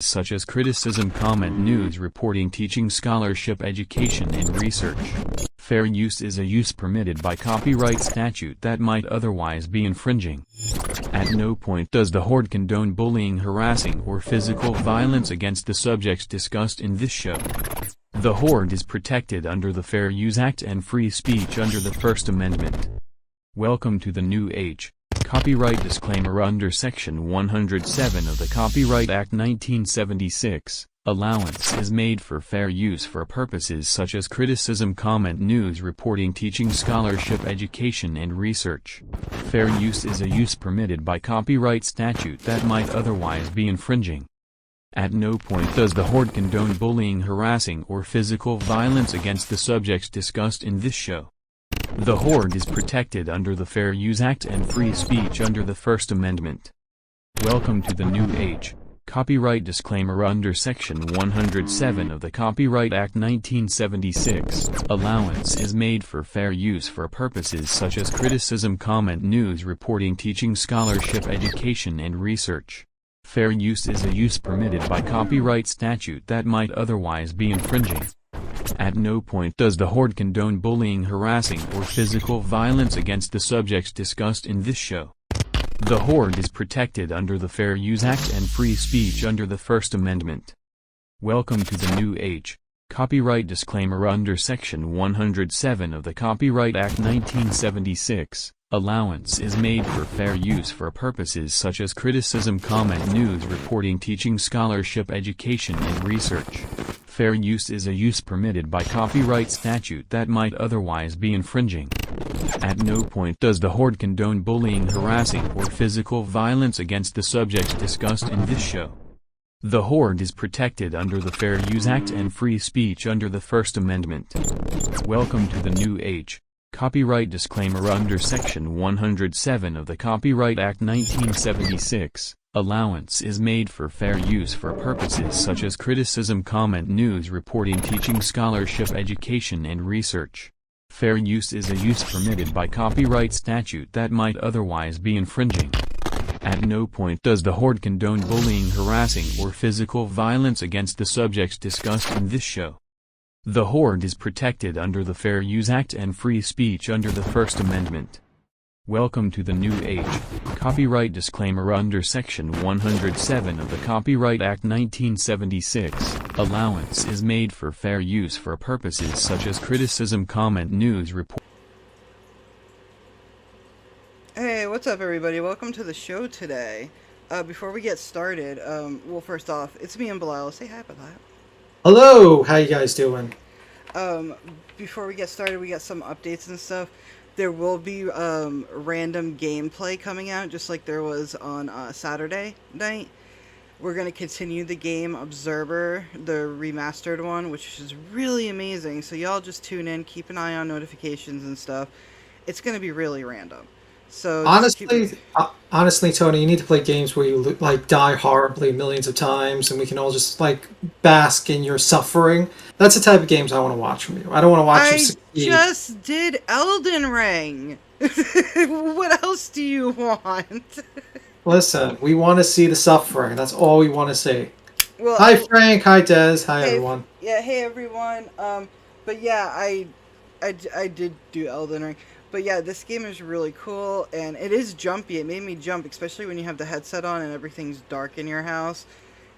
such as criticism, comment, news reporting, teaching, scholarship, education, and research. Fair use is a use permitted by copyright statute that might otherwise be infringing. At no point does the Horde condone bullying, harassing, or physical violence against the subjects discussed in this show. The Horde is protected under the Fair Use Act and free speech under the First Amendment. Welcome to the new age. Copyright disclaimer. Under Section 107 of the Copyright Act 1976, allowance is made for fair use for purposes such as criticism, comment, news reporting, teaching, scholarship, education, and research. Fair use is a use permitted by copyright statute that might otherwise be infringing. At no point does the Horde condone bullying, harassing, or physical violence against the subjects discussed in this show. The Horde is protected under the Fair Use Act and free speech under the First Amendment. Welcome to the new age. Copyright disclaimer. Under Section 107 of the Copyright Act 1976, allowance is made for fair use for purposes such as criticism, comment, news reporting, teaching, scholarship, education, and research. Fair use is a use permitted by copyright statute that might otherwise be infringing. At no point does the Horde condone bullying, harassing, or physical violence against the subjects discussed in this show. The Horde is protected under the Fair Use Act and free speech under the First Amendment. Welcome to the new age. Copyright disclaimer. Under Section 107 of the Copyright Act 1976, allowance is made for fair use for purposes such as criticism, comment, news reporting, teaching, scholarship, education, and research. Fair use is a use permitted by copyright statute that might otherwise be infringing. At no point does the Horde condone bullying, harassing, or physical violence against the subjects discussed in this show. The Horde is protected under the Fair Use Act and free speech under the First Amendment. Welcome to the new age. Copyright disclaimer. Under Section 107 of the Copyright Act 1976, allowance is made for fair use for purposes such as criticism, comment, news reporting, teaching, scholarship, education, and research. Fair use is a use permitted by copyright statute that might otherwise be infringing. At no point does the Horde condone bullying, harassing, or physical violence against the subjects discussed in this show. The Horde is protected under the Fair Use Act and free speech under the First Amendment. Welcome to the new age. Copyright disclaimer. Under Section 107 of the Copyright Act 1976, allowance is made for fair use for purposes such as criticism, comment, news report. Hey, what's up everybody? Welcome to the show today. Before we get started, well, first off, it's me and Belial. Say hi, Belial. Hello, how you guys doing? Before we get started, we got some updates and stuff. There will be random gameplay coming out, just like there was on Saturday night. We're going to continue the game Observer, the remastered one, which is really amazing. So y'all just tune in, keep an eye on notifications and stuff. It's going to be really random. So honestly, Tony, you need to play games where you die horribly millions of times, and we can all just bask in your suffering. That's the type of games I want to watch from you. I don't want to watch you succeed. I just did Elden Ring. What else do you want? Listen, we want to see the suffering. That's all we want to see. Well, hi Frank. Hi Des. Hi everyone. Yeah. Hey everyone. But yeah, I did do Elden Ring. But yeah, this game is really cool, and it is jumpy. It made me jump, especially when you have the headset on and everything's dark in your house.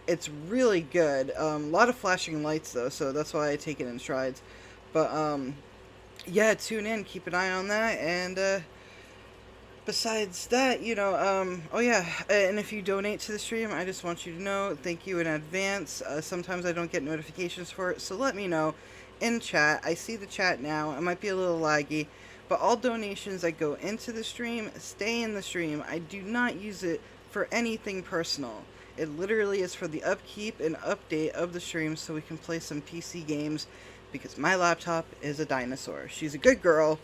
It's really good. A lot of flashing lights, though, so that's why I take it in strides. But, yeah, tune in, keep an eye on that, and, besides that, oh yeah, and if you donate to the stream, I just want you to know, thank you in advance. Sometimes I don't get notifications for it, so let me know in chat. I see the chat now. It might be a little laggy. But all donations that go into the stream stay in the stream. I do not use it for anything personal. It literally is for the upkeep and update of the stream so we can play some PC games, because my laptop is a dinosaur. She's a good girl,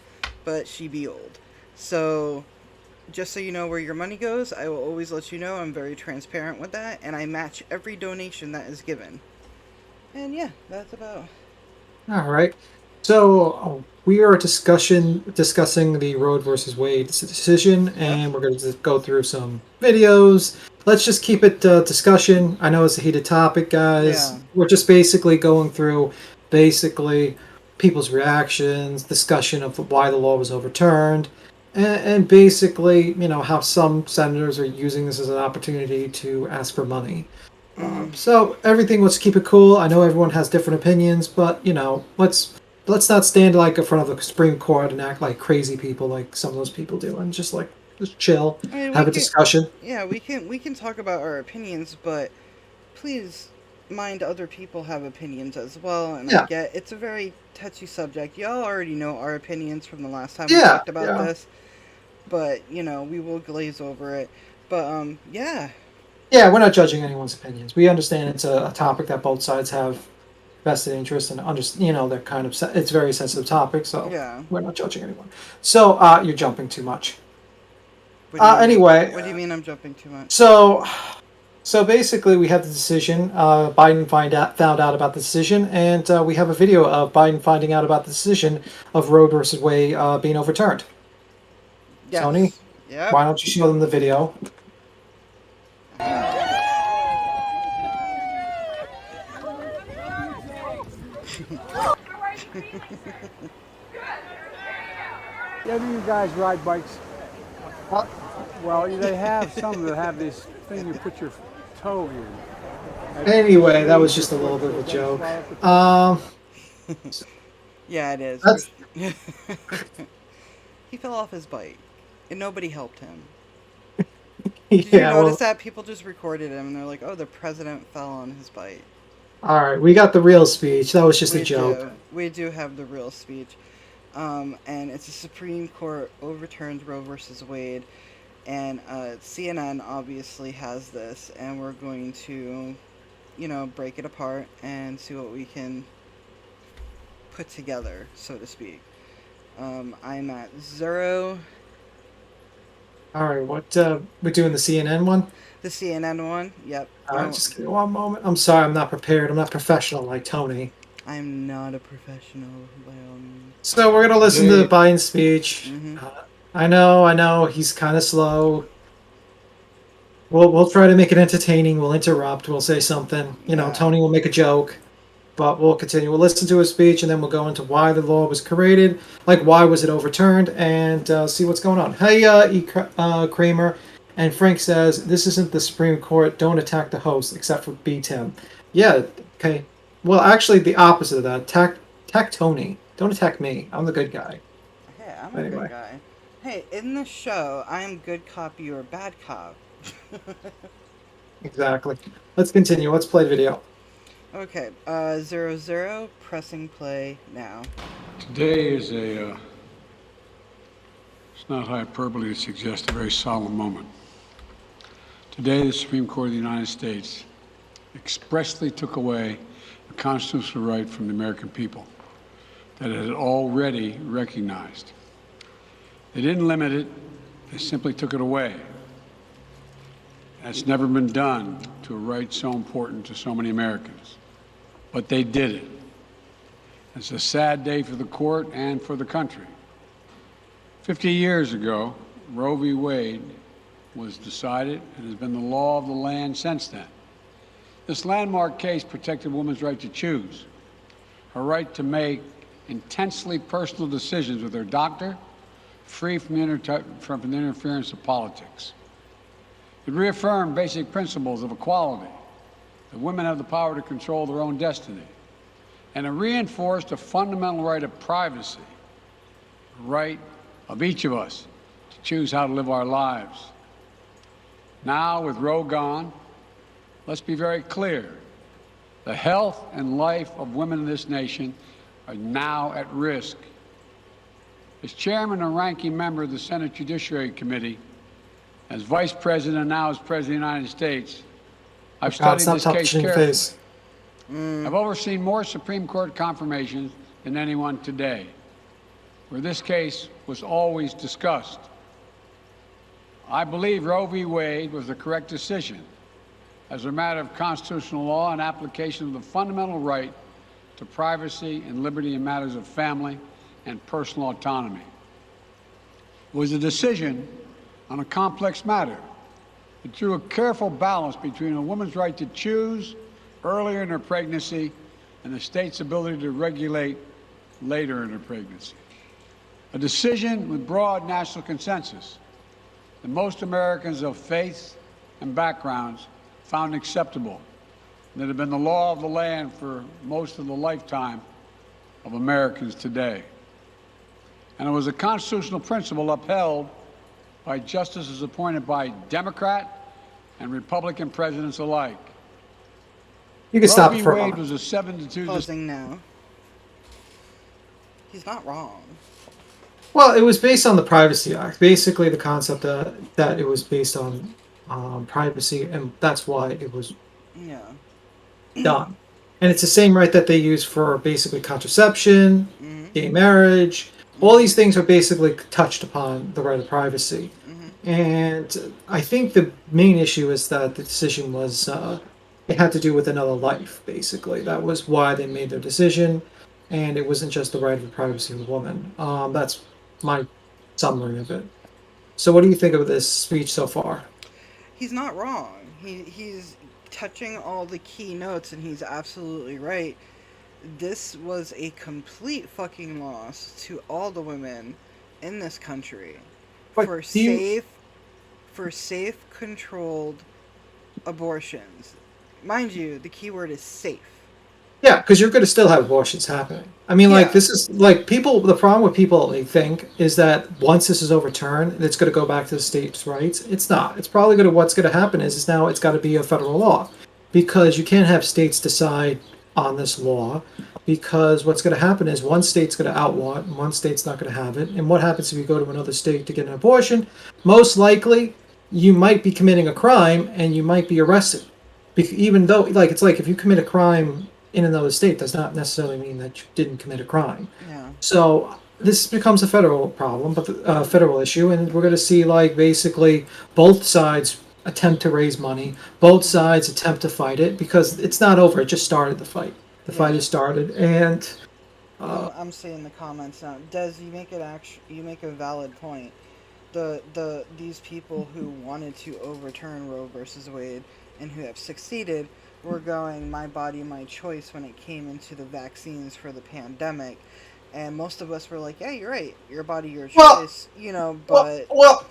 but she be old. So just so you know where your money goes, I will always let you know. I'm very transparent with that, and I match every donation that is given. And yeah, that's about. All right. So we are discussing the Roe versus Wade decision, and we're going to go through some videos, let's just keep it discussion. I know it's a heated topic, guys. Yeah. We're just basically going through people's reactions, discussion of why the law was overturned, and basically, how some senators are using this as an opportunity to ask for money. So everything, let's keep it cool. I know everyone has different opinions, but let's not stand like in front of the Supreme Court and act like crazy people like some of those people do, and just chill, I mean, have a discussion. Yeah, we can talk about our opinions, but please mind other people have opinions as well. And Yeah. I get it's a very touchy subject. Y'all already know our opinions from the last time we Yeah, talked about this, but we will glaze over it. But yeah. Yeah, we're not judging anyone's opinions. We understand it's a topic that both sides have vested interest in. They're kind of it's a very sensitive topic, so Yeah. we're not judging anyone. So you're jumping too much. Anyway, What do you mean I'm jumping too much? So basically, we have the decision. Biden found out about the decision, and we have a video of Biden finding out about the decision of Roe versus Wade being overturned. Yes. Tony, Yep. why don't you show them the video? Yeah, do you guys ride bikes? Well, they have some that have this thing you put your toe in. Anyway, that was just a little bit of a joke. Yeah, it is. That's- He fell off his bike, and nobody helped him. Did you Yeah, notice that? People just recorded him, and they're like, oh, the president fell on his bike. all right, we got the real speech. That was just a joke. We do have the real speech. And it's a Supreme Court overturned Roe versus Wade. And CNN obviously has this, and we're going to, break it apart and see what we can put together, so to speak. I'm at 0. All right, we're doing the CNN one? The CNN one, yep. All right, just give me one moment. I'm sorry, I'm not prepared. I'm not professional like Tony. I'm not a professional by all means. So we're gonna listen to Biden's speech. Mhm. I know, he's kind of slow. We'll try to make it entertaining. We'll interrupt. We'll say something. Yeah. Tony will make a joke, but we'll continue. We'll listen to his speech, and then we'll go into why the law was created, like why was it overturned, and see what's going on. Hey, Kramer, and Frank says this isn't the Supreme Court. Don't attack the host, except for beat him. Yeah. Okay. Well, actually, the opposite of that. Attack Tony. Don't attack me. I'm the good guy. Hey, I'm a good guy. Hey, in the show, I am good cop, you're bad cop. Exactly. Let's continue. Let's play video. Okay, 00, pressing play now. Today is it's not hyperbole to suggest a very solemn moment. Today, the Supreme Court of the United States expressly took away a constitutional right from the American people that it had already recognized. They didn't limit it, they simply took it away. That's never been done to a right so important to so many Americans. But they did it. It's a sad day for the court and for the country. 50 years ago, Roe v. Wade was decided and has been the law of the land since then. This landmark case protected women's right to choose, her right to make intensely personal decisions with her doctor, free from the interference of politics. It reaffirmed basic principles of equality, that women have the power to control their own destiny, and it reinforced a fundamental right of privacy, the right of each of us to choose how to live our lives. Now, with Roe gone, let's be very clear. The health and life of women in this nation are now at risk. As chairman and ranking member of the Senate Judiciary Committee, as vice president and now as president of the United States, I've studied this case carefully. I've overseen more Supreme Court confirmations than anyone today, where this case was always discussed. I believe Roe v. Wade was the correct decision as a matter of constitutional law and application of the fundamental right to privacy and liberty in matters of family and personal autonomy. It was a decision on a complex matter, It drew a careful balance between a woman's right to choose earlier in her pregnancy and the state's ability to regulate later in her pregnancy. A decision with broad national consensus that most Americans of faith and backgrounds found acceptable, and that have been the law of the land for most of the lifetime of Americans today. And it was a constitutional principle upheld by justices appointed by Democrat and Republican presidents alike. You can stop it for a Wade moment. was a 7-2 Pausing now. He's not wrong. Well, it was based on the Privacy Act. Basically, the concept that it was based on privacy, and that's why it was done. And it's the same right that they use for basically contraception, gay marriage. All these things are basically touched upon the right of privacy. And I think the main issue is that the decision was it had to do with another life, basically. That was why they made their decision, and it wasn't just the right of the privacy of the woman. That's my summary of it. So what do you think of this speech so far? He's not wrong. He's touching all the key notes, and he's absolutely right. This was a complete fucking loss to all the women in this country for safe, controlled abortions. Mind you, the key word is safe. Yeah, because you're going to still have abortions happening. I mean, like, this is, like, people, the problem with people, they think, is that once this is overturned, it's going to go back to the states' rights. It's not. It's probably going to, what's going to happen is now it's got to be a federal law. Because you can't have states decide on this law, because what's going to happen is one state's going to outlaw it, and one state's not going to have it. And what happens if you go to another state to get an abortion? Most likely, you might be committing a crime, and you might be arrested. Even though, like, it's like if you commit a crime in another state does not necessarily mean that you didn't commit a crime. Yeah. So this becomes a federal problem, but a federal issue, and we're going to see, like, basically both sides attempt to raise money, both sides attempt to fight it, because it's not over. It just started the fight. The fight has started, and I'm seeing the comments now. Des, you make a valid point. These people who wanted to overturn Roe versus Wade and who have succeeded were going my body, my choice when it came into the vaccines for the pandemic. And most of us were like, yeah, you're right. Your body, your choice, but... Well,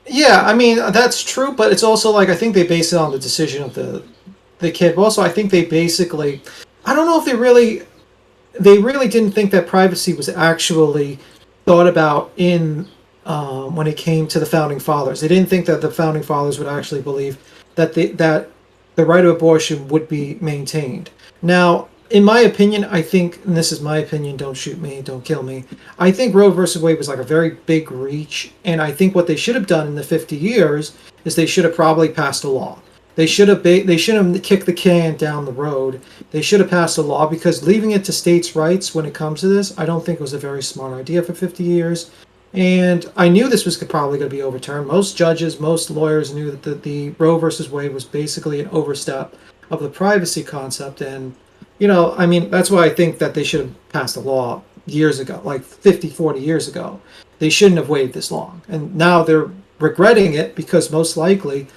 yeah, I mean, that's true, but it's also like, I think they base it on the decision of the kid. But also, I think they basically... I don't know if they really didn't think that privacy was actually thought about in when it came to the Founding Fathers. They didn't think that the Founding Fathers would actually believe that the right of abortion would be maintained. Now, in my opinion, I think, and this is my opinion, don't shoot me, don't kill me, I think Roe versus Wade was like a very big reach, and I think what they should have done in the 50 years is they should have probably passed a law. They should have kicked the can down the road. They should have passed a law, because leaving it to states' rights when it comes to this, I don't think was a very smart idea for 50 years. And I knew this was probably going to be overturned. Most judges, most lawyers knew that the Roe versus Wade was basically an overstep of the privacy concept. And, I mean, that's why I think that they should have passed a law years ago, like 50, 40 years ago. They shouldn't have waited this long. And now they're regretting it, because most likely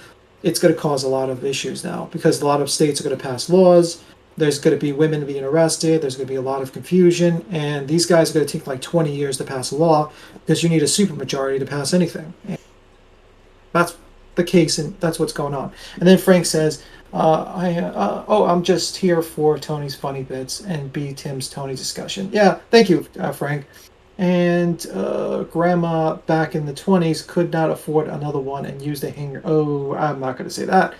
it's going to cause a lot of issues now, because a lot of states are going to pass laws. There's going to be women being arrested. There's going to be a lot of confusion. And these guys are going to take like 20 years to pass a law, because you need a supermajority to pass anything. And that's the case, and that's what's going on. And then Frank says, I'm just here for Tony's funny bits and B. Tim's Tony discussion. Yeah, thank you, Frank. And grandma back in the 20s could not afford another one and used a hanger. Oh, I'm not going to say that.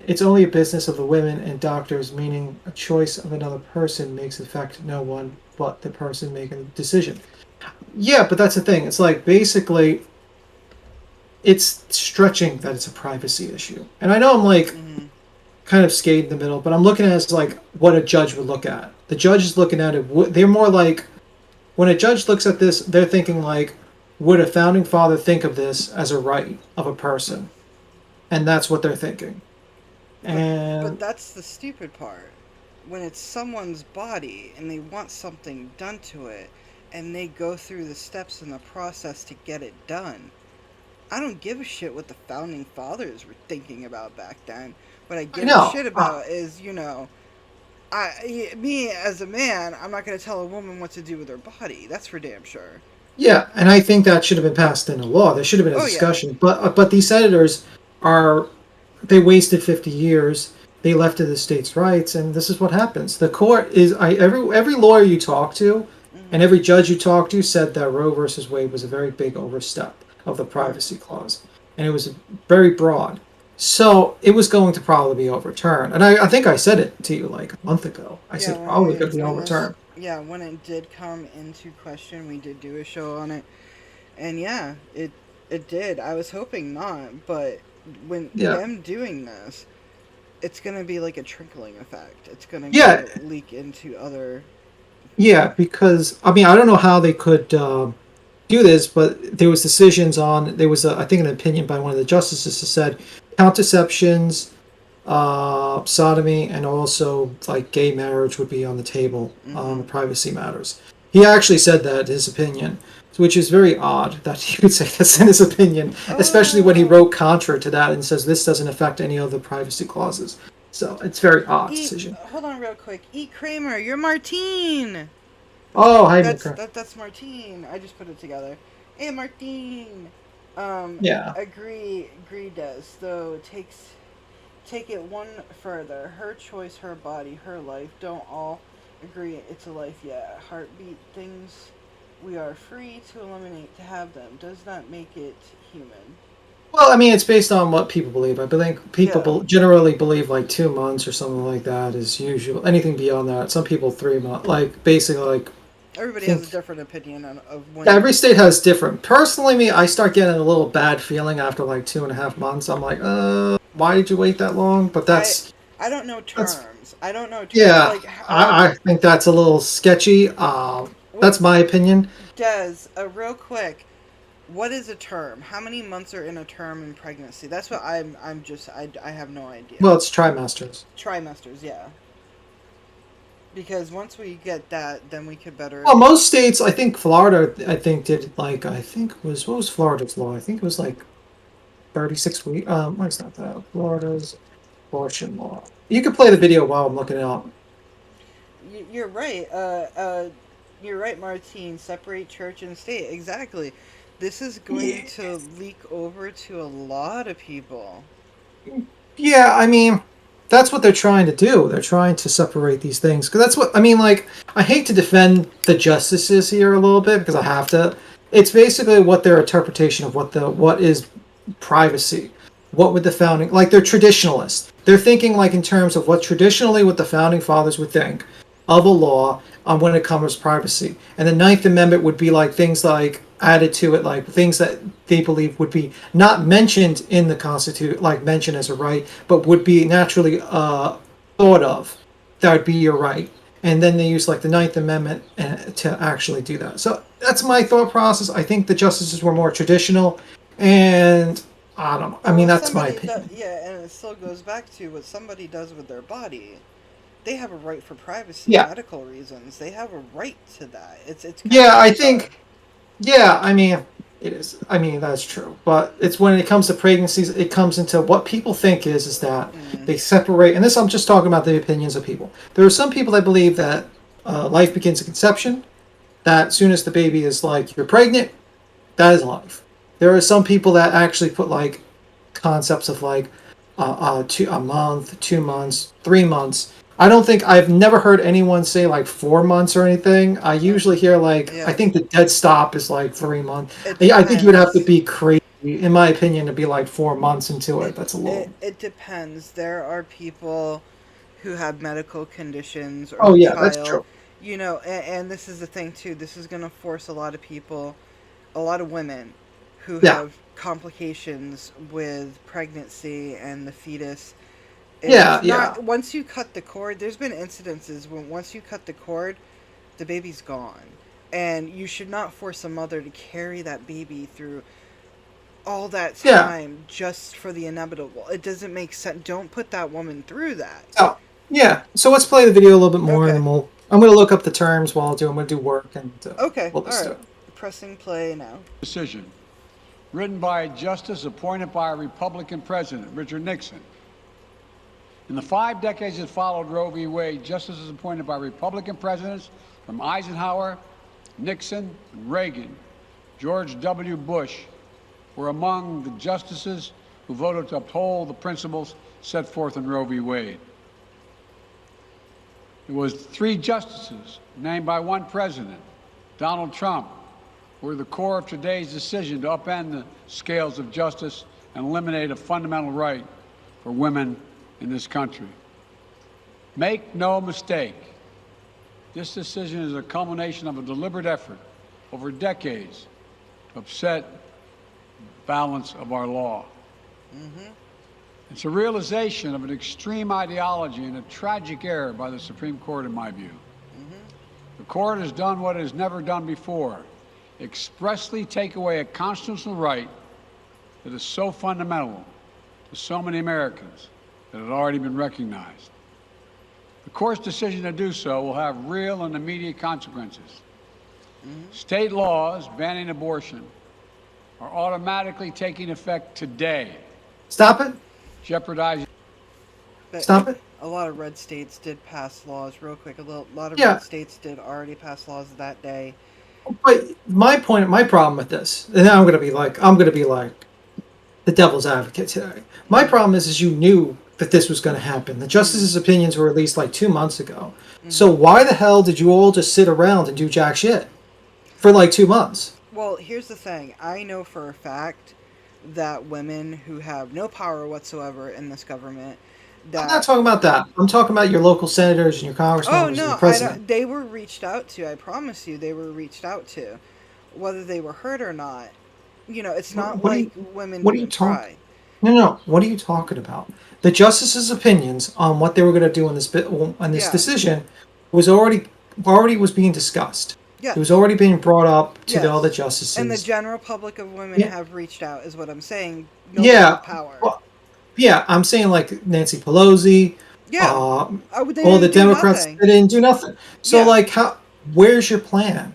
It's only a business of the women and doctors, meaning a choice of another person makes affect no one but the person making the decision. Yeah, but that's the thing. It's like, basically, it's stretching that it's a privacy issue. And I know I'm like kind of skating in the middle, but I'm looking at it as like what a judge would look at. The judge is looking at it, they're more like, when a judge looks at this, they're thinking like, would a founding father think of this as a right of a person? And that's what they're thinking. But that's the stupid part. When it's someone's body and they want something done to it, and they go through the steps in the process to get it done, I don't give a shit what the founding fathers were thinking about back then. What I I give a know. shit about is, me as a man, I'm not going to tell a woman what to do with her body. That's for damn sure. Yeah, and I think that should have been passed into law. There should have been a Oh yeah. discussion. But these senators are, they wasted 50 years. They left to the states' rights, and this is what happens. The court is every lawyer you talk to, and every judge you talk to said that Roe versus Wade was a very big overstep of the privacy clause, and it was very broad. So it was going to probably be overturned, and I think I said it to you like a month ago. I said probably going to be overturned. Yeah, when it did come into question, we did do a show on it, and yeah, it did. I was hoping not, but when them doing this, it's gonna be like a trickling effect. It's gonna leak into other. Yeah, because I mean I don't know how they could do this, but there was decisions on I think an opinion by one of the justices that said contraceptions, sodomy, and also like gay marriage would be on the table on privacy matters. He actually said that in his opinion, which is very odd that he would say that's in his opinion, especially when he wrote contrary to that and says this doesn't affect any of the privacy clauses. So it's very odd decision. Hold on real quick. E. Kramer, you're Martine. Oh, hi, that's Martine. I just put it together. Hey, Martine. Agree, Des. Though take it one further. Her choice, her body, her life. Don't all agree it's a life yet. Heartbeat things. We are free to eliminate to have them. Does not make it human. Well, I mean, it's based on what people believe. I think people generally believe like 2 months or something like that is usual. Anything beyond that, some people 3 months. Like basically, like everybody has a different opinion of when. Every state has different. Personally, I start getting a little bad feeling after like 2.5 months. I'm like, why did you wait that long? But that's. I don't know terms. I don't know terms. Yeah, like, I think that's a little sketchy. That's my opinion. Des, real quick. What is a term? How many months are in a term in pregnancy? That's what I have no idea. Well, it's trimesters. Trimesters, yeah. Because once we get that, then we could better. Well, most states, I think Florida, did like what was Florida's law? I think it was like 36 weeks. It's not that. Florida's abortion law. You could play the video while I'm looking it up. You're right. You're right, Martine. Separate church and state. Exactly. This is going to leak over to a lot of people. Yeah, I mean, that's what they're trying to do. They're trying to separate these things. Because that's what, I mean, like, I hate to defend the justices here a little bit, because I have to. It's basically what their interpretation of what is privacy. What would the founding, like, they're traditionalists. They're thinking, like, in terms of what the founding fathers would think of a law on when it comes to privacy. And the Ninth Amendment would be, like, things like, added to it, like things that they believe would be not mentioned in the Constitution, like mentioned as a right, but would be naturally thought of. That would be your right. And then they use like the Ninth Amendment to actually do that. So that's my thought process. I think the justices were more traditional, and I don't know. I mean, that's my opinion. And it still goes back to what somebody does with their body. They have a right for privacy, medical reasons. They have a right to that. It's I think. Yeah, I mean, it is. I mean, that's true. But it's when it comes to pregnancies, it comes into what people think is that they separate. And this, I'm just talking about the opinions of people. There are some people that believe that life begins at conception, that as soon as the baby is like, you're pregnant, that is life. There are some people that actually put like concepts of like a month, 2 months, 3 months. I've never heard anyone say like 4 months or anything. I usually hear like, I think the dead stop is like 3 months. I think you would have to be crazy, in my opinion, to be like 4 months into it. That's a little. It depends. There are people who have medical conditions or that's true. You know, and this is the thing too. This is going to force a lot of people, a lot of women who have complications with pregnancy and the fetus. Once you cut the cord, there's been incidences when once you cut the cord, the baby's gone. And you should not force a mother to carry that baby through all that time just for the inevitable. It doesn't make sense. Don't put that woman through that. Oh, yeah. So let's play the video a little bit more, and then I'm going to look up the terms while I'm going to do work. And all right. Pressing play now. Decision written by a justice appointed by a Republican president, Richard Nixon. In the 5 decades that followed Roe v. Wade, justices appointed by Republican presidents from Eisenhower, Nixon, and Reagan, George W. Bush, were among the justices who voted to uphold the principles set forth in Roe v. Wade. It was 3 justices named by one president, Donald Trump, who were the core of today's decision to upend the scales of justice and eliminate a fundamental right for women in this country. Make no mistake, this decision is a culmination of a deliberate effort over decades to upset the balance of our law. It's a realization of an extreme ideology and a tragic error by the Supreme Court, in my view. The court has done what it has never done before, expressly take away a constitutional right that is so fundamental to so many Americans that had already been recognized. The court's decision to do so will have real and immediate consequences. State laws banning abortion are automatically taking effect today, Stop it. jeopardizing. But Stop it. A lot of red states did pass laws, real quick. A lot of Yeah. red states did already pass laws that day. But my problem with this, and I'm gonna be like the devil's advocate today. My problem is you knew that this was going to happen. The justices' opinions were released like 2 months ago. So why the hell did you all just sit around and do jack shit for like 2 months? Well, here's the thing. I know for a fact that women who have no power whatsoever in this government, I'm not talking about that. I'm talking about your local senators and your congressmen Oh and no, your president. they were reached out to. I promise you, they were reached out to, whether they were hurt or not. You know, it's not like women didn't try. No. What are you talking about? The justices' opinions on what they were going to do on this decision was already was being discussed. Yeah. It was already being brought up to the other justices. And the general public of women have reached out, is what I'm saying. No power. Well, yeah, I'm saying like Nancy Pelosi. Yeah. All the Democrats, they didn't do nothing. So where's your plan?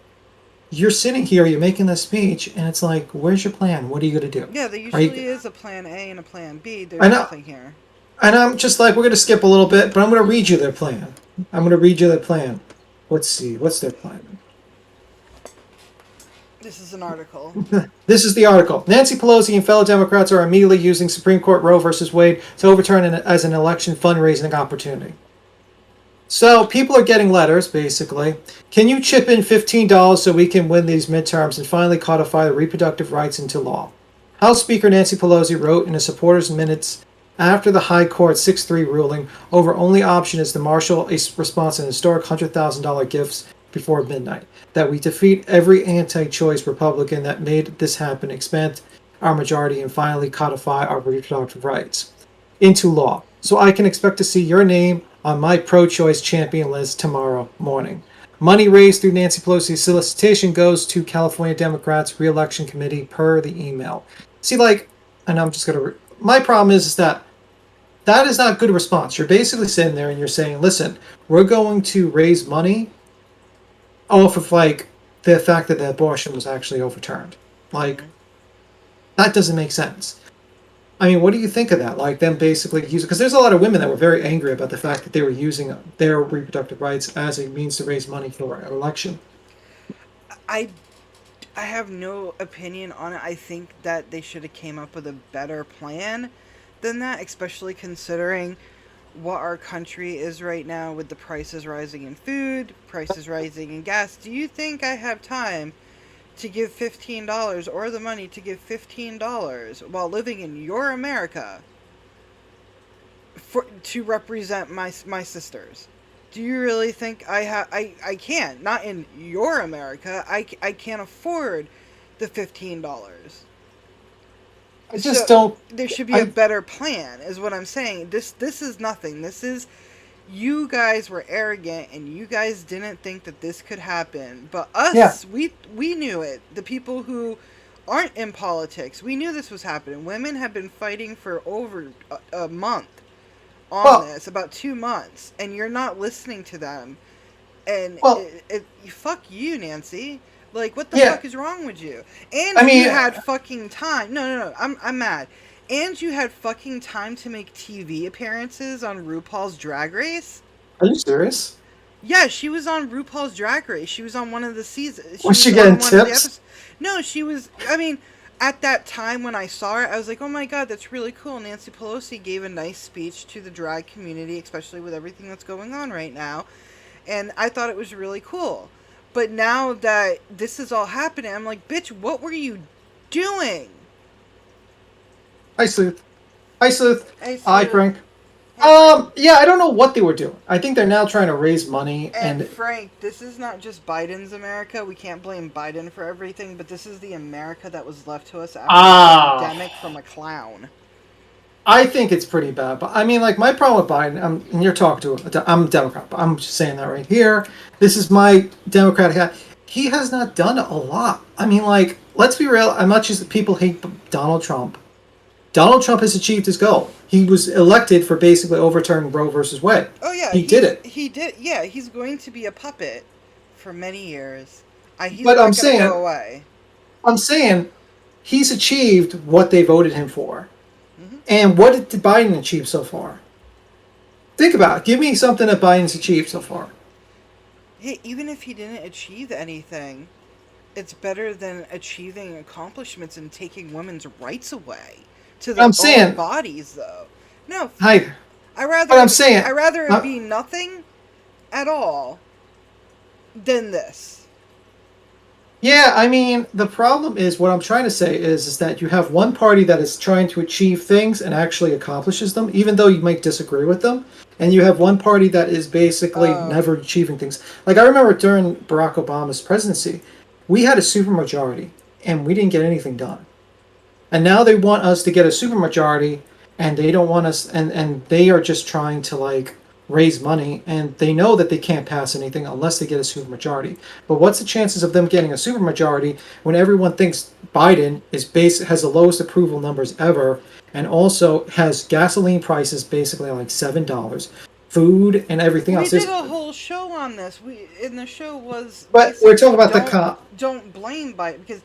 You're sitting here, you're making this speech, and it's like, where's your plan? What are you going to do? Yeah, there usually is a plan A and a plan B. There's nothing here. And I'm just like, we're going to skip a little bit, but I'm going to read you their plan. Let's see, what's their plan? This is an article. This is the article. Nancy Pelosi and fellow Democrats are immediately using Supreme Court Roe versus Wade to overturn it as an election fundraising opportunity. So people are getting letters, basically. Can you chip in $15 so we can win these midterms and finally codify the reproductive rights into law? House Speaker Nancy Pelosi wrote in a supporters' minutes after the High Court 6-3 ruling over only option is to marshal a response in historic $100,000 gifts before midnight, that we defeat every anti-choice Republican that made this happen, expand our majority, and finally codify our reproductive rights into law. So I can expect to see your name on my pro-choice champion list tomorrow morning. Money raised through Nancy Pelosi's solicitation goes to California Democrats' re-election committee per the email. See, and I'm just going to... My problem is that is not good response. You're basically sitting there and you're saying, listen, we're going to raise money off of, the fact that the abortion was actually overturned. That doesn't make sense. I mean, what do you think of that? Them basically using... Because there's a lot of women that were very angry about the fact that they were using their reproductive rights as a means to raise money for an election. I have no opinion on it. I think that they should have came up with a better plan than that, especially considering what our country is right now with the prices rising in food, prices rising in gas. Do you think I have time to give $15 or the money to give $15 while living in your America to represent my sisters? Do you really think I can't? Not in your America. I can't afford the $15. I just don't... There should be a better plan, is what I'm saying. This is nothing. This is... You guys were arrogant, and you guys didn't think that this could happen. But us, we knew it. The people who aren't in politics, we knew this was happening. Women have been fighting for over a month on this, about 2 months, and you're not listening to them. And fuck you, Nancy. Like, what the Yeah. fuck is wrong with you? And I mean- you had fucking time. No. I'm mad. And you had fucking time to make TV appearances on RuPaul's Drag Race? Are you serious? Yeah, she was on RuPaul's Drag Race. She was on one of the seasons. Was she on getting one of the tips? episodes. No, she was. I mean, at that time when I saw her, I was like, oh my god, that's really cool. Nancy Pelosi gave a nice speech to the drag community, especially with everything that's going on right now. And I thought it was really cool. But now that this is all happening, I'm like, bitch, what were you doing? Hi, Sleuth. Hi, Sleuth. Hey, Hi, Sleuth. Frank. Hey, Yeah, I don't know what they were doing. I think they're now trying to raise money, And and Frank, this is not just Biden's America. We can't blame Biden for everything, but this is the America that was left to us after the pandemic from a clown. I think it's pretty bad. But I mean, like, my problem with Biden, and you're talking to, I'm a Democrat, but I'm just saying that right here. This is my Democratic hat. He has not done a lot. I mean, like, let's be real. As much as people hate Donald Trump has achieved his goal. He was elected for basically overturning Roe versus Wade. Oh yeah, he did it. He did. Yeah, he's going to be a puppet for many years. He's But not I'm gonna saying- go away. I'm saying he's achieved what they voted him for. And what did Biden achieve so far? Think about it. Give me something that Biden's achieved so far. Hey, even if he didn't achieve anything, it's better than achieving accomplishments and taking women's rights away to their I'm own saying- bodies, though. No, Hi. I rather. But I'm saying- I rather it be nothing at all than this. Yeah, I mean, the problem is, what I'm trying to say is that you have one party that is trying to achieve things and actually accomplishes them, even though you might disagree with them, and you have one party that is basically never achieving things. Like, I remember during Barack Obama's presidency, we had a supermajority, and we didn't get anything done. And now they want us to get a supermajority, and they don't want us, and they are just trying to, like, raise money, and they know that they can't pass anything unless they get a supermajority. But what's the chances of them getting a supermajority when everyone thinks Biden has the lowest approval numbers ever, and also has gasoline prices basically like $7, food and everything We else? did a whole show on this. And the show was. But we're talking about the don't- cop. Don't blame Biden because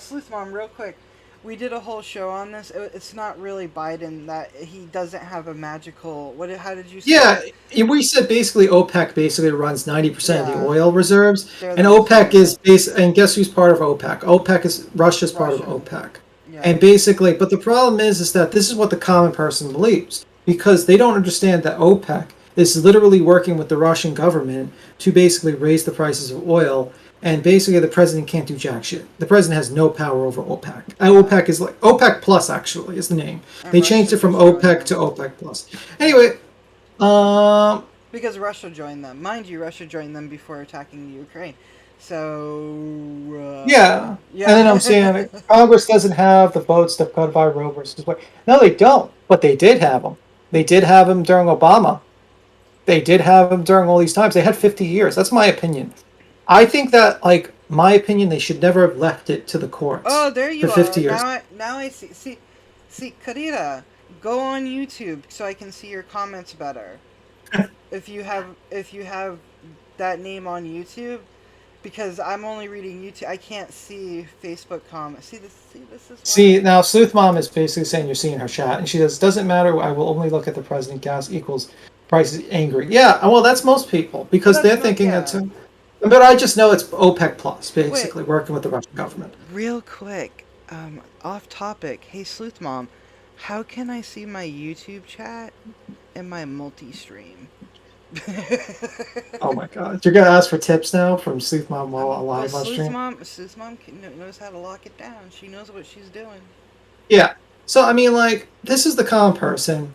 Sleuth Mom, real quick. We did a whole show on this. It's not really Biden that he doesn't have a magical. How did you say? Yeah, we said basically OPEC basically runs 90% of Yeah. the oil reserves, They're and the OPEC reserves. is and guess who's part of OPEC? OPEC is Russia's part of Russia. OPEC. Yeah. And basically, but the problem is that this is what the common person believes, because they don't understand that OPEC is literally working with the Russian government to basically raise the prices of oil, and basically the president can't do jack shit. The president has no power over OPEC. OPEC is like OPEC Plus, actually, is the name. And They changed it Russia from just joined OPEC them. to OPEC Plus. Anyway, Because Russia joined them. Mind you, Russia joined them before attacking Ukraine. So. yeah. Yeah. And then I'm saying Congress doesn't have the votes to codify Roe versus Wade. No, they don't. But they did have them. They did have them during Obama. They did have them during all these times. They had 50 years. That's my opinion. I think that, like, my opinion, they should never have left it to the courts. Oh, there you for are. 50 years. Now I see. See, Karita, go on YouTube so I can see your comments better. if you have that name on YouTube, because I'm only reading YouTube. I can't see Facebook comments. See this is. See, now Sleuth Mom is basically saying you're seeing her chat, and she says, doesn't matter, I will only look at the president, gas equals prices angry. Yeah, well, that's most people, because That's they're not- thinking yeah. that too. But I just know it's OPEC Plus, basically, working with the Russian government. Real quick, off topic. Hey, Sleuth Mom, how can I see my YouTube chat in my multi-stream? Oh my god. You're going to ask for tips now from Sleuth Mom while live on Sleuth stream? Mom knows how to lock it down. She knows what she's doing. Yeah. So, I mean, like, this is the common person.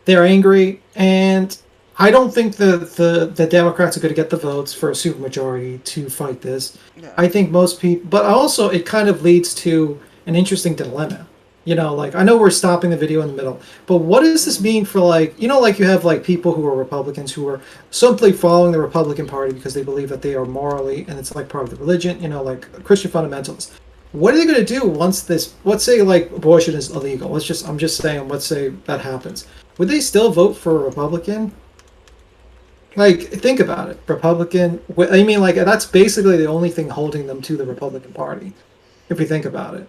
They're angry, and I don't think the Democrats are going to get the votes for a supermajority to fight this. Yeah. I think most people, but also it kind of leads to an interesting dilemma. You know, like, I know we're stopping the video in the middle, but what does this mean for, like, you know, like you have, like, people who are Republicans who are simply following the Republican Party because they believe that they are morally, and it's, like, part of the religion, you know, like Christian fundamentalists. What are they going to do once this, let's say, like, abortion is illegal? I'm just saying, let's say that happens. Would they still vote for a Republican? Like, think about it. Republican. I mean, like, that's basically the only thing holding them to the Republican Party, if we think about it.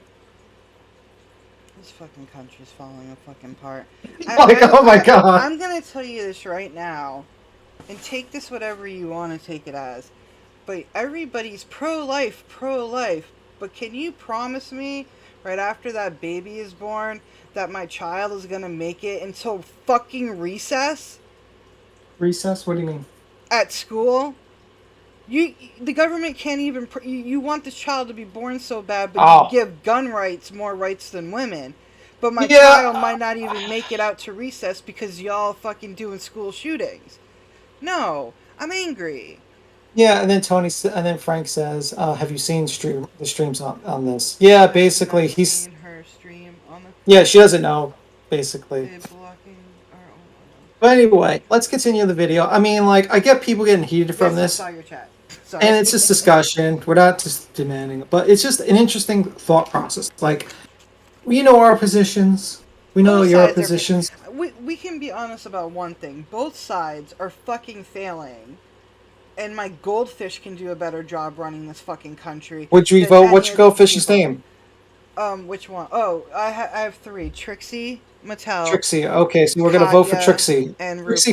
This fucking country's falling apart. Oh my God. I'm gonna tell you this right now, and take this whatever you want to take it as. But everybody's pro-life. But can you promise me, right after that baby is born, that my child is gonna make it until fucking recess? Recess? What do you mean? At school? The government can't even... You want this child to be born so bad, but you give gun rights more rights than women. But my child might not even make it out to recess because y'all fucking doing school shootings. No, I'm angry. Yeah, and then Frank says, "Have you seen the streams on this?" Yeah, basically he's seen her stream on the... Yeah, she doesn't know, basically. But anyway, let's continue the video. I mean, like, I get people getting heated from this. I saw your chat. Sorry. And it's just discussion. We're not just demanding it, but it's just an interesting thought process. Like, we know our positions. We know your positions. We can be honest about one thing. Both sides are fucking failing. And my goldfish can do a better job running this fucking country. Would you vote? What's your goldfish's name? Which one? Oh, I have 3. Trixie, Mattel. Trixie. Okay, so we're gonna vote for Trixie. And Trixie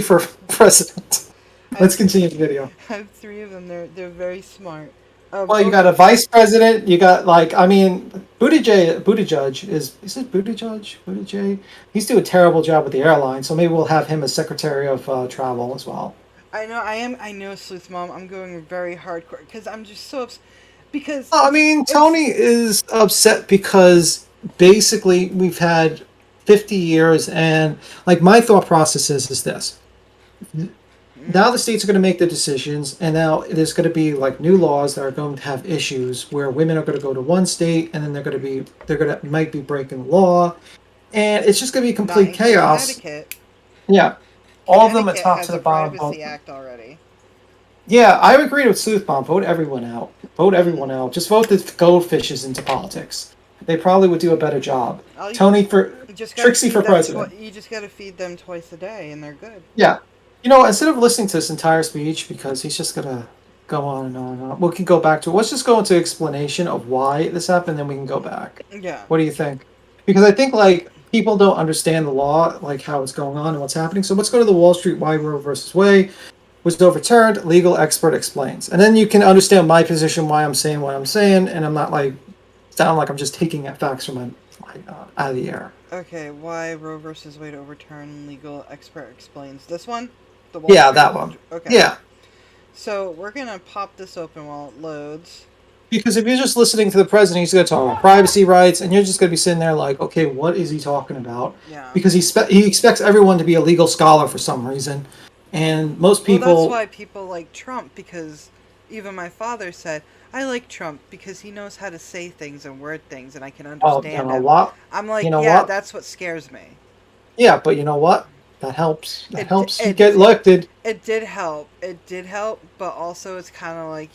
for president. Let's continue the video. I have 3 of them. They're very smart. Well, you got a vice president. You got, like, I mean, Buttigieg is it Buttigieg? He's doing a terrible job with the airline, so maybe we'll have him as Secretary of Travel as well. I know, Sleuth Mom. I'm going very hardcore because I'm just so upset. Because I mean, Tony is upset because basically we've had 50 years, and like my thought process is this. Now the states are going to make the decisions, and now there's going to be like new laws that are going to have issues where women are going to go to one state, and then might be breaking the law, and it's just going to be complete chaos. Connecticut. Yeah, all of them are top to the bottom. Privacy Act already. Yeah, I agree with Sleuth Bomb. Vote everyone out. Vote everyone out. Just vote the goldfishes into politics. They probably would do a better job. Tony for Trixie for president. You just got to feed them twice a day, and they're good. Yeah. You know, instead of listening to this entire speech, because he's just going to go on and on and on, we can go back to it. Let's just go into explanation of why this happened, then we can go back. Yeah. What do you think? Because I think, like, people don't understand the law, like how it's going on and what's happening. So let's go to the Wall Street Why Roe versus Wade was overturned. Legal expert explains. And then you can understand my position, why I'm saying what I'm saying, and I'm not, like, sound like I'm just taking facts from out of the air. Okay, why Roe versus Wade overturned, legal expert explains. This one? That one. Okay. Yeah. So we're gonna pop this open while it loads. Because if you're just listening to the president, he's going to talk about privacy rights, and you're just going to be sitting there like, okay, what is he talking about? Yeah. Because he expects everyone to be a legal scholar for some reason, and most people. Well, that's why people like Trump, because even my father said, I like Trump because he knows how to say things and word things, and I can understand him. What? I'm like, that's what scares me. Yeah, but you know what? That helps. That helps you get elected. It did help. But also it's kind of like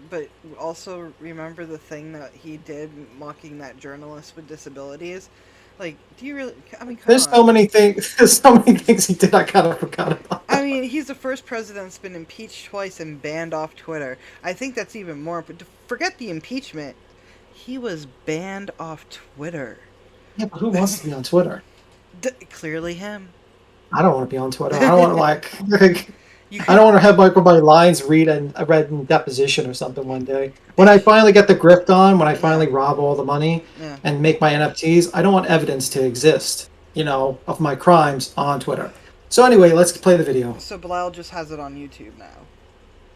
but also remember the thing that he did mocking that journalist with disabilities? Like, do you really, I mean, come on. So many things he did I kind of forgot about. I mean, he's the first president that's been impeached twice and banned off Twitter. I think that's even more, but forget the impeachment. He was banned off Twitter. Yeah, but who wants to be on Twitter? Clearly him. I don't want to be on Twitter. I don't want to I don't want to have my lines read in deposition or something one day. When I finally get the grift on, when I finally rob all the money and make my NFTs, I don't want evidence to exist, of my crimes on Twitter. So anyway, let's play the video. So Bilal just has it on YouTube now.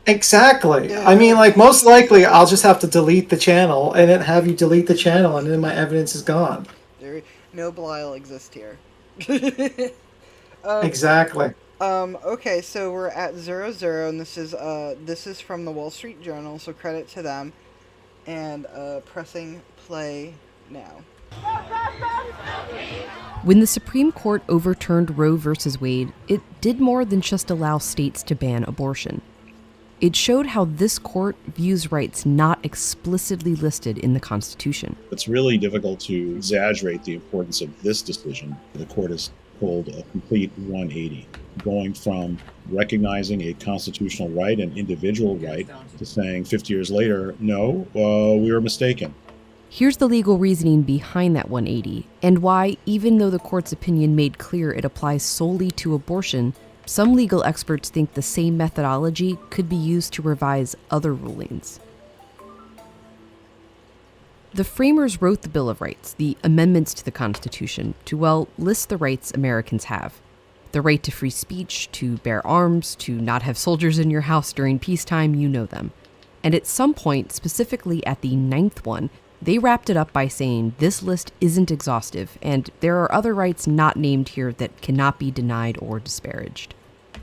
Exactly. Yeah. I mean, like, most likely I'll just have to delete the channel and then have you delete the channel and then my evidence is gone. No Bilal exists here. Exactly. Okay, so we're at 0-0, and this is from the Wall Street Journal, so credit to them. And pressing play now. When the Supreme Court overturned Roe v. Wade, it did more than just allow states to ban abortion. It showed how this court views rights not explicitly listed in the Constitution. It's really difficult to exaggerate the importance of this decision. The court has pulled a complete 180, going from recognizing a constitutional right, an individual right, to saying 50 years later, no, we were mistaken. Here's the legal reasoning behind that 180, and why, even though the court's opinion made clear it applies solely to abortion, some legal experts think the same methodology could be used to revise other rulings. The framers wrote the Bill of Rights, the amendments to the Constitution, to, well, list the rights Americans have. The right to free speech, to bear arms, to not have soldiers in your house during peacetime, you know them. And at some point, specifically at the 9th one, they wrapped it up by saying this list isn't exhaustive, and there are other rights not named here that cannot be denied or disparaged.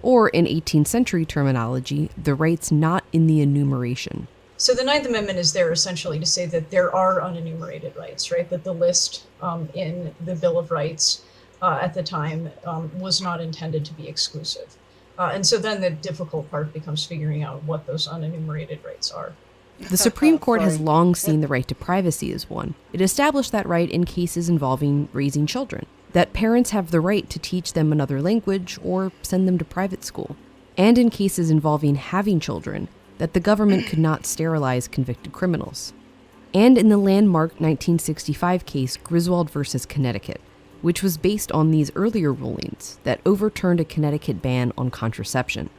Or, in 18th century terminology, the rights not in the enumeration. So the Ninth Amendment is there essentially to say that there are unenumerated rights, right? That the list in the Bill of Rights at the time was not intended to be exclusive. And so then the difficult part becomes figuring out what those unenumerated rights are. The Supreme Court has long seen the right to privacy as one. It established that right in cases involving raising children, that parents have the right to teach them another language or send them to private school, and in cases involving having children, that the government could not sterilize convicted criminals. And in the landmark 1965 case Griswold versus Connecticut, which was based on these earlier rulings that overturned a Connecticut ban on contraception.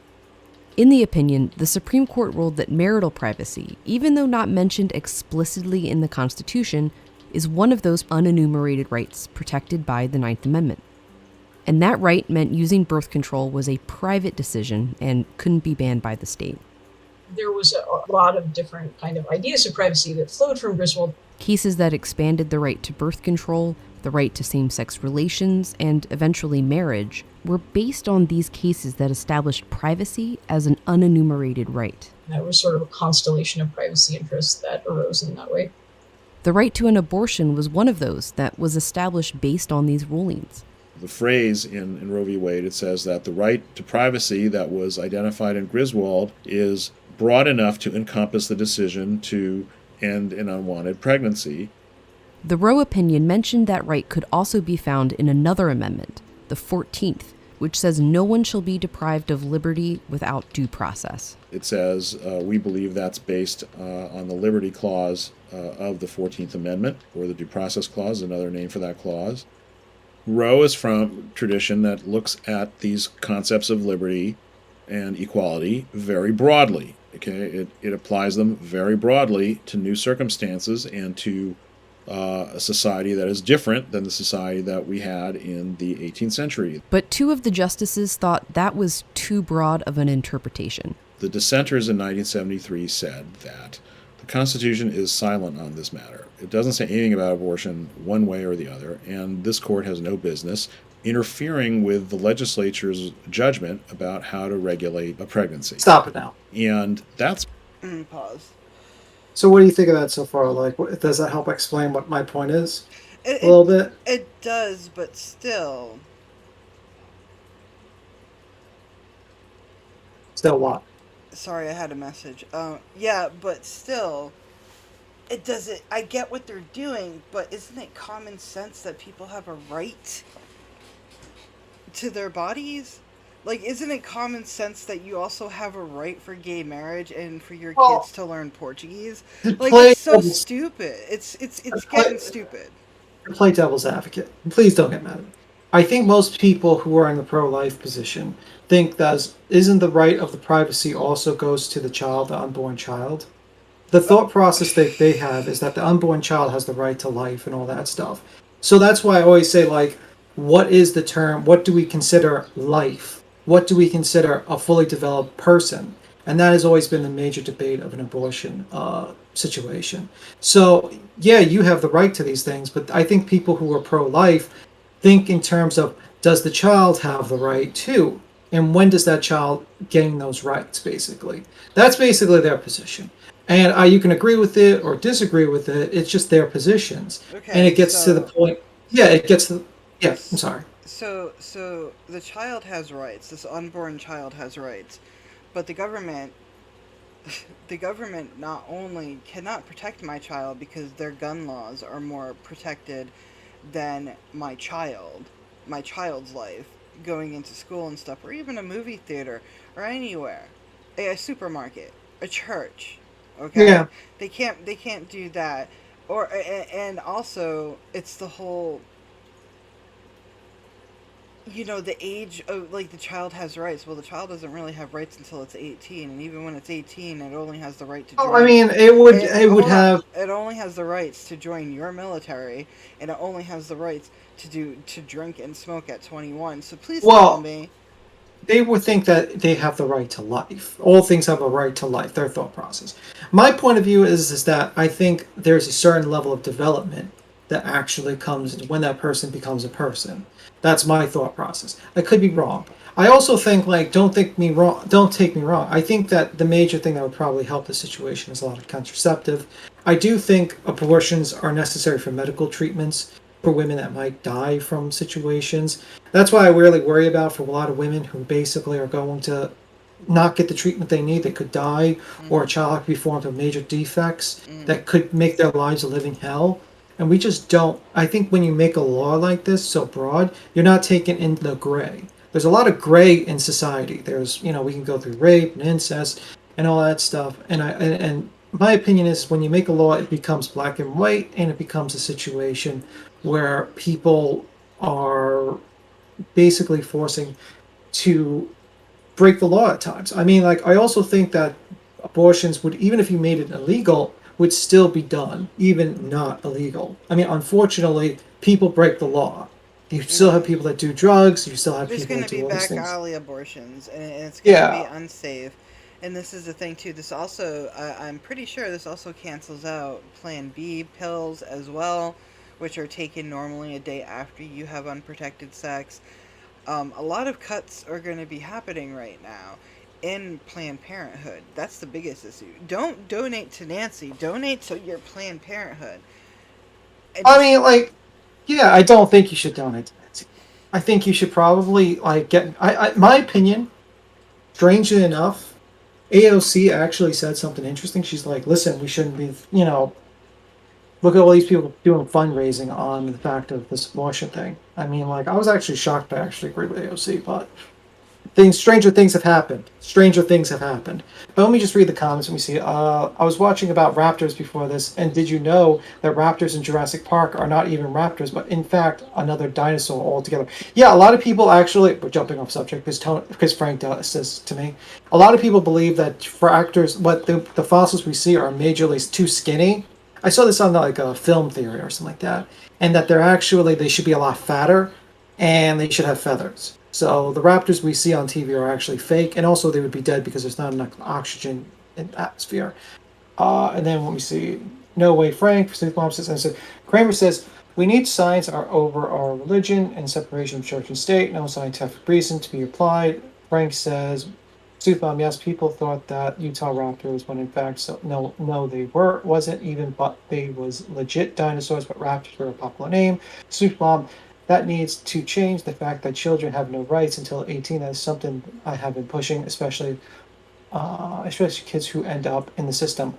In the opinion, the Supreme Court ruled that marital privacy, even though not mentioned explicitly in the Constitution, is one of those unenumerated rights protected by the Ninth Amendment. And that right meant using birth control was a private decision and couldn't be banned by the state. There was a lot of different kind of ideas of privacy that flowed from Griswold. Cases that expanded the right to birth control, the right to same-sex relations, and eventually marriage were based on these cases that established privacy as an unenumerated right. That was sort of a constellation of privacy interests that arose in that way. The right to an abortion was one of those that was established based on these rulings. The phrase in Roe v. Wade, it says that the right to privacy that was identified in Griswold is broad enough to encompass the decision to end an unwanted pregnancy. The Roe opinion mentioned that right could also be found in another amendment, the 14th, which says no one shall be deprived of liberty without due process. It says we believe that's based on the Liberty Clause of the 14th Amendment, or the Due Process Clause, another name for that clause. Roe is from tradition that looks at these concepts of liberty and equality very broadly. Okay, it applies them very broadly to new circumstances and to a society that is different than the society that we had in the 18th century. But two of the justices thought that was too broad of an interpretation. The dissenters in 1973 said that the Constitution is silent on this matter. It doesn't say anything about abortion one way or the other, and this court has no business interfering with the legislature's judgment about how to regulate a pregnancy. Stop it now. And that's... Pause. So what do you think of that so far? Like, does that help explain what my point is? A little bit? It does, but still. Still what? Sorry, I had a message. Yeah, but still, it doesn't... I get what they're doing, but isn't it common sense that people have a right to their bodies? Like, isn't it common sense that you also have a right for gay marriage and for your kids to learn Portuguese? Like, it's so stupid. It's getting stupid. Play devil's advocate. Please don't get mad at me. I think most people who are in the pro-life position think that isn't the right of the privacy also goes to the child, the unborn child? The thought process that they have is that the unborn child has the right to life and all that stuff. So that's why I always say, like, what is the term? What do we consider life? What do we consider a fully developed person? And that has always been the major debate of an abortion situation. So, yeah, you have the right to these things, but I think people who are pro-life think in terms of, does the child have the right too? And when does that child gain those rights, basically? That's basically their position. And you can agree with it or disagree with it. It's just their positions. Okay, and it gets to the point... Yeah, it gets to... Yeah, I'm sorry. So the child has rights. This unborn child has rights, but the government not only cannot protect my child because their gun laws are more protected than my child, my child's life, going into school and stuff, or even a movie theater, or anywhere, a supermarket, a church. Okay, Yeah. they can't do that, and also it's the whole, the age of, like, the child has rights. Well, the child doesn't really have rights until it's 18, and even when it's 18, it only has the right to Oh, I join. mean, it would Hold on. have. It only has the rights to join your military, and it only has the rights to drink and smoke at 21. So please tell Well, me. they would think that they have the right to life. All things have a right to life. Their thought process. My point of view is that I think there's a certain level of development that actually comes when that person becomes a person. That's my thought process. I could be wrong. I also think, like, don't take me wrong. Don't take me wrong. I think that the major thing that would probably help the situation is a lot of contraceptive. I do think abortions are necessary for medical treatments for women that might die from situations. That's why I really worry about for a lot of women who basically are going to not get the treatment they need. They could die, or a child could be formed of major defects that could make their lives a living hell. And we just don't. I think when you make a law like this so broad, you're not taking in the gray. There's a lot of gray in society. There's, we can go through rape and incest and all that stuff. And my opinion is when you make a law, it becomes black and white, and it becomes a situation where people are basically forcing to break the law at times. I mean, like, I also think that abortions would, even if you made it illegal, would still be done, even not illegal. I mean, unfortunately, people break the law. You still have people that do drugs. You still have There's people going that to do be all these back things. alley abortions, and it's going to Yeah. be unsafe. And this is the thing too. This also, I'm pretty sure this also cancels out Plan B pills as well, which are taken normally a day after you have unprotected sex. A lot of cuts are going to be happening right now in Planned Parenthood. That's the biggest issue. Don't donate to Nancy. Donate to your Planned Parenthood. I mean, like, yeah, I don't think you should donate to Nancy. I think you should probably, like, get. My opinion, strangely enough, AOC actually said something interesting. She's like, listen, we shouldn't be, look at all these people doing fundraising on the fact of this abortion thing. I mean, like, I was actually shocked. I actually agree with AOC, but stranger things have happened. Stranger things have happened. But let me just read the comments. Let me see. I was watching about raptors before this, and did you know that raptors in Jurassic Park are not even raptors, but in fact another dinosaur altogether? Yeah, a lot of people actually. We're jumping off subject because Frank says to me, a lot of people believe that raptors, what the fossils we see, are majorly too skinny. I saw this on like a film theory or something like that, and that they should be a lot fatter, and they should have feathers. So the raptors we see on TV are actually fake, and also they would be dead because there's not enough oxygen in the atmosphere. And then let me see. No way, Frank. Mom says, and so Kramer says, we need science over our religion and separation of church and state. No scientific reason to be applied. Frank says, Soothbomb, yes, people thought that Utah raptors, when in fact, no, they wasn't even, but they was legit dinosaurs, but raptors were a popular name. Soothbomb, that needs to change. The fact that children have no rights until 18, that is something I have been pushing, especially kids who end up in the system.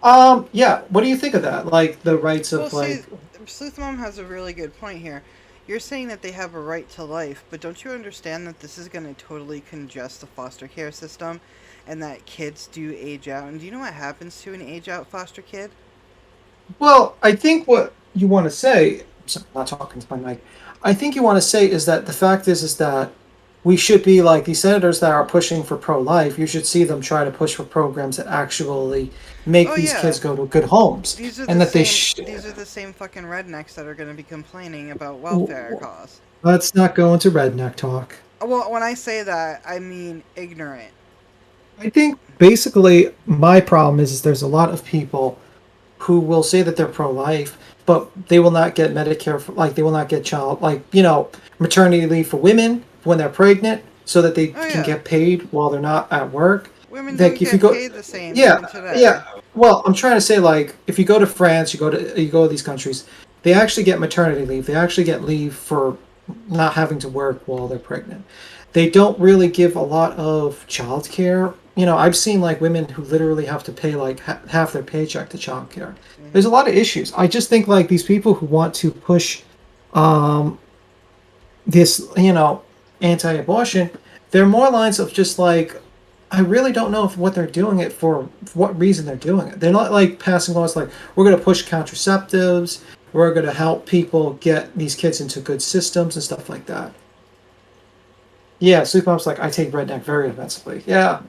Yeah, what do you think of that? Like, the rights of, like... Sleuth Mom has a really good point here. You're saying that they have a right to life, but don't you understand that this is going to totally congest the foster care system, and that kids do age out? And do you know what happens to an age-out foster kid? Well, I think what you want to say... I'm not talking to my mic. I think you want to say is that the fact is that we should be like these senators that are pushing for pro-life. You should see them try to push for programs that actually make these kids go to good homes. These are and that these are the same fucking rednecks that are going to be complaining about welfare costs. Let's not go into redneck talk. Well, when I say that, I mean ignorant. I think basically my problem is there's a lot of people who will say that they're pro-life, but they will not get Medicare, they will not get maternity leave for women when they're pregnant, so that they can get paid while they're not at work. Women don't get paid the same. Yeah. Well, I'm trying to say, like, if you go to France, you go to these countries, they actually get maternity leave. They actually get leave for not having to work while they're pregnant. They don't really give a lot of childcare. I've seen like women who literally have to pay like half their paycheck to childcare. There's a lot of issues. I just think like these people who want to push this, anti-abortion, they're more lines of just like, I really don't know if what they're doing it for what reason they're doing it. They're not like passing laws like, we're going to push contraceptives, we're going to help people get these kids into good systems and stuff like that. Yeah, Sleep Mom's like, I take redneck very offensively. Yeah,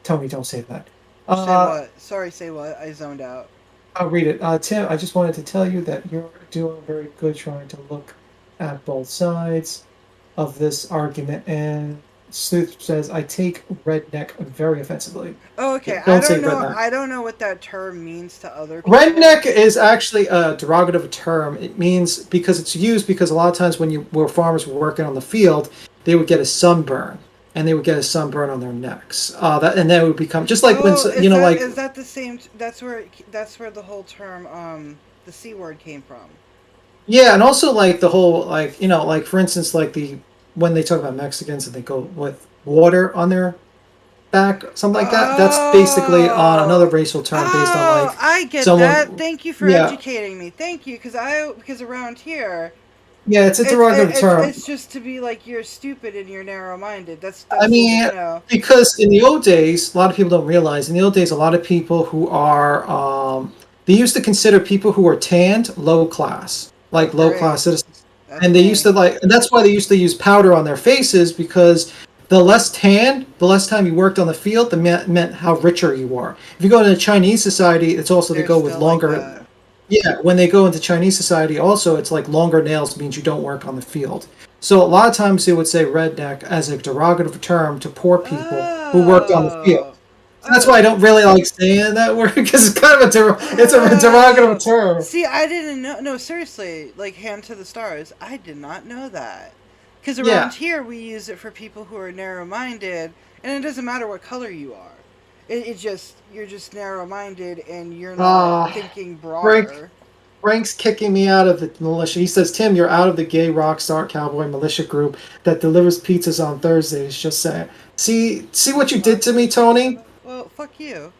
Tony, don't say that. Say what? Sorry, say what? I zoned out. I'll read it. Tim, I just wanted to tell you that you're doing very good trying to look at both sides of this argument. And Sleuth says, I take redneck very offensively. Oh, okay. Yeah, don't say know. redneck. I don't know what that term means to other people. Redneck is actually a derogative term. It means because it's used because a lot of times when farmers were working on the field, they would get a sunburn. And they would get a sunburn on their necks. And then it would become just like when is that the same? That's where the whole term the C word came from. Yeah, and also like the whole like for instance like when they talk about Mexicans and they go with water on their back, something like that. That's basically on another racial term based on like. I get that. Thank you for educating me. Thank you, because around here. Yeah, it's a derogatory term. It's just to be like you're stupid and you're narrow-minded. That's I mean, because in the old days, a lot of people don't realize. In the old days, a lot of people who are they used to consider people who are tanned low class, like low class citizens, and they used to and that's why they used to use powder on their faces because the less tan, the less time you worked on the field, the meant how richer you were. If you go into Chinese society, it's also they go with longer. Like yeah, when they go into Chinese society also, it's like longer nails means you don't work on the field. So a lot of times they would say redneck as a derogative term to poor people who worked on the field. So that's why I don't really like saying that word because it's kind of a derogative term. See, I didn't know. No, seriously, like hand to the stars. I did not know that. Because around here we use it for people who are narrow-minded, and it doesn't matter what color you are. You're just narrow-minded and you're not thinking broader. Frank's kicking me out of the militia. He says, Tim, you're out of the gay rock star cowboy militia group that delivers pizzas on Thursdays. Just saying. See what you did to me, Tony? Well, fuck you.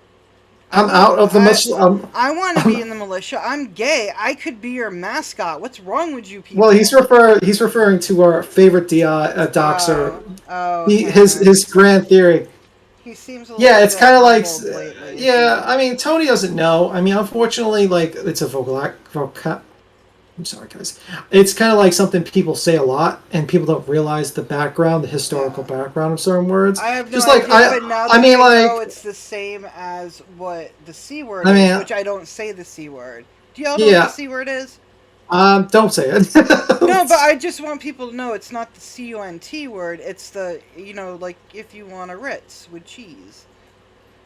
I'm out of the militia. I want to be in the militia. I'm gay. I could be your mascot. What's wrong with you people? Well, he's referring to our favorite doxer. Okay. His grand theory. He seems a little it's kind of like lately. I mean Tony doesn't know. I mean unfortunately like it's a I'm sorry guys. It's kind of like something people say a lot and people don't realize the background, the historical background of certain words. I have no idea, but now that I know it's the same as what the C word is, which I don't say the C word. Do y'all know what the C word is? Don't say it. No, but I just want people to know it's not the C-U-N-T word. It's the, like if you want a Ritz with cheese.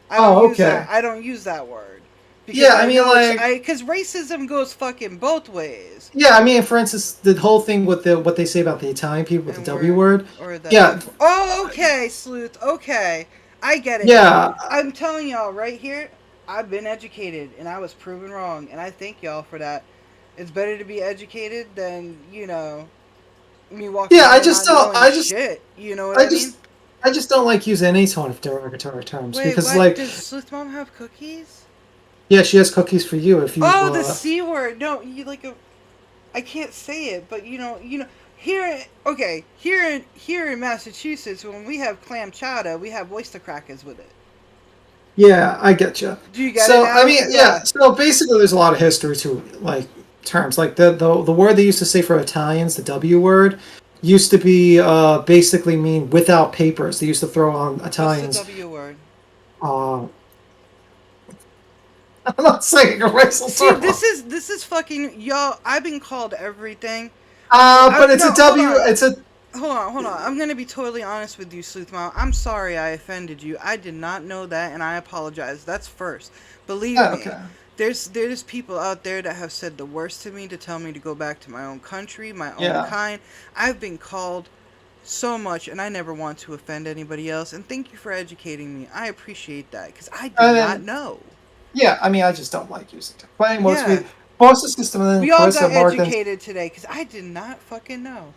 I don't use that word. Because racism goes fucking both ways. Yeah, I mean, for instance, the whole thing with what they say about the Italian people with the W word. Oh, okay, Sleuth. Okay. I get it. Yeah. I'm telling y'all right here, I've been educated and I was proven wrong. And I thank y'all for that. It's better to be educated than, me walking around shit. You know what I mean? I just don't like using any tone of derogatory terms. Wait, because what? Does Sleuth Mom have cookies? Yeah, she has cookies for you if you the C word. No, I can't say it, but here in Massachusetts when we have clam chowder, we have oyster crackers with it. Yeah, I get you. Do you get it? So I mean, yeah. So basically, there's a lot of history to like terms. Like the word they used to say for Italians, the W word, used to be basically mean without papers. They used to throw on Italians. What's the W word? I'm not saying a racial term. This is fucking y'all. I've been called everything. But it's a W. It's a. Hold on. I'm gonna be totally honest with you, Sleuth Mom. I'm sorry I offended you. I did not know that, and I apologize. That's first. Believe me. There's people out there that have said the worst to me to tell me to go back to my own country, my own kind. I've been called so much, and I never want to offend anybody else. And thank you for educating me. I appreciate that because I did not know. Yeah, I mean, I just don't like using it. But anyway, forces system. And then we all got educated today because I did not fucking know.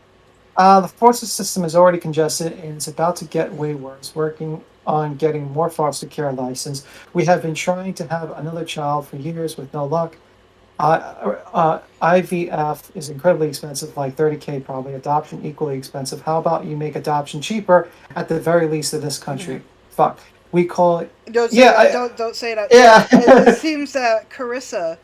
The forces system is already congested and it's about to get way worse. Working on getting more foster care license. We have been trying to have another child for years with no luck. IVF is incredibly expensive, like $30K probably. Adoption equally expensive. How about you make adoption cheaper at the very least in this country? Fuck. We call it. Don't say Yeah, that. Don't say that. Yeah. It seems that Carissa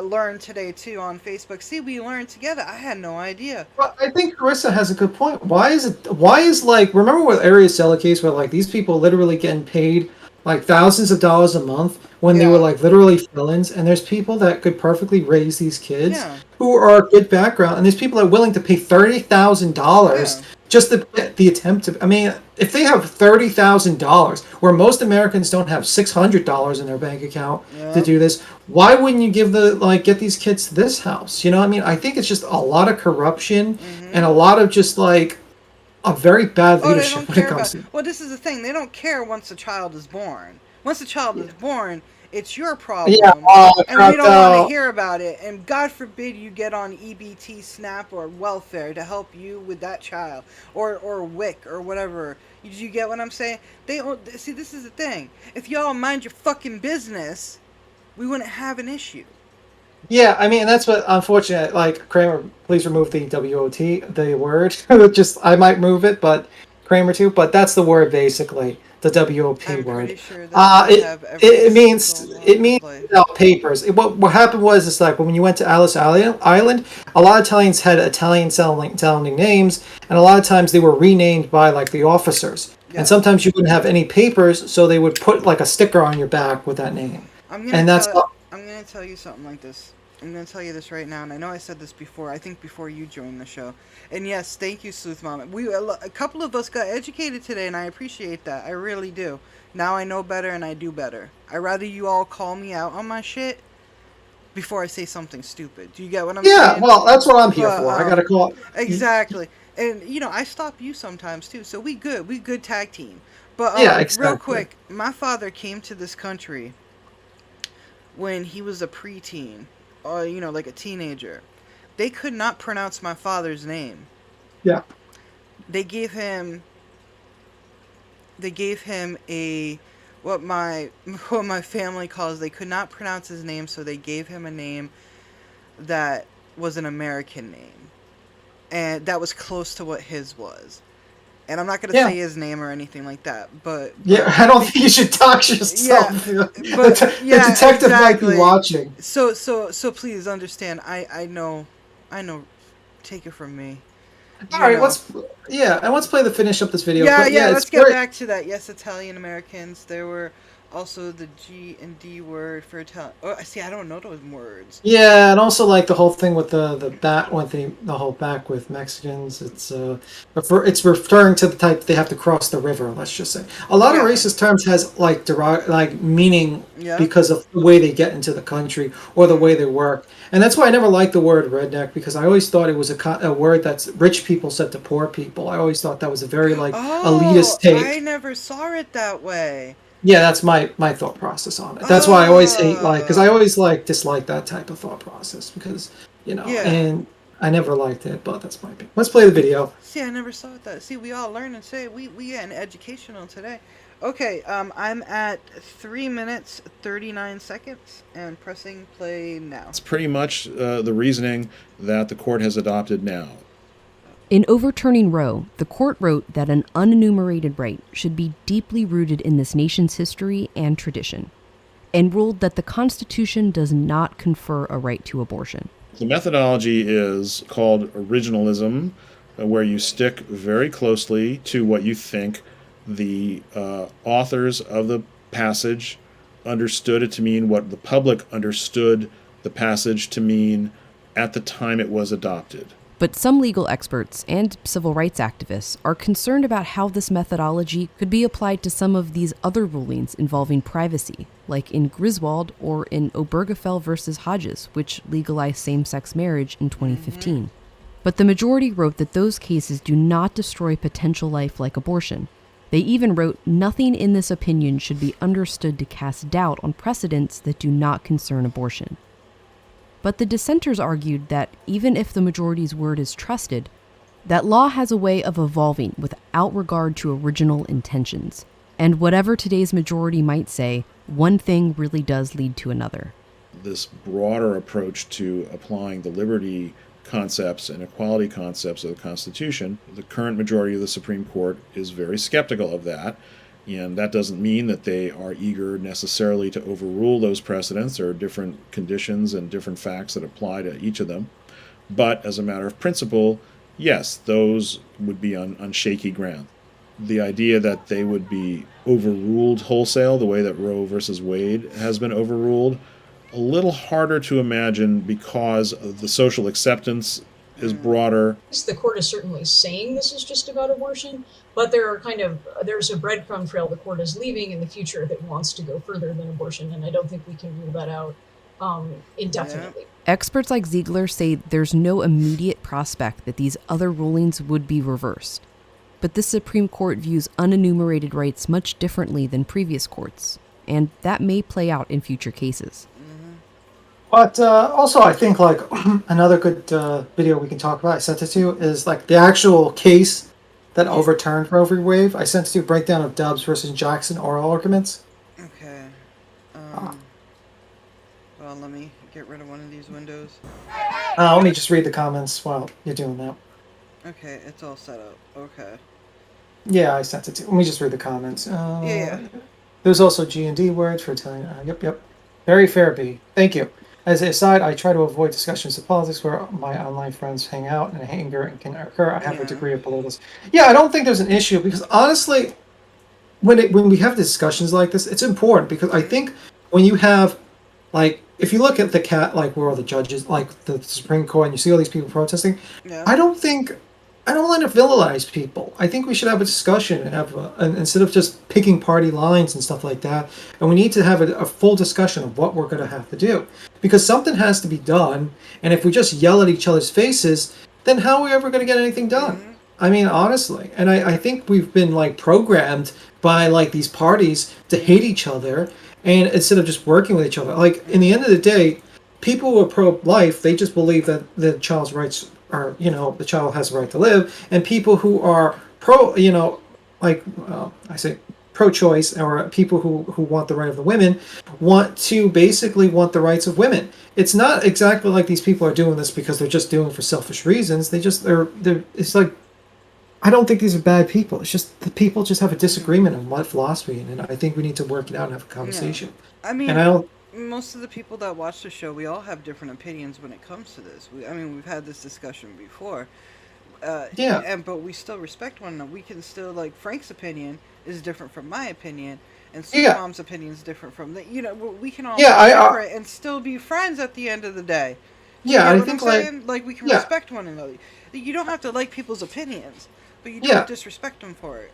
learned today too on Facebook. See, we learned together. I had no idea. Well, I think Carissa has a good point. Why is like, remember with Area Stella case where like these people literally getting paid like thousands of dollars a month when they were like literally felons, and there's people that could perfectly raise these kids who are good background, and there's people that are willing to pay $30,000 just to get the attempt to. I mean, if they have $30,000, where most Americans don't have $600 in their bank account to do this, why wouldn't you get these kids to this house? You know what I mean? I think it's just a lot of corruption and a lot of just like a very bad leadership when it comes to. Well, this is the thing. They don't care once a child is born. Once a child is born, it's your problem. Yeah, and we don't want to hear about it. And God forbid you get on EBT, SNAP, or welfare to help you with that child, or WIC or whatever. You get what I'm saying? See, this is the thing. If y'all mind your fucking business, we wouldn't have an issue. Yeah, I mean, that's what, unfortunate, like, Kramer, please remove the W-O-T, the word. I might move it, but Kramer too, but that's the word, basically, the W-O-P word. Sure that it means without papers. What happened was, it's like, when you went to Ellis Island, a lot of Italians had Italian-sounding names, and a lot of times they were renamed by, like, the officers. Yeah. And sometimes you wouldn't have any papers, so they would put, like, a sticker on your back with that name. I'm going to tell you something like this. I'm going to tell you this right now, and I know I said this before. I think before you joined the show. And yes, thank you, Sleuth Mama. A couple of us got educated today, and I appreciate that. I really do. Now I know better, and I do better. I'd rather you all call me out on my shit before I say something stupid. Do you get what I'm saying? Yeah, well, that's what I'm here for. I got to call. Exactly. And, I stop you sometimes, too. So we good. We good tag team. But exactly. Real quick, my father came to this country when he was a preteen, or like a teenager. They could not pronounce my father's name. Yeah. They gave him what my family calls, they could not pronounce his name, so they gave him a name that was an American name, and that was close to what his was. And I'm not going to say his name or anything like that, but I don't think you should dox yourself. Yeah, the detective might be watching. So please understand. I know. Take it from me. All right, let's finish up this video. Yeah, let's get back to that. Yes, Italian Americans. There were also the G and D word for Italian. Oh, see, I don't know those words. Yeah, and also like the whole thing with the whole back with Mexicans. It's referring to the type they have to cross the river. Let's just say a lot of racist terms has like meaning because of the way they get into the country or the way they work. And that's why I never liked the word redneck, because I always thought it was a word that's rich people said to poor people. I always thought that was a very elitist take. I never saw it that way. Yeah, that's my thought process on it. That's why I always hate because I always dislike that type of thought process because and I never liked it, but that's my opinion. Let's play the video. See, I never saw that. See, we all learn and say we getting educational today. Okay, I'm at 3 minutes 39 seconds and pressing play now. It's pretty much the reasoning that the court has adopted now. In overturning Roe, the court wrote that an unenumerated right should be deeply rooted in this nation's history and tradition, and ruled that the Constitution does not confer a right to abortion. The methodology is called originalism, where you stick very closely to what you think the authors of the passage understood it to mean, what the public understood the passage to mean at the time it was adopted. But some legal experts and civil rights activists are concerned about how this methodology could be applied to some of these other rulings involving privacy, like in Griswold or in Obergefell versus Hodges, which legalized same-sex marriage in 2015. But the majority wrote that those cases do not destroy potential life like abortion. They even wrote, nothing in this opinion should be understood to cast doubt on precedents that do not concern abortion. But the dissenters argued that even if the majority's word is trusted, that law has a way of evolving without regard to original intentions. And whatever today's majority might say, one thing really does lead to another. this broader approach to applying the liberty concepts and equality concepts of the Constitution. The current majority of the Supreme Court is very skeptical of that, and that doesn't mean that they are eager necessarily to overrule those precedents. There are different conditions and different facts that apply to each of them. But as a matter of principle, yes, those would be on shaky ground. The idea that they would be overruled wholesale, the way that Roe versus Wade has been overruled, a little harder to imagine because of the social acceptance is broader. The court is certainly saying this is just about abortion, but there's a breadcrumb trail the court is leaving in the future that wants to go further than abortion, and I don't think we can rule that out indefinitely. Yeah. Experts like Ziegler say there's no immediate prospect that these other rulings would be reversed. But the Supreme Court views unenumerated rights much differently than previous courts, and that may play out in future cases. But also, I think like another good video we can talk about, I sent it to you, is like the actual case that overturned Roe v. Wade. I sent it to you a breakdown of Dobbs versus Jackson oral arguments. Okay. Well, let me get rid of one of these windows. Let me just read the comments while you're doing that. Okay, it's all set up. Okay. Yeah, I sent it to you. Let me just read the comments. Yeah. There's also G&D words for Italian. Yep. Very fair, B. Thank you. As an aside, I try to avoid discussions of politics where my online friends hang out and anger can occur. I have a degree of politics. Yeah, I don't think there's an issue because honestly, when we have discussions like this, it's important because I think when you have, like, if you look at the where all the judges, like the Supreme Court, and you see all these people protesting, I don't want to villainize people. I think we should have a discussion and have instead of just picking party lines and stuff like that. And we need to have a full discussion of what we're going to have to do. Because something has to be done. And if we just yell at each other's faces, then how are we ever going to get anything done? Mm-hmm. I mean, honestly. And I think we've been like programmed by like these parties to hate each other. And instead of just working with each other. Like, in the end of the day, people who are pro-life, they just believe that the child's rights are, the child has the right to live, and people who are pro-choice, or people who want the right of the women, want the rights of women. It's not exactly like these people are doing this because they're just doing it for selfish reasons. It's like, I don't think these are bad people. It's just the people just have a disagreement on what philosophy, and I think we need to work it out and have a conversation. Yeah. I mean, most of the people that watch the show, we all have different opinions when it comes to this. We've had this discussion before. But we still respect one another. We can still, like, Frank's opinion is different from my opinion, and Sue's mom's opinion is different from the. We can all be different and still be friends at the end of the day. I think like we can respect one another. You don't have to like people's opinions, but you don't disrespect them for it.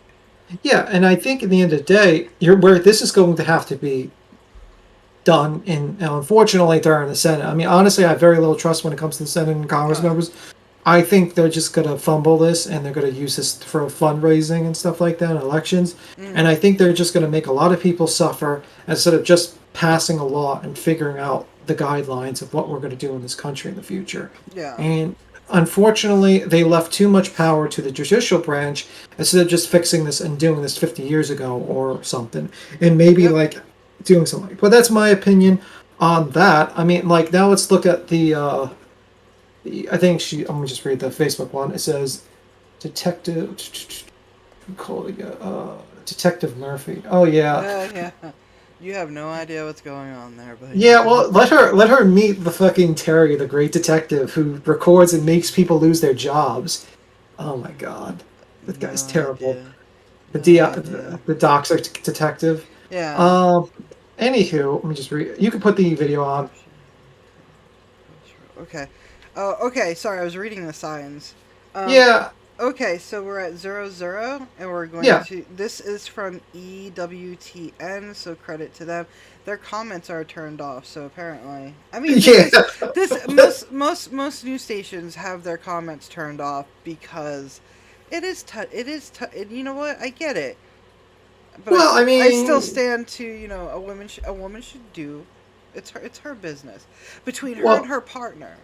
Yeah, and I think in the end of the day, where this is going to have to be done unfortunately during the Senate. I mean, honestly, I have very little trust when it comes to the Senate and Congress members. I think they're just going to fumble this, and they're going to use this for fundraising and stuff like that in elections. And I think they're just going to make a lot of people suffer instead of just passing a law and figuring out the guidelines of what we're going to do in this country in the future. Yeah. And unfortunately, they left too much power to the judicial branch instead of just fixing this and doing this 50 years ago or something. And maybe doing something. But that's my opinion on that. I mean, like, now let's look at I'm going to just read the Facebook one. It says, Detective Murphy. Oh, yeah. You have no idea what's going on there, but yeah, well, let her meet the fucking Terry, the great detective who records and makes people lose their jobs. Oh my god. That guy's terrible. The doxer detective. Yeah. Anywho, let me just read. You can put the video on. Okay. Oh, okay. Sorry, I was reading the signs. Okay, so we're at 00, and we're going to... This is from EWTN, so credit to them. Their comments are turned off, so apparently... I mean, most news stations have their comments turned off because it is you know what? I get it. But I still stand to, a woman should do... It's her business. Between her and her partner.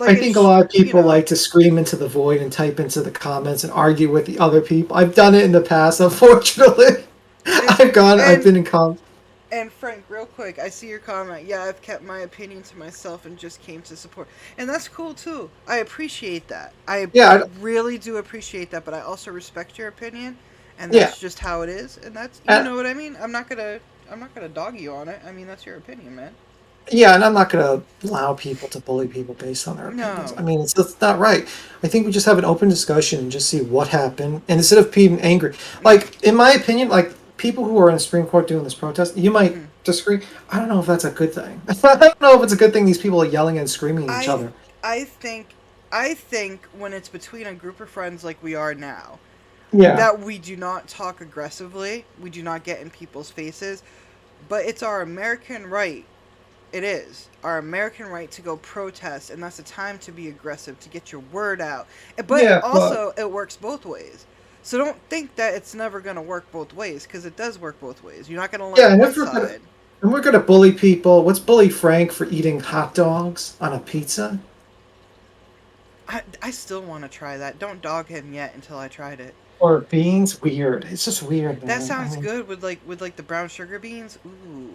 I think a lot of people like to scream into the void and type into the comments and argue with the other people. I've done it in the past, unfortunately. I've been in comments. And Frank, real quick, I see your comment. Yeah, I've kept my opinion to myself and just came to support. And that's cool too. I appreciate that. I really do appreciate that, but I also respect your opinion, and that's just how it is. And that's, you know what I mean? I'm not gonna dog you on it. I mean, that's your opinion, man. Yeah, and I'm not going to allow people to bully people based on their opinions. No. I mean, it's not right. I think we just have an open discussion and just see what happened. And instead of being angry, like, in my opinion, like, people who are in the Supreme Court doing this protest, you might disagree. I don't know if that's a good thing. I don't know if it's a good thing these people are yelling and screaming at each other. I think when it's between a group of friends like we are now, that we do not talk aggressively, we do not get in people's faces, but it's our American right. It is our American right to go protest, and that's a time to be aggressive, to get your word out. But it works both ways. So don't think that it's never going to work both ways, because it does work both ways. You're not going to like one side. And we're going to bully people. Let's bully Frank for eating hot dogs on a pizza. I still want to try that. Don't dog him yet until I tried it. Or beans, weird. It's just weird, man. That sounds good with the brown sugar beans. Ooh.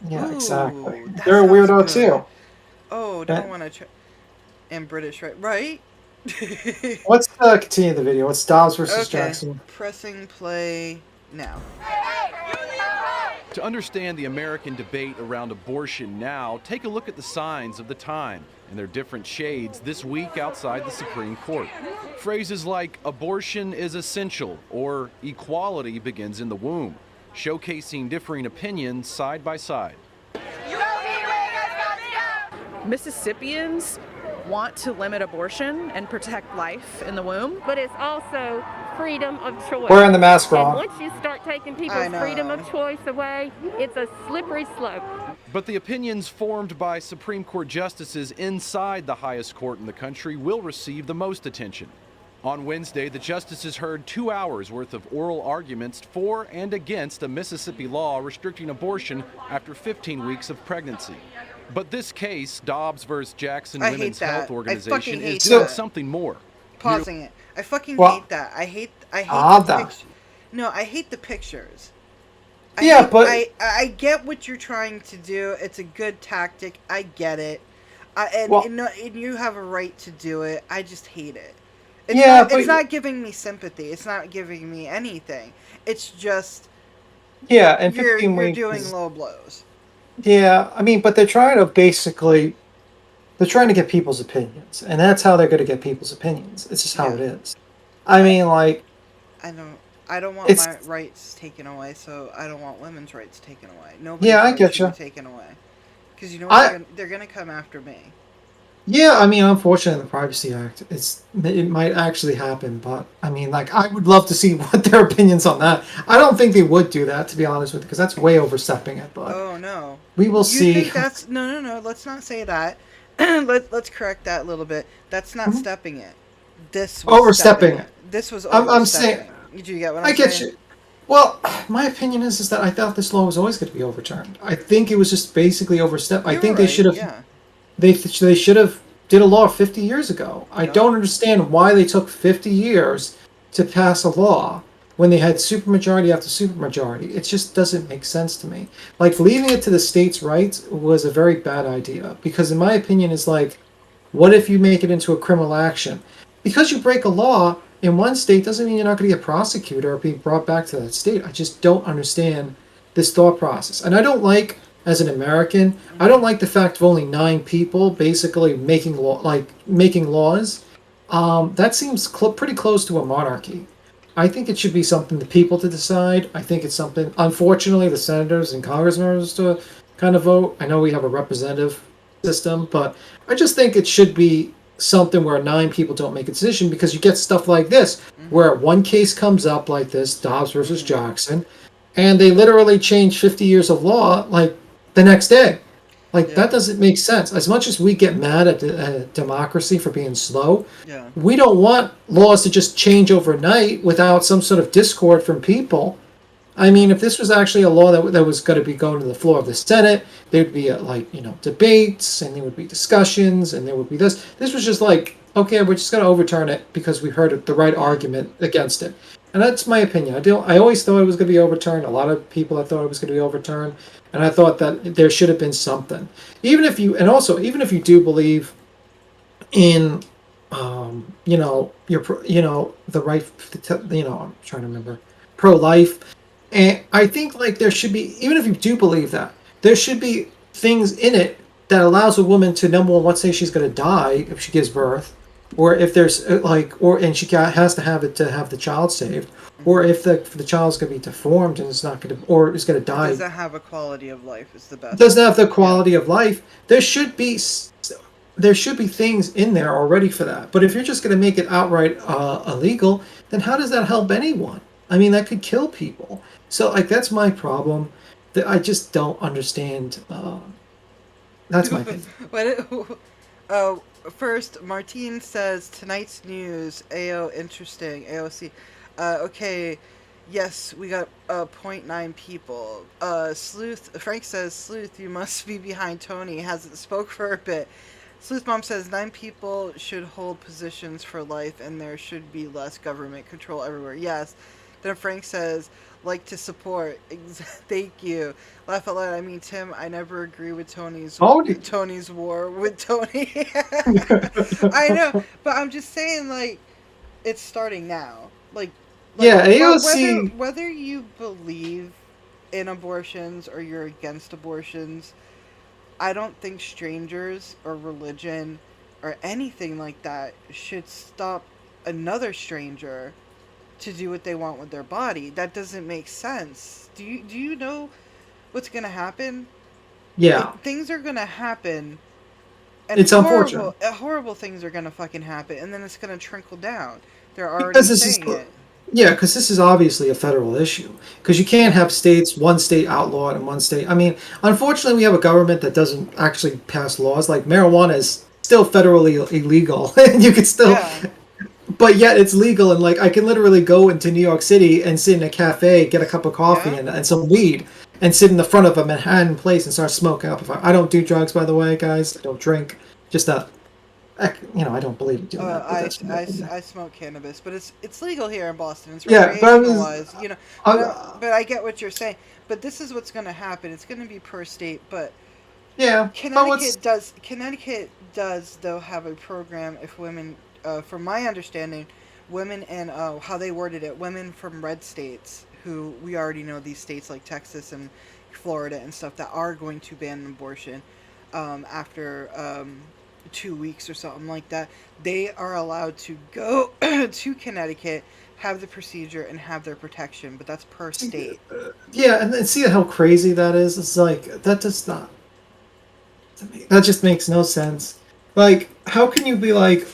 Yeah, exactly. They're a weirdo too. Oh, don't want to try. And British, right? Let's continue the video. It's Dobbs versus Jackson. Pressing play now. To understand the American debate around abortion now, take a look at the signs of the time and their different shades this week outside the Supreme Court. Phrases like abortion is essential or equality begins in the womb, showcasing differing opinions side by side. Mississippians want to limit abortion and protect life in the womb. But it's also freedom of choice. Wearing the mask wrong. And once you start taking people's freedom of choice away, it's a slippery slope. But the opinions formed by Supreme Court justices inside the highest court in the country will receive the most attention. On Wednesday, the justices heard 2 hours worth of oral arguments for and against a Mississippi law restricting abortion after 15 weeks of pregnancy. But this case, Dobbs versus Jackson Women's Health Organization, is doing something more. Pausing it. I fucking hate that. I hate the pictures. No, I hate the pictures. I get what you're trying to do. It's a good tactic. I get it. And you have a right to do it. I just hate it. It's not giving me sympathy. It's not giving me anything. It's just and you're doing low blows. Yeah, I mean, but they're trying to get people's opinions, and that's how they're going to get people's opinions. It's just how it is. I mean, like, I don't want my rights taken away, so I don't want women's rights taken away. Nobody's I get rights should be taken away, because you know what? They're going to come after me. Yeah, I mean, unfortunately, the Privacy Act, it might actually happen, but, I mean, like, I would love to see what their opinions on that. I don't think they would do that, to be honest with you, because that's way overstepping it, but... Oh, no. We will see. You think that's... No, let's not say that. Let's correct that a little bit. That's not stepping it. This was overstepping it. This was overstepping. I'm saying... Do you get what I'm saying? I get you. Well, my opinion is that I thought this law was always going to be overturned. I think it was just basically overstepped. I think they should have... Yeah. They should have did a law 50 years ago. I don't understand why they took 50 years to pass a law when they had supermajority after supermajority. It just doesn't make sense to me. Like, leaving it to the states' rights was a very bad idea. Because in my opinion, it's like, what if you make it into a criminal action? Because you break a law in one state doesn't mean you're not going to get prosecuted or be brought back to that state. I just don't understand this thought process. And I don't like... As an American, I don't like the fact of only 9 people basically making laws. That seems pretty close to a monarchy. I think it should be something the people to decide. I think it's something, unfortunately, the senators and congressmen to kind of vote. I know we have a representative system, but I just think it should be something where 9 people don't make a decision, because you get stuff like this, where one case comes up like this, Dobbs versus Jackson, and they literally change 50 years of law, like, the next day. That doesn't make sense. As much as we get mad at democracy for being slow, we don't want laws to just change overnight without some sort of discord from people. I mean, if this was actually a law that was going to be going to the floor of the Senate, there would be debates, and there would be discussions, and there would be this. This was just like, okay, we're just going to overturn it because we heard the right argument against it. And and that's my opinion. I always thought it was going to be overturned. A lot of people thought it was going to be overturned, and I thought that there should have been something. Even if you do believe in, the right, I'm trying to remember, pro-life, and I think like there should be, even if you do believe that, there should be things in it that allows a woman to, number one, let's say she's going to die if she gives birth, or if there's and she has to have the child saved, or if the child's going to be deformed and it's not going to, or is going to die. Doesn't have a quality of life is the best. Doesn't have the quality of life. There should be things in there already for that. But if you're just going to make it outright illegal, then how does that help anyone? I mean, that could kill people. So like that's my problem. That I just don't understand. That's my opinion. First, Martine says, tonight's news, AO, interesting, AOC. Okay, yes, we got 0.9 people. Frank says, Sleuth, you must be behind Tony, hasn't spoke for a bit. Sleuth Mom says, 9 people should hold positions for life, and there should be less government control everywhere. Yes. Then Frank says, like to support. Thank you. Laugh out loud. I mean, Tim, I never agree with Tony's war with Tony. I know, but I'm just saying, like, it's starting now. Like yeah, AOC. Whether you believe in abortions or you're against abortions, I don't think strangers or religion or anything like that should stop another stranger to do what they want with their body. That doesn't make sense. Do you know what's gonna happen? Yeah. Like, things are gonna happen. And it's unfortunate. Horrible things are gonna fucking happen, and then it's gonna trickle down. They're already saying it. Yeah, because this is obviously a federal issue. Because you can't have one state outlawed and one state. I mean, unfortunately, we have a government that doesn't actually pass laws. Like marijuana is still federally illegal, and you can still. Yeah. But yet it's legal, and like I can literally go into New York City and sit in a cafe, get a cup of coffee and some weed, and sit in the front of a Manhattan place and start smoking up. I don't do drugs, by the way, guys. I don't drink. Just I don't believe in doing that. I smoke cannabis, but it's legal here in Boston. It's recreationalized, but I get what you're saying. But this is what's going to happen. It's going to be per state, but yeah, Connecticut does though have a program if women. From my understanding, women and how they worded it, women from red states, who we already know these states like Texas and Florida and stuff that are going to ban abortion after 2 weeks or something like that, they are allowed to go to Connecticut, have the procedure, and have their protection, but that's per state. Yeah, and see how crazy that is? It's like, that just makes no sense. Like, how can you be like,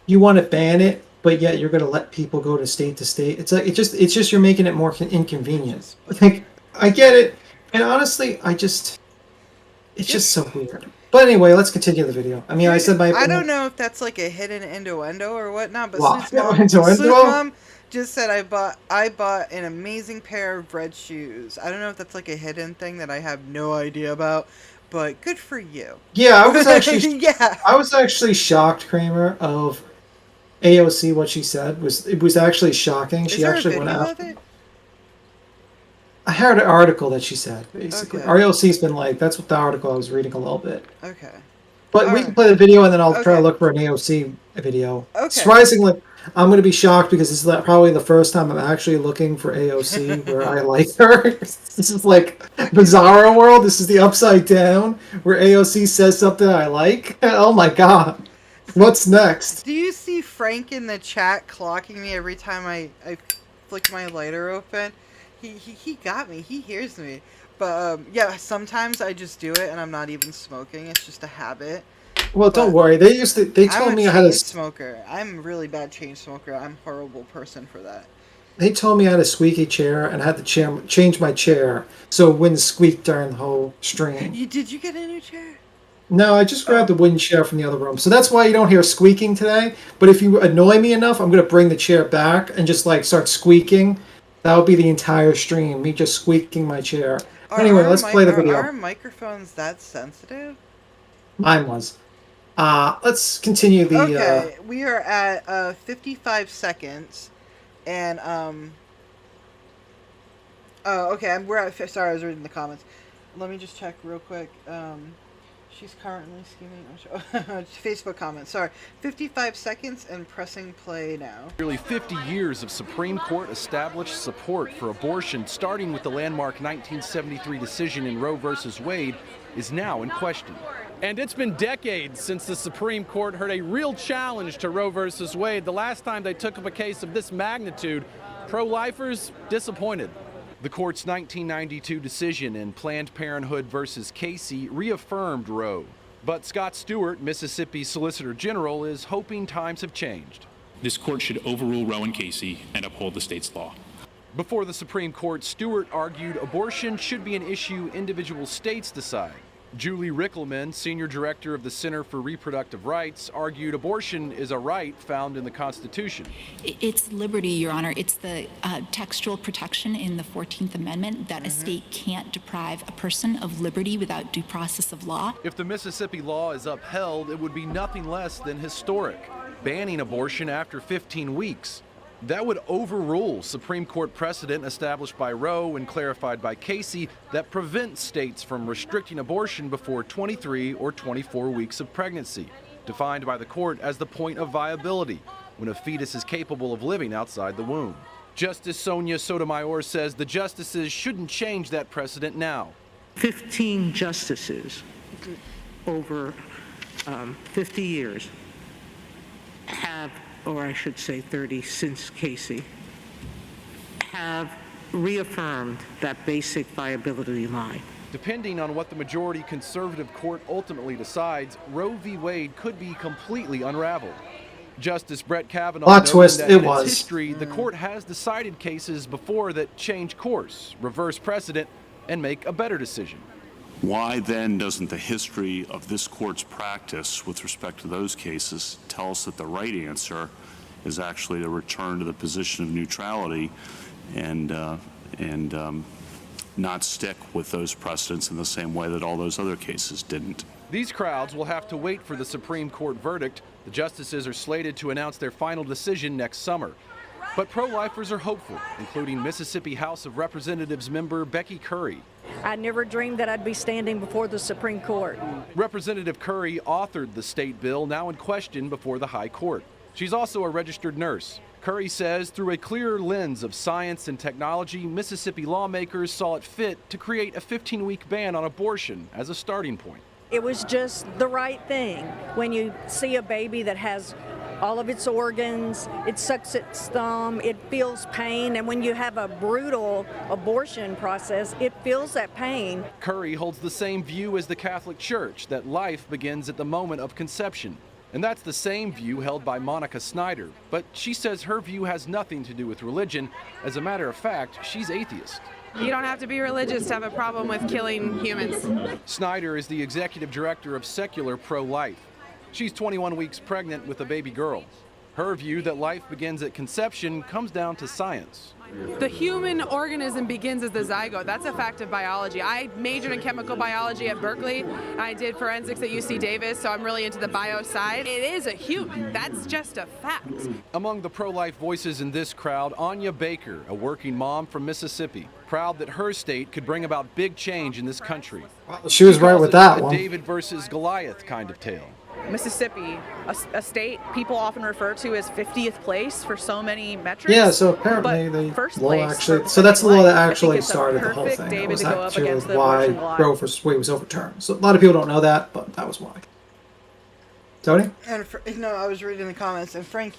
you want to ban it, but yet you're going to let people go to state. It's like it's just you're making it more inconvenient. Like I get it, and honestly, it's just so weird. But anyway, let's continue the video. I mean, I said my opinion. I don't know if that's like a hidden innuendo or whatnot, but Sleuth Mom just said I bought an amazing pair of red shoes. I don't know if that's like a hidden thing that I have no idea about. But good for you. Yeah, I was actually I was actually shocked, Kramer, of AOC. What she said was actually shocking. She actually went out. I heard an article that she said basically. Okay. AOC's been like, that's what the article I was reading a little bit. Okay. But we can play the video and then I'll try to look for an AOC video. Okay. Surprisingly, I'm going to be shocked because this is probably the first time I'm actually looking for AOC where I like her. This is like Bizarro World. This is the upside down where AOC says something I like. Oh my god. What's next? Do you see Frank in the chat clocking me every time I flick my lighter open? He got me. He hears me. But yeah, sometimes I just do it and I'm not even smoking. It's just a habit. Well, don't worry. They told me I had a smoker. I'm a really bad chain smoker. I'm a horrible person for that. They told me I had a squeaky chair and I had to change my chair so it wouldn't squeak during the whole stream. Did you get a new chair? No, I just grabbed the wooden chair from the other room. So that's why you don't hear squeaking today. But if you annoy me enough, I'm going to bring the chair back and just like start squeaking. That would be the entire stream, me just squeaking my chair. Anyway, let's play the video. Are microphones that sensitive? Mine was. Let's continue the... Okay, we are at 55 seconds. And oh, okay. Sorry, I was reading the comments. Let me just check real quick. She's currently scheming. Facebook comments. Sorry. 55 seconds and pressing play now. Nearly 50 years of Supreme Court established support for abortion, starting with the landmark 1973 decision in Roe v. Wade, is now in question. And it's been decades since the Supreme Court heard a real challenge to Roe v. Wade. The last time they took up a case of this magnitude, pro-lifers disappointed. The court's 1992 decision in Planned Parenthood versus Casey reaffirmed Roe. But Scott Stewart, Mississippi's Solicitor General, is hoping times have changed. This court should overrule Roe and Casey and uphold the state's law. Before the Supreme Court, Stewart argued abortion should be an issue individual states decide. Julie Rickleman, Senior Director of the Center for Reproductive Rights, argued abortion is a right found in the Constitution. It's liberty, Your Honor. It's the textual protection in the 14th Amendment that a state can't deprive a person of liberty without due process of law. If the Mississippi law is upheld, it would be nothing less than historic, banning abortion after 15 weeks. That would overrule Supreme Court precedent established by Roe and clarified by Casey that prevents states from restricting abortion before 23 or 24 weeks of pregnancy, defined by the court as the point of viability, when a fetus is capable of living outside the womb. Justice Sonia Sotomayor says the justices shouldn't change that precedent now. 15 justices over 50 years have, or I should say 30 since Casey, have reaffirmed that basic viability line. Depending on what the majority conservative court ultimately decides, Roe v. Wade could be completely unraveled. Justice Brett Kavanaugh noted that in its history, the court has decided cases before that change course, reverse precedent, and make a better decision. Why then doesn't the history of this court's practice with respect to those cases tell us that the right answer is actually to return to the position of neutrality and not stick with those precedents in the same way that all those other cases didn't? These crowds will have to wait for the Supreme Court verdict. The justices are slated to announce their final decision next summer. But pro-lifers are hopeful, including Mississippi House of Representatives member Becky Curry. I never dreamed that I'd be standing before the Supreme Court. Representative Curry authored the state bill now in question before the High Court. She's also a registered nurse. Curry says through a clear lens of science and technology, Mississippi lawmakers saw it fit to create a 15-week ban on abortion as a starting point. It was just the right thing. When you see a baby that has all of its organs, it sucks its thumb, it feels pain, and when you have a brutal abortion process, it feels that pain. Curry holds the same view as the Catholic Church, that life begins at the moment of conception. And that's the same view held by Monica Snyder, but she says her view has nothing to do with religion. As a matter of fact, she's atheist. You don't have to be religious to have a problem with killing humans. Snyder is the executive director of Secular Pro-Life. She's 21 weeks pregnant with a baby girl. Her view that life begins at conception comes down to science. The human organism begins as the zygote. That's a fact of biology. I majored in chemical biology at Berkeley. I did forensics at UC Davis, so I'm really into the bio side. It is a human. That's just a fact. Among the pro-life voices in this crowd, Anya Baker, a working mom from Mississippi, proud that her state could bring about big change in this country. She was right with that one. A David versus Goliath kind of tale. Mississippi, a state people often refer to as 50th place for so many metrics. Yeah, so apparently the law actually, so that's the law that actually started the whole thing. That was actually why Roe versus Wade was overturned. So a lot of people don't know that, but that was why. Tony? And I was reading the comments, and Frank,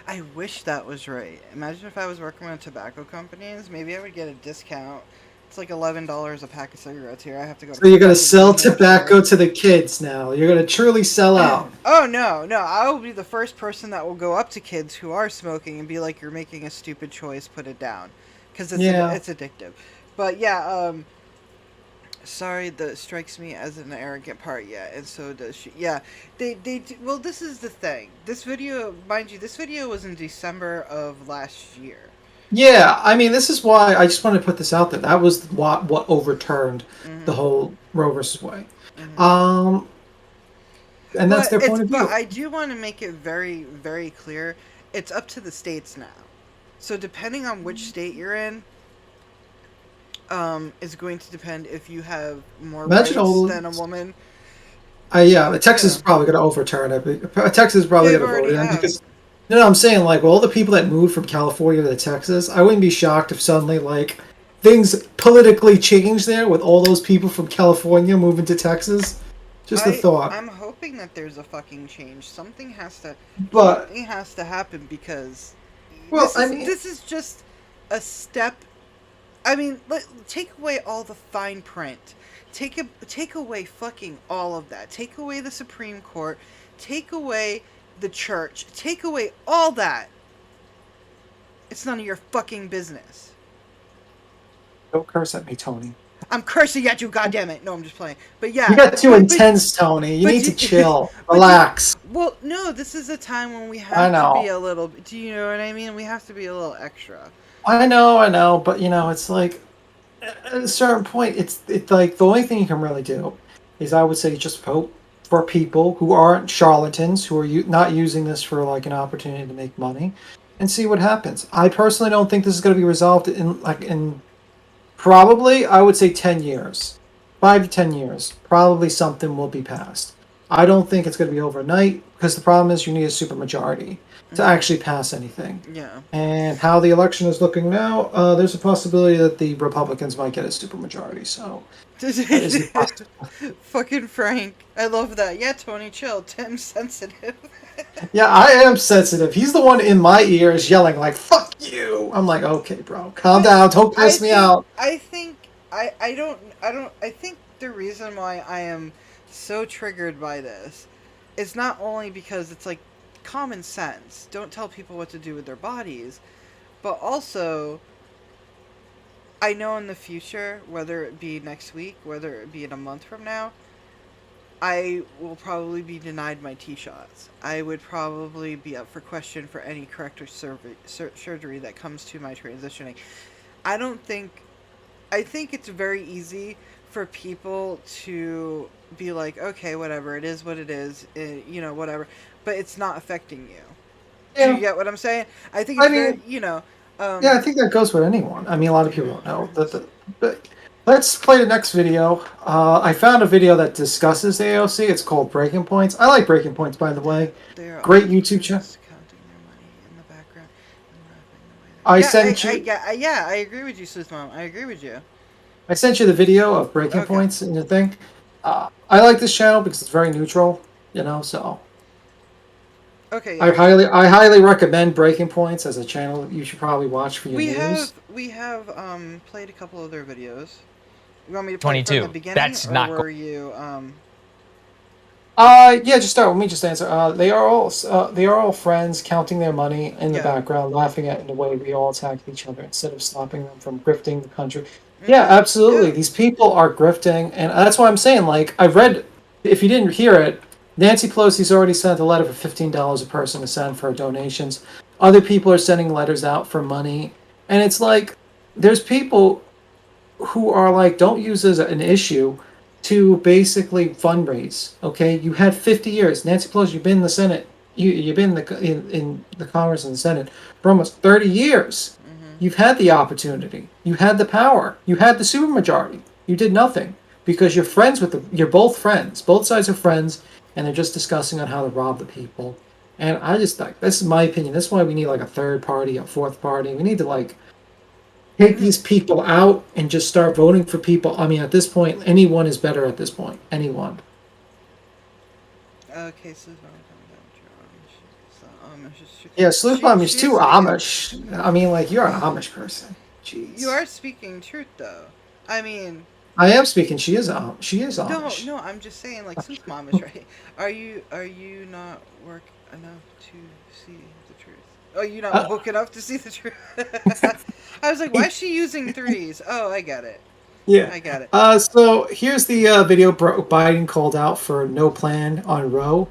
I wish that was right. Imagine if I was working with tobacco companies, maybe I would get a discount. It's like $11 a pack of cigarettes here. I have to go. So you're gonna sell tobacco to the kids now. You're gonna truly sell out. Oh no! I will be the first person that will go up to kids who are smoking and be like, "You're making a stupid choice. Put it down," because it's addictive. But yeah, sorry, that strikes me as an arrogant part. Yeah, and so does she. Yeah, well, this is the thing. This video, mind you, this video was in December of last year. Yeah, I mean, this is why I just want to put this out there. That was what overturned the whole Roe versus Wade. And that's their point of view. But I do want to make it very, very clear. It's up to the states now. So depending on which state you're in, is going to depend if you have more Imagine rights all- than a woman. Yeah, Texas is probably going to overturn it. Texas is probably They've going to vote already it in have. because. No, I'm saying like all the people that moved from California to Texas, I wouldn't be shocked if suddenly like things politically changed there with all those people from California moving to Texas. Just a thought. I'm hoping that there's a fucking change. Something has to happen because this is just a step. I mean, take away all the fine print. Take away fucking all of that. Take away the Supreme Court. Take away the church. Take away all that. It's none of your fucking business. Don't curse at me, Tony. I'm cursing at you, goddammit. No, I'm just playing. But yeah. You got too intense, Tony. You need to chill. Relax. Well, no, this is a time when we have to be a little... Do you know what I mean? We have to be a little extra. I know, but it's like at a certain point, it's like the only thing you can really do is I would say just vote for people who aren't charlatans, who are not using this for like an opportunity to make money, and see what happens. I personally don't think this is going to be resolved in probably, I would say 10 years, 5 to 10 years. Probably something will be passed. I don't think it's going to be overnight because the problem is you need a supermajority to actually pass anything. Yeah. And how the election is looking now, there's a possibility that the Republicans might get a supermajority. So, fucking Frank, I love that. Yeah, Tony, chill. Tim's sensitive. Yeah, I am sensitive. He's the one in my ears yelling like "fuck you." I'm like, okay, bro, calm down. Don't piss me out. I think the reason why I am so triggered by this is not only because it's like common sense. Don't tell people what to do with their bodies, but also I know in the future, whether it be next week, whether it be in a month from now, I will probably be denied my T-shots. I would probably be up for question for any corrective surgery that comes to my transitioning. I think it's very easy for people to be like, okay, whatever, it is what it is, whatever, but it's not affecting you. Yeah. Do you get what I'm saying? I think it's very, yeah, I think that goes with anyone. I mean, a lot of people don't know. But let's play the next video. I found a video that discusses the AOC. It's called Breaking Points. I like Breaking Points, by the way. Great YouTube channel. I agree with you, Sleuth Mom. I agree with you. I sent you the video of Breaking Points and the thing. I like this channel because it's very neutral, so... Okay. I highly recommend Breaking Points as a channel that you should probably watch for your news. We have played a couple of their videos. You want me to play 22. from the beginning? That's not were you yeah, just start. Let me just answer. They are all friends, counting their money in the background, laughing at in the way we all attack each other instead of stopping them from grifting the country. Yeah, absolutely. These people are grifting, and that's why I'm saying, like, I've read, if you didn't hear it, Nancy Pelosi's already sent a letter for $15 a person to send for donations. Other people are sending letters out for money. And it's like, there's people who are like, don't use this as an issue to basically fundraise, okay? You had 50 years. Nancy Pelosi, you've been in the Senate. You've been in the Congress and the Senate for almost 30 years. You've had the opportunity. You had the power. You had the supermajority. You did nothing because you're friends with you're both friends. Both sides are friends, and they're just discussing on how to rob the people. And I just think, this is my opinion, this is why we need like a third party, a fourth party. We need to like take these people out and just start voting for people. I mean, at this point, anyone is better at this point. Anyone. Okay, so yeah, Sleuth Mom is too Amish. I mean, like, you're an Amish person. Jeez. You are speaking truth, though. I mean... I am speaking. She is Amish. No, I'm just saying, like, Sleuth Mom is right. Are you not woke enough to see the truth? Oh, you're not woke enough to see the truth? I was like, why is she using threes? Oh, I get it. Yeah. I get it. So, here's the video Biden called out for no plan on Roe.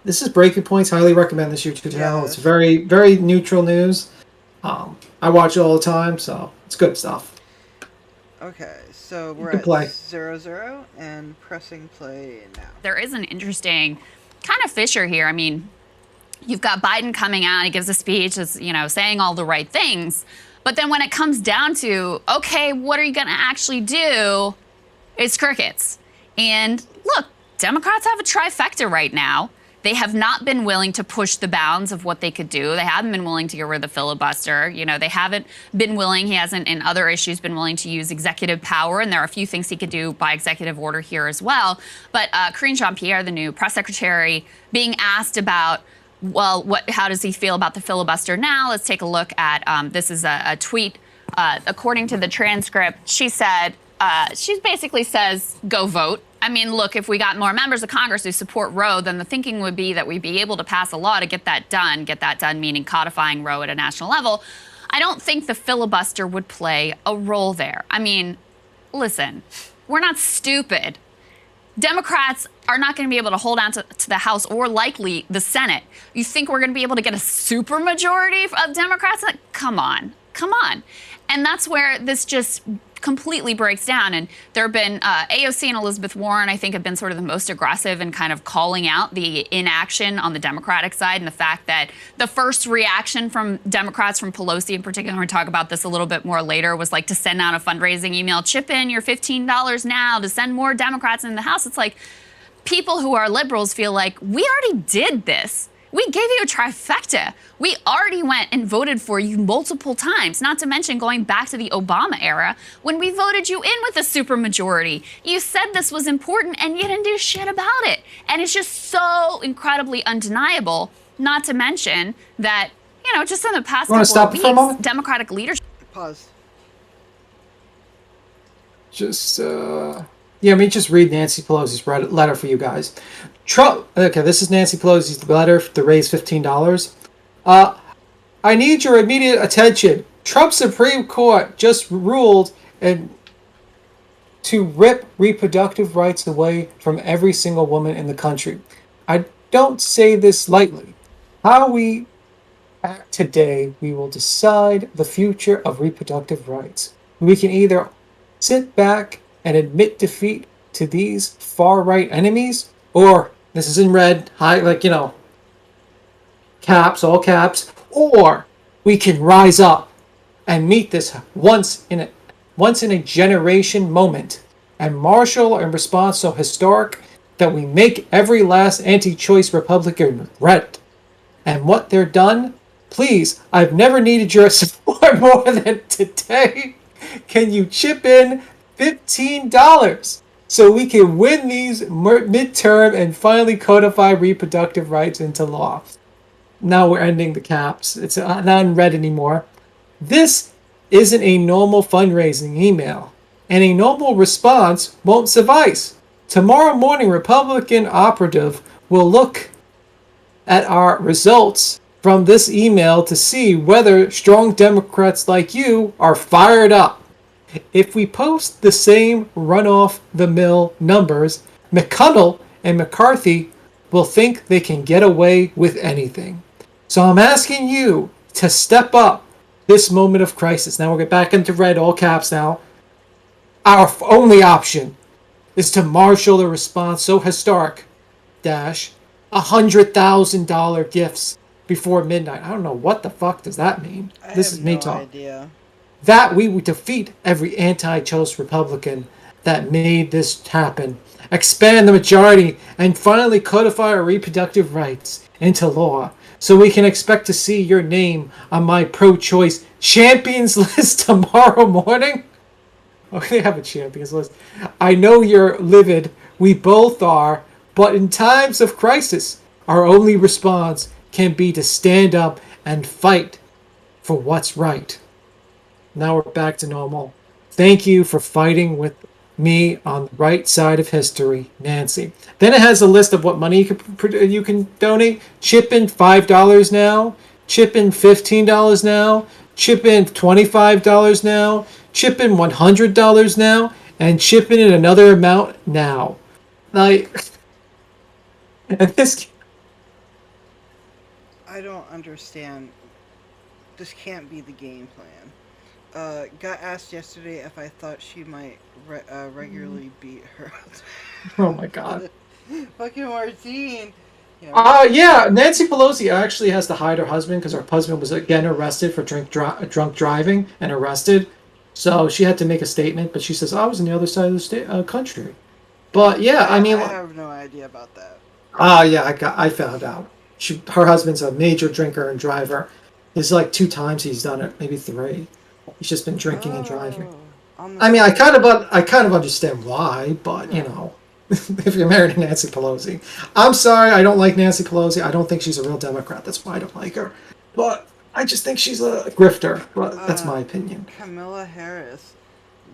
This is Breaking Points. Highly recommend this YouTube channel. It's very, very neutral news. I watch it all the time, so it's good stuff. Okay, so we're at 0-0 and pressing play now. There is an interesting kind of fissure here. I mean, you've got Biden coming out, he gives a speech, is, you know, saying all the right things. But then when it comes down to, okay, what are you going to actually do? It's crickets. And look, Democrats have a trifecta right now. They have not been willing to push the bounds of what they could do. They haven't been willing to get rid of the filibuster. You know, they haven't been willing, he hasn't in other issues been willing to use executive power, and there are a few things he could do by executive order here as well. But Karine Jean-Pierre, the new press secretary, being asked about, well, how does he feel about the filibuster now? Let's take a look at, this is a tweet. According to the transcript, she said, she basically says, go vote. I mean, look, if we got more members of Congress who support Roe, then the thinking would be that we'd be able to pass a law to get that done meaning codifying Roe at a national level. I don't think the filibuster would play a role there. I mean, listen, we're not stupid. Democrats are not going to be able to hold on to the House or likely the Senate. You think we're going to be able to get a supermajority of Democrats? Come on. And that's where this just completely breaks down. And there have been AOC and Elizabeth Warren, I think, have been sort of the most aggressive in kind of calling out the inaction on the Democratic side, and the fact that the first reaction from Democrats, from Pelosi in particular, we'll talk about this a little bit more later, was like to send out a fundraising email, chip in your $15 now to send more Democrats in the House. It's like people who are liberals feel like, we already did this. We gave you a trifecta. We already went and voted for you multiple times, not to mention going back to the Obama era when we voted you in with a supermajority. You said this was important and you didn't do shit about it. And it's just so incredibly undeniable, not to mention that, you know, just in the past couple of weeks, Democratic leadership. Pause. Just, yeah, let me just read Nancy Pelosi's letter for you guys. Trump, okay, this is Nancy Pelosi's letter to raise $15. I need your immediate attention. Trump's Supreme Court just ruled to rip reproductive rights away from every single woman in the country. I don't say this lightly. How we act today, we will decide the future of reproductive rights. We can either sit back and admit defeat to these far-right enemies, or, this is in red, high, like, you know, caps, all caps, or we can rise up and meet this once in a generation moment and marshal a response so historic that we make every last anti-choice Republican regret. And what they're done, please, I've never needed your support more than today. Can you chip in $15 so we can win these midterm and finally codify reproductive rights into law? Now we're ending the caps. It's not in red anymore. This isn't a normal fundraising email, and a normal response won't suffice. Tomorrow morning, Republican operative will look at our results from this email to see whether strong Democrats like you are fired up. If we post the same run-off-the-mill numbers, McConnell and McCarthy will think they can get away with anything. So I'm asking you to step up this moment of crisis. Now we'll get back into red, all caps now. Our only option is to marshal a response so historic, $100,000 gifts before midnight. I don't know what the fuck does that mean. This is me talking. Idea. That we would defeat every anti-choice Republican that made this happen, expand the majority, and finally codify our reproductive rights into law, so we can expect to see your name on my pro-choice champions list tomorrow morning. Okay, have a champions list. I know you're livid. We both are. But in times of crisis, our only response can be to stand up and fight for what's right. Now we're back to normal. Thank you for fighting with me on the right side of history, Nancy. Then it has a list of what money you can donate. Chip in $5 now. Chip in $15 now. Chip in $25 now. Chip in $100 now. And chip in another amount now. Like, and this... I don't understand. This can't be the game plan. Got asked yesterday if I thought she might regularly beat her. Oh my god. Fucking Martine. Yeah, Nancy Pelosi actually has to hide her husband because her husband was again arrested for drunk driving and arrested. So she had to make a statement, but she says, I was on the other side of the country. But yeah, I mean... I have no idea about that. I found out. Her husband's a major drinker and driver. There's like 2 times he's done it, maybe 3. He's just been drinking and driving. I mean, I kind of understand why, but you know, if you're married to Nancy Pelosi, I'm sorry, I don't like Nancy Pelosi. I don't think she's a real Democrat. That's why I don't like her. But I just think she's a grifter. But that's my opinion. Kamala Harris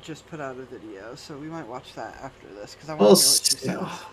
just put out a video, so we might watch that after this because I want to hear what she says.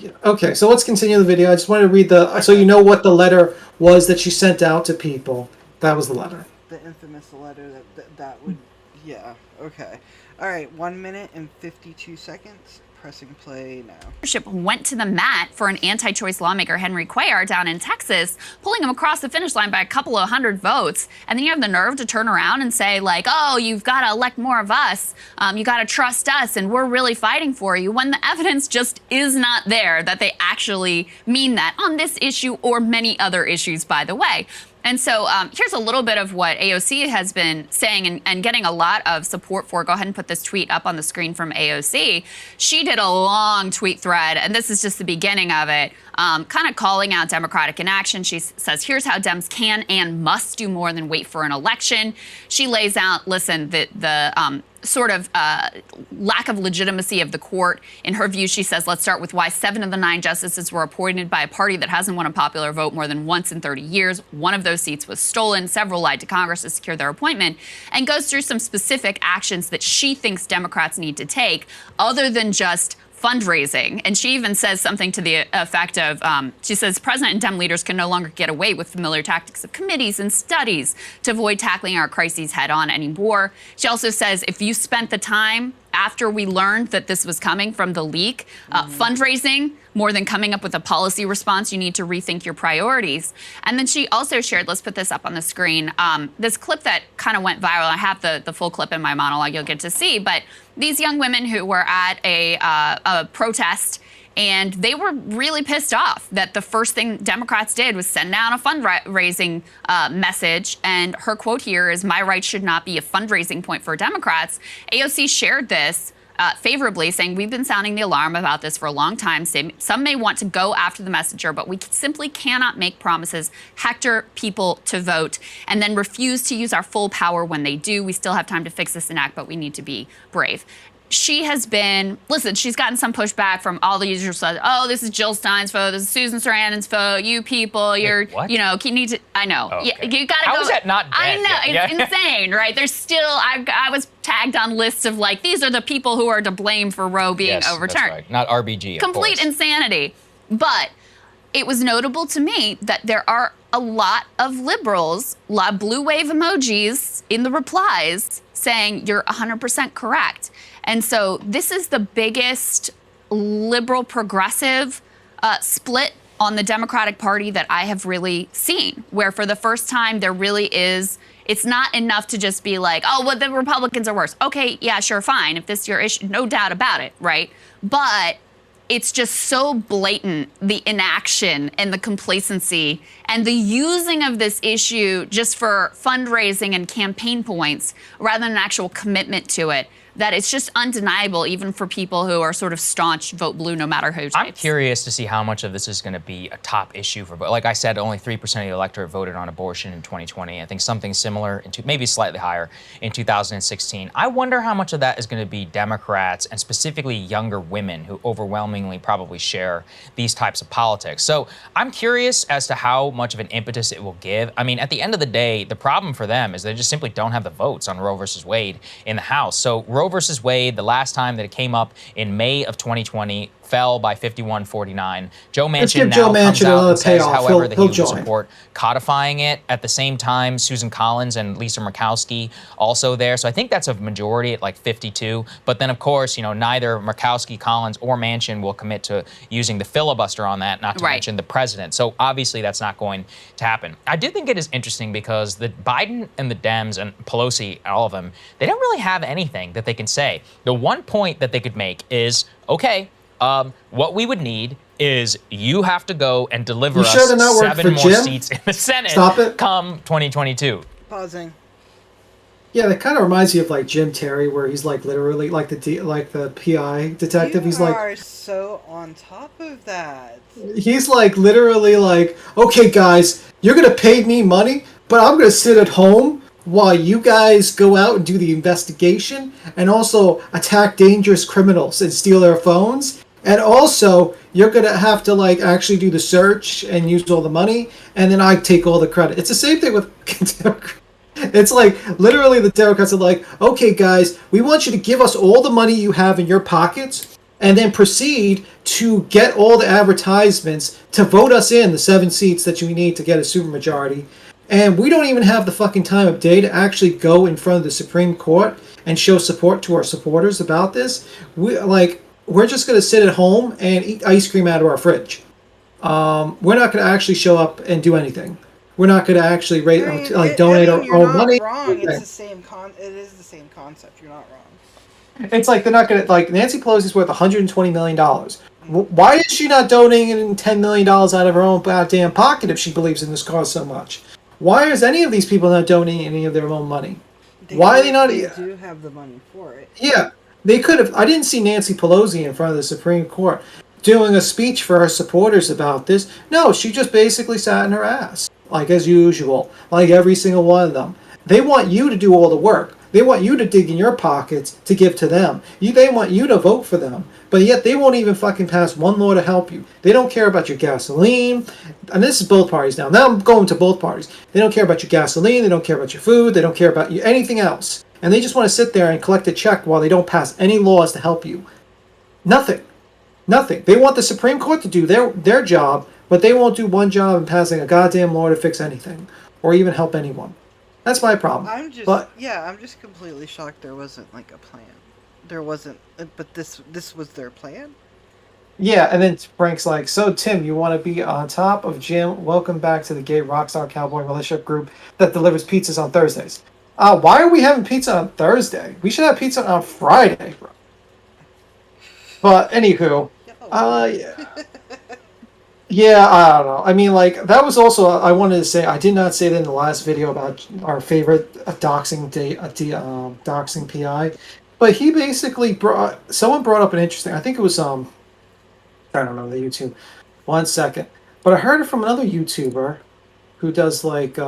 Yeah. Okay, so let's continue the video. I just wanted to read so you know what the letter was that she sent out to people. That was the letter. The infamous letter that would, yeah, okay. All right, 1 minute and 52 seconds. Pressing play now. Leadership went to the mat for an anti-choice lawmaker, Henry Cuellar, down in Texas, pulling him across the finish line by a couple of hundred votes. And then you have the nerve to turn around and say, like, oh, you've got to elect more of us. You got to trust us, and we're really fighting for you, when the evidence just is not there that they actually mean that on this issue or many other issues, by the way. And so here's a little bit of what AOC has been saying and getting a lot of support for. Go ahead and put this tweet up on the screen from AOC. She did a long tweet thread, and this is just the beginning of it, kind of calling out Democratic inaction. She says, here's how Dems can and must do more than wait for an election. She lays out, listen, the sort of lack of legitimacy of the court. In her view, she says, let's start with why 7 of the 9 justices were appointed by a party that hasn't won a popular vote more than once in 30 years. One of those seats was stolen. Several lied to Congress to secure their appointment, and goes through some specific actions that she thinks Democrats need to take other than just fundraising. And she even says something to the effect of, she says, President and Dem leaders can no longer get away with familiar tactics of committees and studies to avoid tackling our crises head on anymore. She also says, if you spent the time after we learned that this was coming from the leak, fundraising more than coming up with a policy response, you need to rethink your priorities. And then she also shared, let's put this up on the screen, this clip that kind of went viral. I have the full clip in my monologue you'll get to see, but these young women who were at a protest, and they were really pissed off that the first thing Democrats did was send out a fundraising message. And her quote here is, my rights should not be a fundraising point for Democrats. AOC shared this favorably, saying, we've been sounding the alarm about this for a long time. Some may want to go after the messenger, but we simply cannot make promises, hector people to vote, and then refuse to use our full power when they do. We still have time to fix this and act, but we need to be brave. She has been, listen, she's gotten some pushback from all the users. Oh, this is Jill Stein's vote. This is Susan Sarandon's vote. You people, you're, you know, you need to, I know. Oh, okay. Yeah, you gotta go. How is that not dead? I know, it's insane, right? There's still, I was tagged on lists of like, these are the people who are to blame for Roe being overturned. That's right. Not RBG, Complete insanity. But it was notable to me that there are a lot of liberals, a lot of blue wave emojis in the replies saying you're 100% correct. And so this is the biggest liberal progressive split on the Democratic Party that I have really seen, where for the first time there really is, it's not enough to just be like, oh, well, the Republicans are worse. Okay, yeah, sure, fine. If this is your issue, no doubt about it, right? But it's just so blatant, the inaction and the complacency and the using of this issue just for fundraising and campaign points rather than an actual commitment to it, that it's just undeniable even for people who are sort of staunch vote blue no matter who types. I'm curious to see how much of this is going to be a top issue for, like I said, only 3% of the electorate voted on abortion in 2020. I think something similar, maybe slightly higher, in 2016. I wonder how much of that is going to be Democrats and specifically younger women who overwhelmingly probably share these types of politics. So I'm curious as to how much of an impetus it will give. I mean, at the end of the day, the problem for them is they just simply don't have the votes on Roe versus Wade in the House. So Roe versus Wade, the last time that it came up in May of 2020, fell by 51-49. Joe Manchin now comes out and says, however, that he would support codifying it. At the same time, Susan Collins and Lisa Murkowski also there. So I think that's a majority at like 52. But then, of course, you know, neither Murkowski, Collins, or Manchin will commit to using the filibuster on that, not to mention the president. So obviously that's not going to happen. I do think it is interesting because the Biden and the Dems and Pelosi, all of them, they don't really have anything that they can say. The one point that they could make is, okay, what we would need is you have to go and deliver You sure us they're not working 7 for more Jim? seats in the Senate Stop it. come 2022. Pausing. Yeah, that kind of reminds you of like Jim Terry, where he's like literally like the PI detective. You He's like, are so on top of that. he's like literally like, okay, guys, you're gonna pay me money, but I'm gonna sit at home while you guys go out and do the investigation and also attack dangerous criminals and steal their phones. And also, you're gonna have to like actually do the search and use all the money, and then I take all the credit. It's the same thing with It's like literally the Democrats are like, okay, guys, we want you to give us all the money you have in your pockets and then proceed to get all the advertisements to vote us in the 7 seats that you need to get a supermajority. And we don't even have the fucking time of day to actually go in front of the Supreme Court and show support to our supporters about this. We're just going to sit at home and eat ice cream out of our fridge. We're not going to actually show up and do anything. We're not going to actually donate our own money. Wrong. It's the same It is the same concept. You're not wrong. It's like they're not going to like Nancy Pelosi's worth $120 million. Why is she not donating $10 million out of her own goddamn pocket if she believes in this cause so much? Why is any of these people not donating any of their own money? Why are they not? They do have the money for it. Yeah, they could have. I didn't see Nancy Pelosi in front of the Supreme Court doing a speech for her supporters about this. No, she just basically sat in her ass. Like as usual, like every single one of them. They want you to do all the work. They want you to dig in your pockets to give to them. They want you to vote for them. But yet they won't even fucking pass one law to help you. They don't care about your gasoline. And this is both parties now. Now I'm going to both parties. They don't care about your gasoline. They don't care about your food. They don't care about you, anything else. And they just want to sit there and collect a check while they don't pass any laws to help you. Nothing. Nothing. They want the Supreme Court to do their job, but they won't do one job in passing a goddamn law to fix anything or even help anyone. That's my problem. I'm just completely shocked there wasn't like a plan. There wasn't, but this was their plan? Yeah, and then Frank's like, so Tim, you want to be on top of Jim? Welcome back to the gay rockstar cowboy militia group that delivers pizzas on Thursdays. Why are we having pizza on Thursday? We should have pizza on Friday, bro. But anywho, yeah, I don't know. I mean, like, that was also, I wanted to say, I did not say that in the last video about our favorite doxing PI, but he basically someone brought up an interesting, I think it was, I don't know, the YouTube. 1 second. But I heard it from another YouTuber who does, like,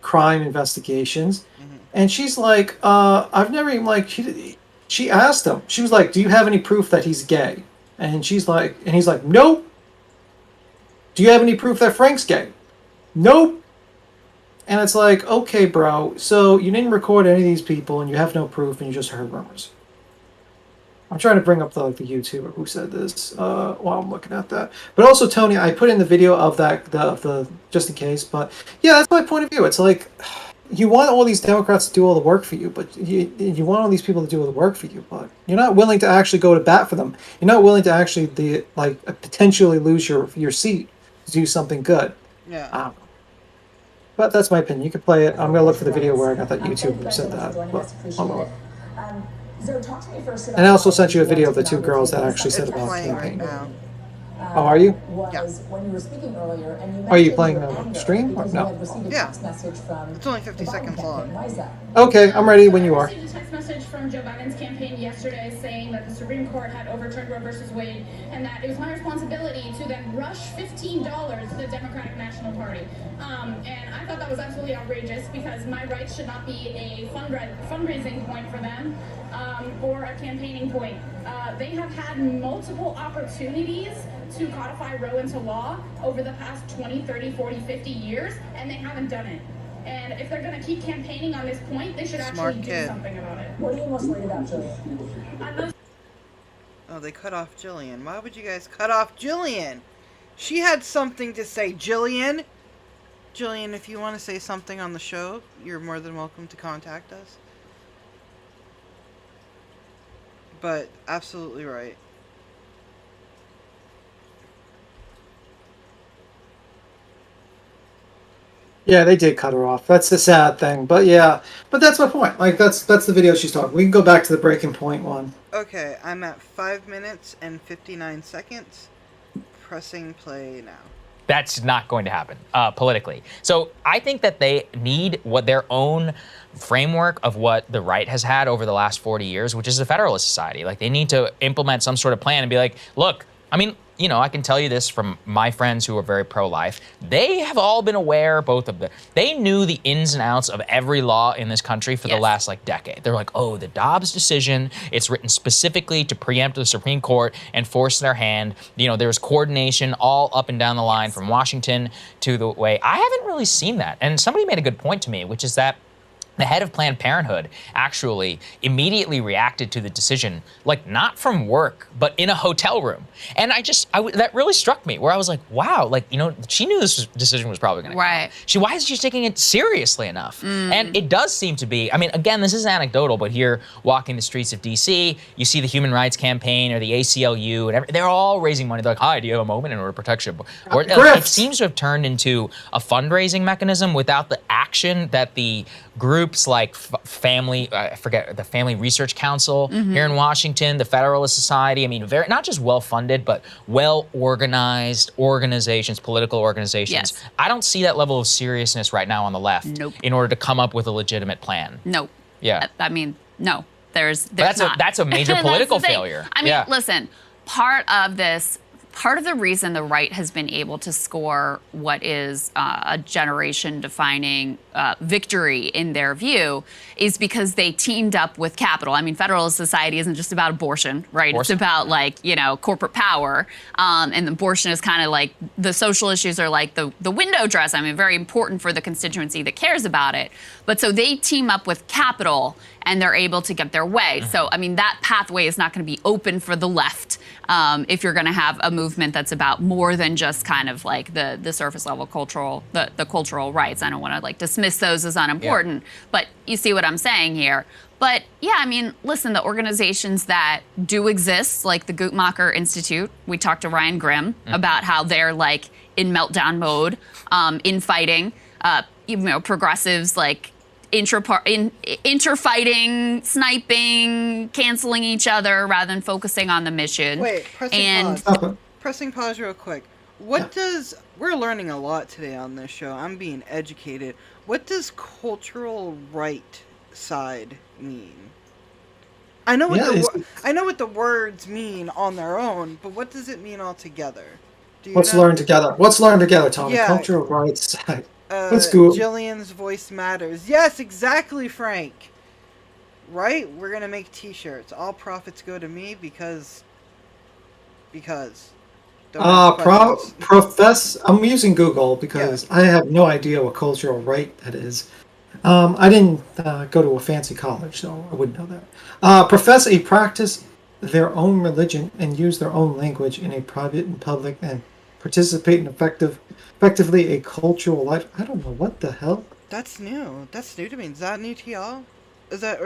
crime investigations, and she's like, I've never even, like, she asked him, she was like, do you have any proof that he's gay? And he's like, nope. Do you have any proof that Frank's gay? Nope. And it's like, okay, bro, so you didn't record any of these people, and you have no proof, and you just heard rumors. I'm trying to bring up the YouTuber who said this while I'm looking at that. But also, Tony, I put in the video of the just in case. But yeah, that's my point of view. It's like you want all these Democrats to do all the work for you, but you want all these people to do all the work for you, but you're not willing to actually go to bat for them. You're not willing to actually potentially lose your seat to do something good. Yeah. I don't know. But that's my opinion. You can play it. I'm gonna look for the video where I got that YouTuber who said that. But I'll look. And I also sent you a video of the two girls that actually said about campaign. Oh, are you? Yeah. Are you playing a stream? Or no. Yeah. It's only 50 seconds long. Okay, I'm ready when you are. I received a text message from Joe Biden's campaign yesterday saying that the Supreme Court had overturned Roe versus Wade and that it was my responsibility to then rush $15 to the Democratic National Party. And I thought that was absolutely outrageous because my rights should not be a fundraising point for them or a campaigning point. They have had multiple opportunities to codify Roe into law over the past 20, 30, 40, 50 years, and they haven't done it. And if they're going to keep campaigning on this point, they should actually do something about it. What are you most worried about, Jillian? Oh, they cut off Jillian. Why would you guys cut off Jillian? She had something to say, Jillian. Jillian, if you want to say something on the show, you're more than welcome to contact us. But absolutely right. Yeah, they did cut her off. That's the sad thing. But yeah, but that's my point. Like that's the video she's talking. We can go back to the breaking point one. Okay, I'm at 5 minutes and 59 seconds. Pressing play now. That's not going to happen politically. So I think that they need what their own framework of what the right has had over the last 40 years, which is a Federalist Society. Like, they need to implement some sort of plan and be like, look, I mean, you know, I can tell you this from my friends who are very pro-life. They have all been aware, they knew the ins and outs of every law in this country for the last decade. They're like, oh, the Dobbs decision, it's written specifically to preempt the Supreme Court and force their hand. You know, there's coordination all up and down the line from Washington to the way. I haven't really seen that. And somebody made a good point to me, which is that the head of Planned Parenthood actually immediately reacted to the decision, like, not from work, but in a hotel room. And that really struck me, where I was like, wow, like, you know, she knew this decision was probably going to come. Why isn't she taking it seriously enough? And it does seem to be, I mean, again, this is anecdotal, but here, walking the streets of DC, you see the Human Rights Campaign or the ACLU, and they're all raising money. They're like, hi, do you have a moment in order to protect your... Or it seems to have turned into a fundraising mechanism without the action that the groups like Family Research Council here in Washington, the Federalist Society, I mean, not just well-funded, but well-organized organizations, political organizations. I don't see that level of seriousness right now on the left in order to come up with a legitimate plan. Yeah. I mean, no. There's that's a major political failure. I mean, listen, part of the reason the right has been able to score what is a generation-defining victory in their view is because they teamed up with capital. I mean, Federalist Society isn't just about abortion, right? It's about, like, you know, corporate power. And abortion is kind of like, the social issues are like the window dress. I mean, very important for the constituency that cares about it. But so they team up with capital and they're able to get their way. So, I mean, that pathway is not going to be open for the left if you're going to have a movement that's about more than just kind of like the surface level cultural, the cultural rights. I don't want to, like, dismiss those as unimportant, but you see what I'm saying here. But yeah, I mean, listen, the organizations that do exist, like the Guttmacher Institute, we talked to Ryan Grimm about how they're, like, in meltdown mode, infighting, you know, progressives, like, interfighting, sniping, canceling each other rather than focusing on the mission. Wait, pressing pause real quick. We're learning a lot today on this show. I'm being educated. What does cultural right side mean? I know what the words mean on their own, but what does it mean altogether? Let's learn together. Let's learn together, Tommy. Yeah. Cultural right side. Let's go. Jillian's voice matters. Yes, exactly, Frank. Right? We're gonna make T-shirts. All profits go to me because. I'm using Google because I have no idea what cultural right that is. I didn't go to a fancy college, so I wouldn't know that. Profess a practice their own religion and use their own language in a private and public and participate in effectively a cultural life. I don't know what the hell. That's new. That's new to me. Is that new to y'all? Is it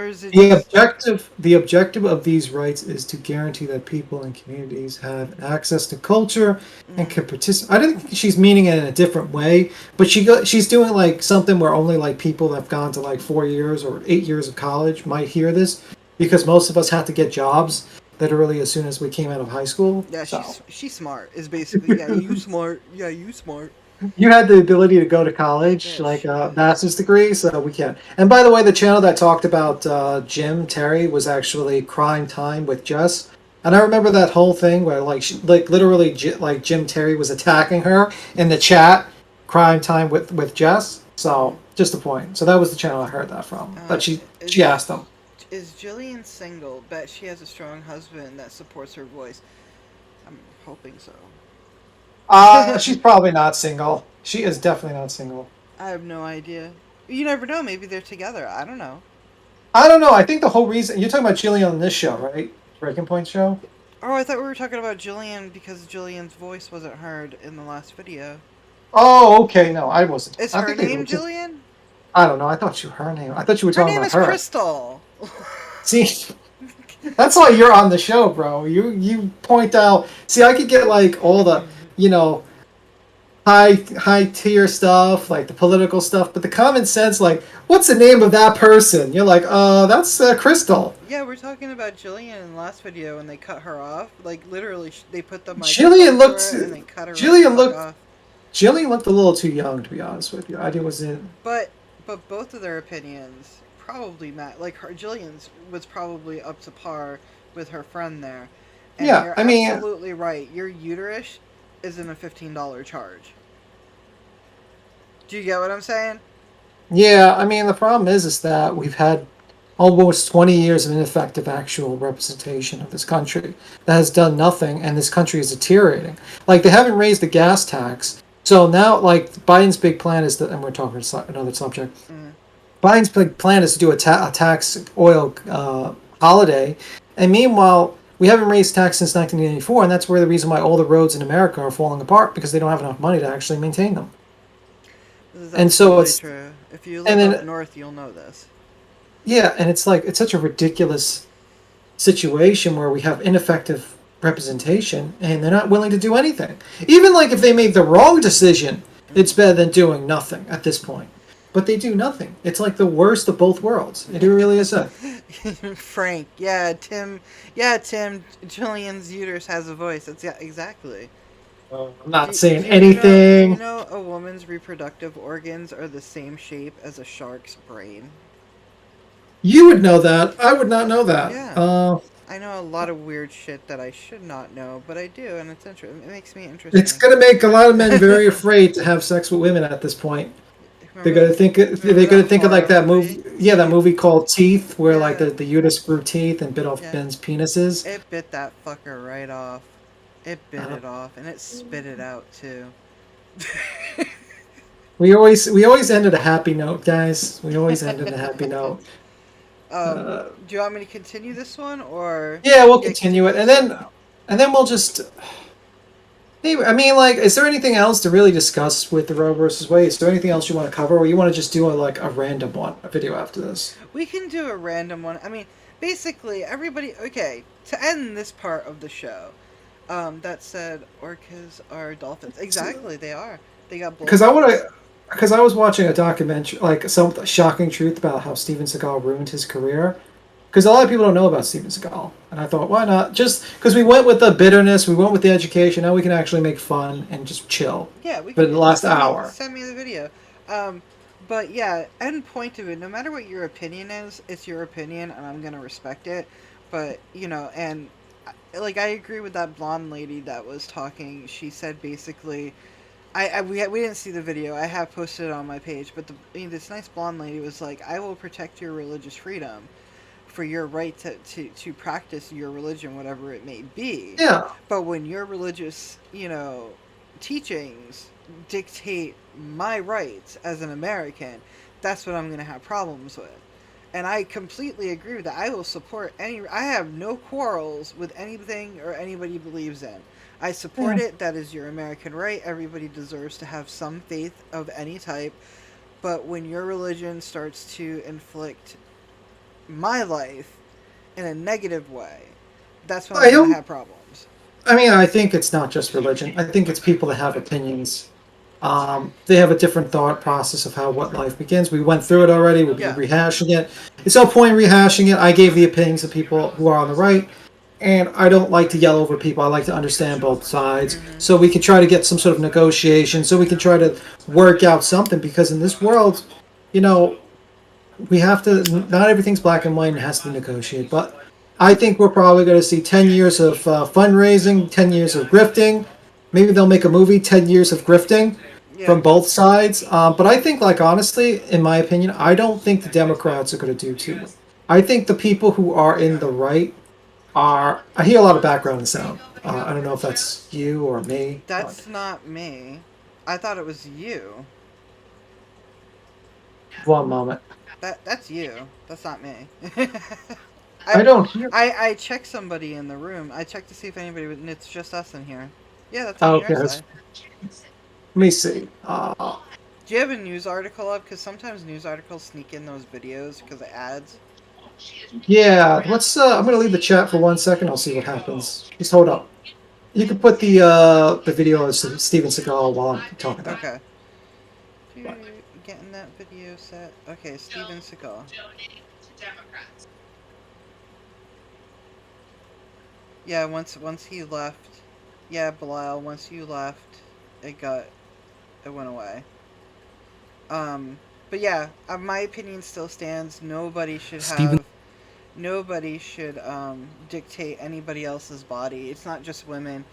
the objective of these rights is to guarantee that people and communities have access to culture and can participate. I don't think she's meaning it in a different way, but she's doing like something where only like people that have gone to like 4 years or 8 years of college might hear this, because most of us had to get jobs literally as soon as we came out of high school. Yeah, she's smart. Is basically you smart. Yeah, you smart. You had the ability to go to college, like a master's degree, so we can. And by the way, the channel that talked about Jim Terry was actually Crime Time with Jess. And I remember that whole thing where, literally, Jim Terry was attacking her in the chat, Crime Time with Jess. So, just a point. So that was the channel I heard that from. But she asked them. Is Jillian single? Bet she has a strong husband that supports her voice. I'm hoping so. She's probably not single. She is definitely not single. I have no idea. You never know. Maybe they're together. I don't know. I think the whole reason... You're talking about Jillian on this show, right? Breaking Point show? Oh, I thought we were talking about Jillian because Jillian's voice wasn't heard in the last video. Oh, okay. No, I wasn't. Is her name Jillian? I don't know. I thought her name. I thought you were talking about her. Her name is Crystal. See... That's why you're on the show, bro. You point out... See, I could get, like, all the... high tier stuff, like the political stuff, but the common sense, like, what's the name of that person? You're like, that's Crystal. Yeah, we're talking about Jillian in the last video when they cut her off. Like, literally, they put the Jillian looked. and they cut her off. Jillian looked a little too young, to be honest with you. I wasn't. But both of their opinions probably like Jillian's was probably up to par with her friend there. And Yeah, you're I mean, absolutely right. Your uterus isn't a $15 charge. Do you get what I'm saying? Yeah, I mean, the problem is that we've had almost 20 years of ineffective actual representation of this country that has done nothing, and this country is deteriorating. Like, they haven't raised the gas tax, so now, like, Biden's big plan is that, and we're talking another subject. Biden's big plan is to do a tax oil holiday, and meanwhile, we haven't raised tax since 1984, and that's where the reason why all the roads in America are falling apart, because they don't have enough money to actually maintain them. And so it's true. If you live up north, you'll know this. Yeah, and it's like, it's such a ridiculous situation where we have ineffective representation and they're not willing to do anything. Even like if they made the wrong decision, it's better than doing nothing at this point. But they do nothing. It's like the worst of both worlds. It really is. Frank, Tim, Jillian's uterus has a voice. That's exactly. I'm not saying anything. You know a woman's reproductive organs are the same shape as a shark's brain? You would know that. I would not know that. Yeah. I know a lot of weird shit that I should not know, but I do, and it's interesting. It makes me interesting. It's going to make a lot of men very afraid to have sex with women at this point. They're going to think of like that movie. Yeah, that movie called Teeth, where like the uterus grew teeth and bit off men's penises. It bit that fucker right off. It bit it off, and it spit it out too. We always end at a happy note, guys. We always end at a happy note. Do you want me to continue this one, or? Yeah, we'll continue it, and then we'll just. I mean, like, is there anything else to really discuss with the Roe versus Wade? Is there anything else you want to cover, or you want to just do a random one, a video after this? We can do a random one. I mean, basically, everybody. Okay, to end this part of the show, that said, orcas are dolphins. Exactly, they are. They got. Because I was watching a documentary, like some shocking truth about how Steven Seagal ruined his career. Because a lot of people don't know about Steven Seagal. And I thought, why not? Just because we went with the bitterness, we went with the education, now we can actually make fun and just chill. Yeah, we for can. the last hour. Send me the video. But yeah, end point of it, no matter what your opinion is, it's your opinion, and I'm going to respect it. But, and, like, I agree with that blonde lady that was talking. She said basically, we didn't see the video. I have posted it on my page. But this nice blonde lady was like, I will protect your religious freedom for your right to practice your religion, whatever it may be. Yeah. But when your religious, teachings dictate my rights as an American, that's what I'm going to have problems with. And I completely agree with that. I will support I have no quarrels with anything or anybody believes in. I support it. That is your American right. Everybody deserves to have some faith of any type. But when your religion starts to inflict my life in a negative way, that's when I'm going to have problems. I mean, I think it's not just religion. I think it's people that have opinions. They have a different thought process of what life begins. We went through it already. We'll be rehashing it. It's no point rehashing it. I gave the opinions of people who are on the right, and I don't like to yell over people. I like to understand both sides, so we can try to get some sort of negotiation, so we can try to work out something, because in this world, we have to, not everything's black and white and has to be negotiated, but I think we're probably going to see 10 years of fundraising, 10 years of grifting. Maybe they'll make a movie, 10 years of grifting from both sides. But I think, honestly, in my opinion, I don't think the Democrats are going to do too much. I think the people who are in the right I hear a lot of background sound. I don't know if that's you or me. That's not me. I thought it was you. One moment. That's you. That's not me. I don't hear. I checked somebody in the room. I checked to see if anybody and it's just us in here. Yeah, that's on your side. Let me see. Do you have a news article up? Because sometimes news articles sneak in those videos because of ads. Yeah, let's. I'm gonna leave the chat for 1 second. I'll see what happens. Just hold up. You can put the video of Steven Seagal while I'm talking about it. Okay. Getting that video set. Okay, Steven Seagal. Yeah, once he left. Yeah, Belial, once you left, it went away. But yeah, my opinion still stands. Nobody should dictate anybody else's body. It's not just women,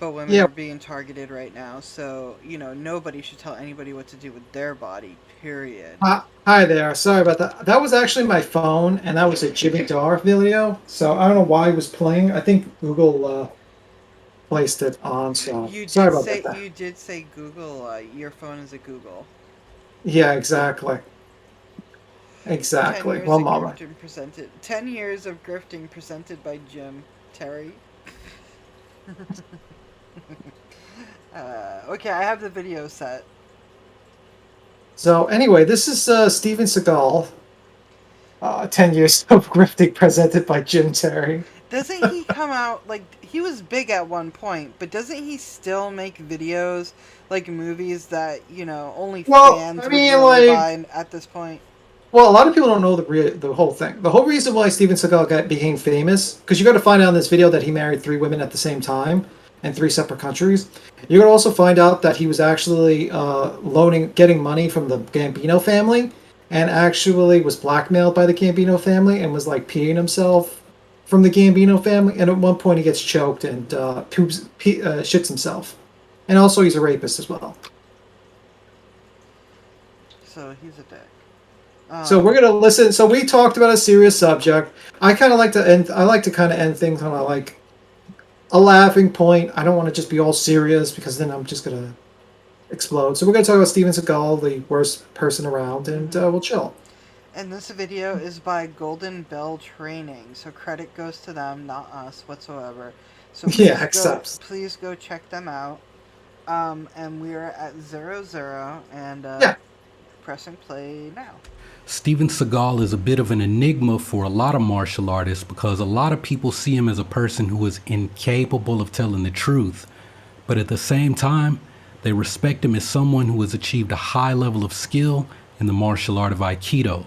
but women are being targeted right now. So, nobody should tell anybody what to do with their body, period. Hi there. Sorry about that. That was actually my phone, and that was a Jimmy Dar video. So I don't know why it was playing. I think Google placed it on. So sorry about that. You did say Google. Your phone is a Google. Yeah, exactly. 10 years One of moment. 10 years of grifting presented by Jim Terry. Okay, I have the video set. So anyway, this is Steven Seagal. 10 years of grifting presented by Jim Terry. Doesn't he come out, he was big at one point, but doesn't he still make videos, movies that, only fans would really buy at this point? Well, a lot of people don't know the whole thing. The whole reason why Steven Seagal became famous, because you got to find out in this video that he married 3 women at the same time in 3 separate countries. You're going to also find out that he was actually getting money from the Gambino family, and actually was blackmailed by the Gambino family and was peeing himself from the Gambino family. And at one point he gets choked and shits himself. And also he's a rapist as well. So he's a dick. So we're gonna listen. So we talked about a serious subject. I like to end things on a laughing point. I don't want to just be all serious because then I'm just gonna explode. So we're gonna talk about Steven Seagal, the worst person around, and we'll chill. And this video is by Golden Bell Training, so credit goes to them, not us whatsoever. So please go check them out. And we are at 0-0, and pressing play now. Steven Seagal is a bit of an enigma for a lot of martial artists because a lot of people see him as a person who is incapable of telling the truth. But at the same time, they respect him as someone who has achieved a high level of skill in the martial art of Aikido.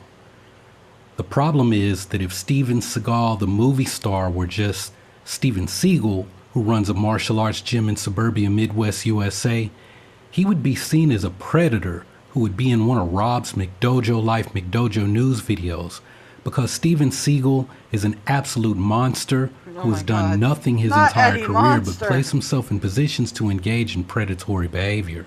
The problem is that if Steven Seagal, the movie star, were just Steven Seagal, who runs a martial arts gym in suburbia Midwest USA, he would be seen as a predator who would be in one of Rob's McDojo Life McDojo news videos, because Steven Seagal is an absolute monster who has done nothing his entire career but place himself in positions to engage in predatory behavior.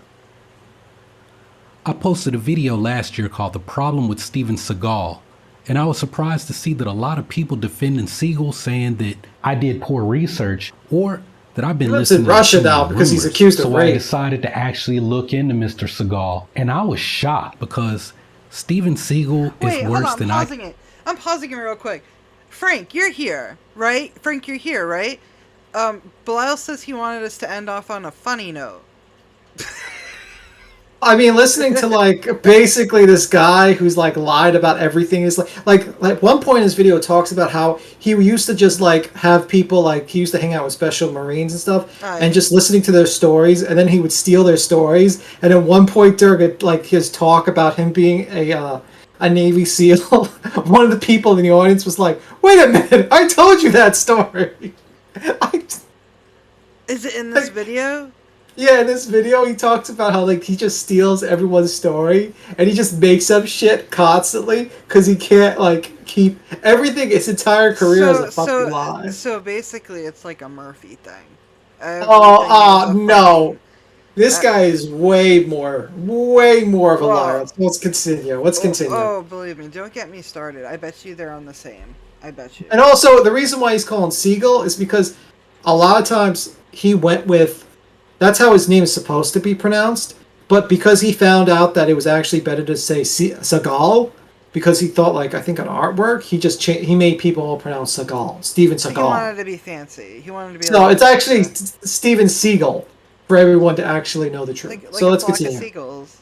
I posted a video last year called The Problem with Steven Seagal, and I was surprised to see that a lot of people defending Seagal, saying that I did poor research or that I've been listening to Russia now because he's accused of rape. So I decided to actually look into Mr. Seagal, and I was shocked because Steven Seagal is worse than I. I'm pausing it real quick. Frank, you're here, right? Belial says he wanted us to end off on a funny note. I mean, listening to basically this guy who's lied about everything is like one point in his video talks about how he used to just have people he used to hang out with special Marines and stuff and just listening to their stories, and then he would steal their stories. And at one point during his talk about him being a Navy SEAL, one of the people in the audience was like, "Wait a minute, I told you that story." Is it in this video? Yeah, in this video, he talks about how he just steals everyone's story and he just makes up shit constantly because he can't keep everything. His entire career is a fucking lie. So basically, it's like a Murphy thing. No, this guy is way more of a liar. Let's continue. Oh, believe me, don't get me started. I bet you they're on the same. I bet you. And also, the reason why he's calling Seagal is because a lot of times he went with. That's how his name is supposed to be pronounced, but because he found out that it was actually better to say Seagal, because he thought I think on artwork, he made people all pronounce Seagal, Steven Seagal. He wanted to be fancy. He wanted to be. No, it's actually Steven Seagal for everyone to actually know the truth. So let's continue. Seagulls.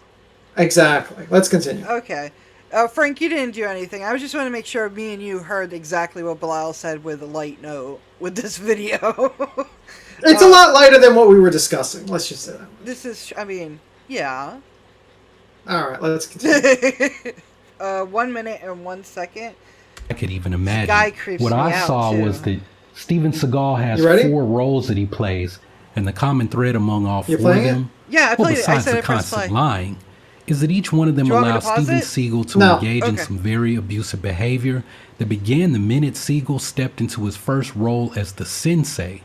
Exactly. Let's continue. Okay, Frank, you didn't do anything. I was just want to make sure me and you heard exactly what Belial said with a light note with this video. It's a lot lighter than what we were discussing. Let's just say that. This is, I mean, yeah. All right, let's continue. 1 minute and 1 second. I could even imagine. Guy creeps What me I out, saw too. was that Steven Seagal has You ready? 4 roles that he plays, and the common thread among all You're 4 of playing it? them, Yeah, I well, played it. I besides said the I pressed constant play. lying, is that each one of them Do you want me to allows pause Steven it? Seagal to No. engage in Okay. some very abusive behavior that began the minute Seagal stepped into his first role as the sensei.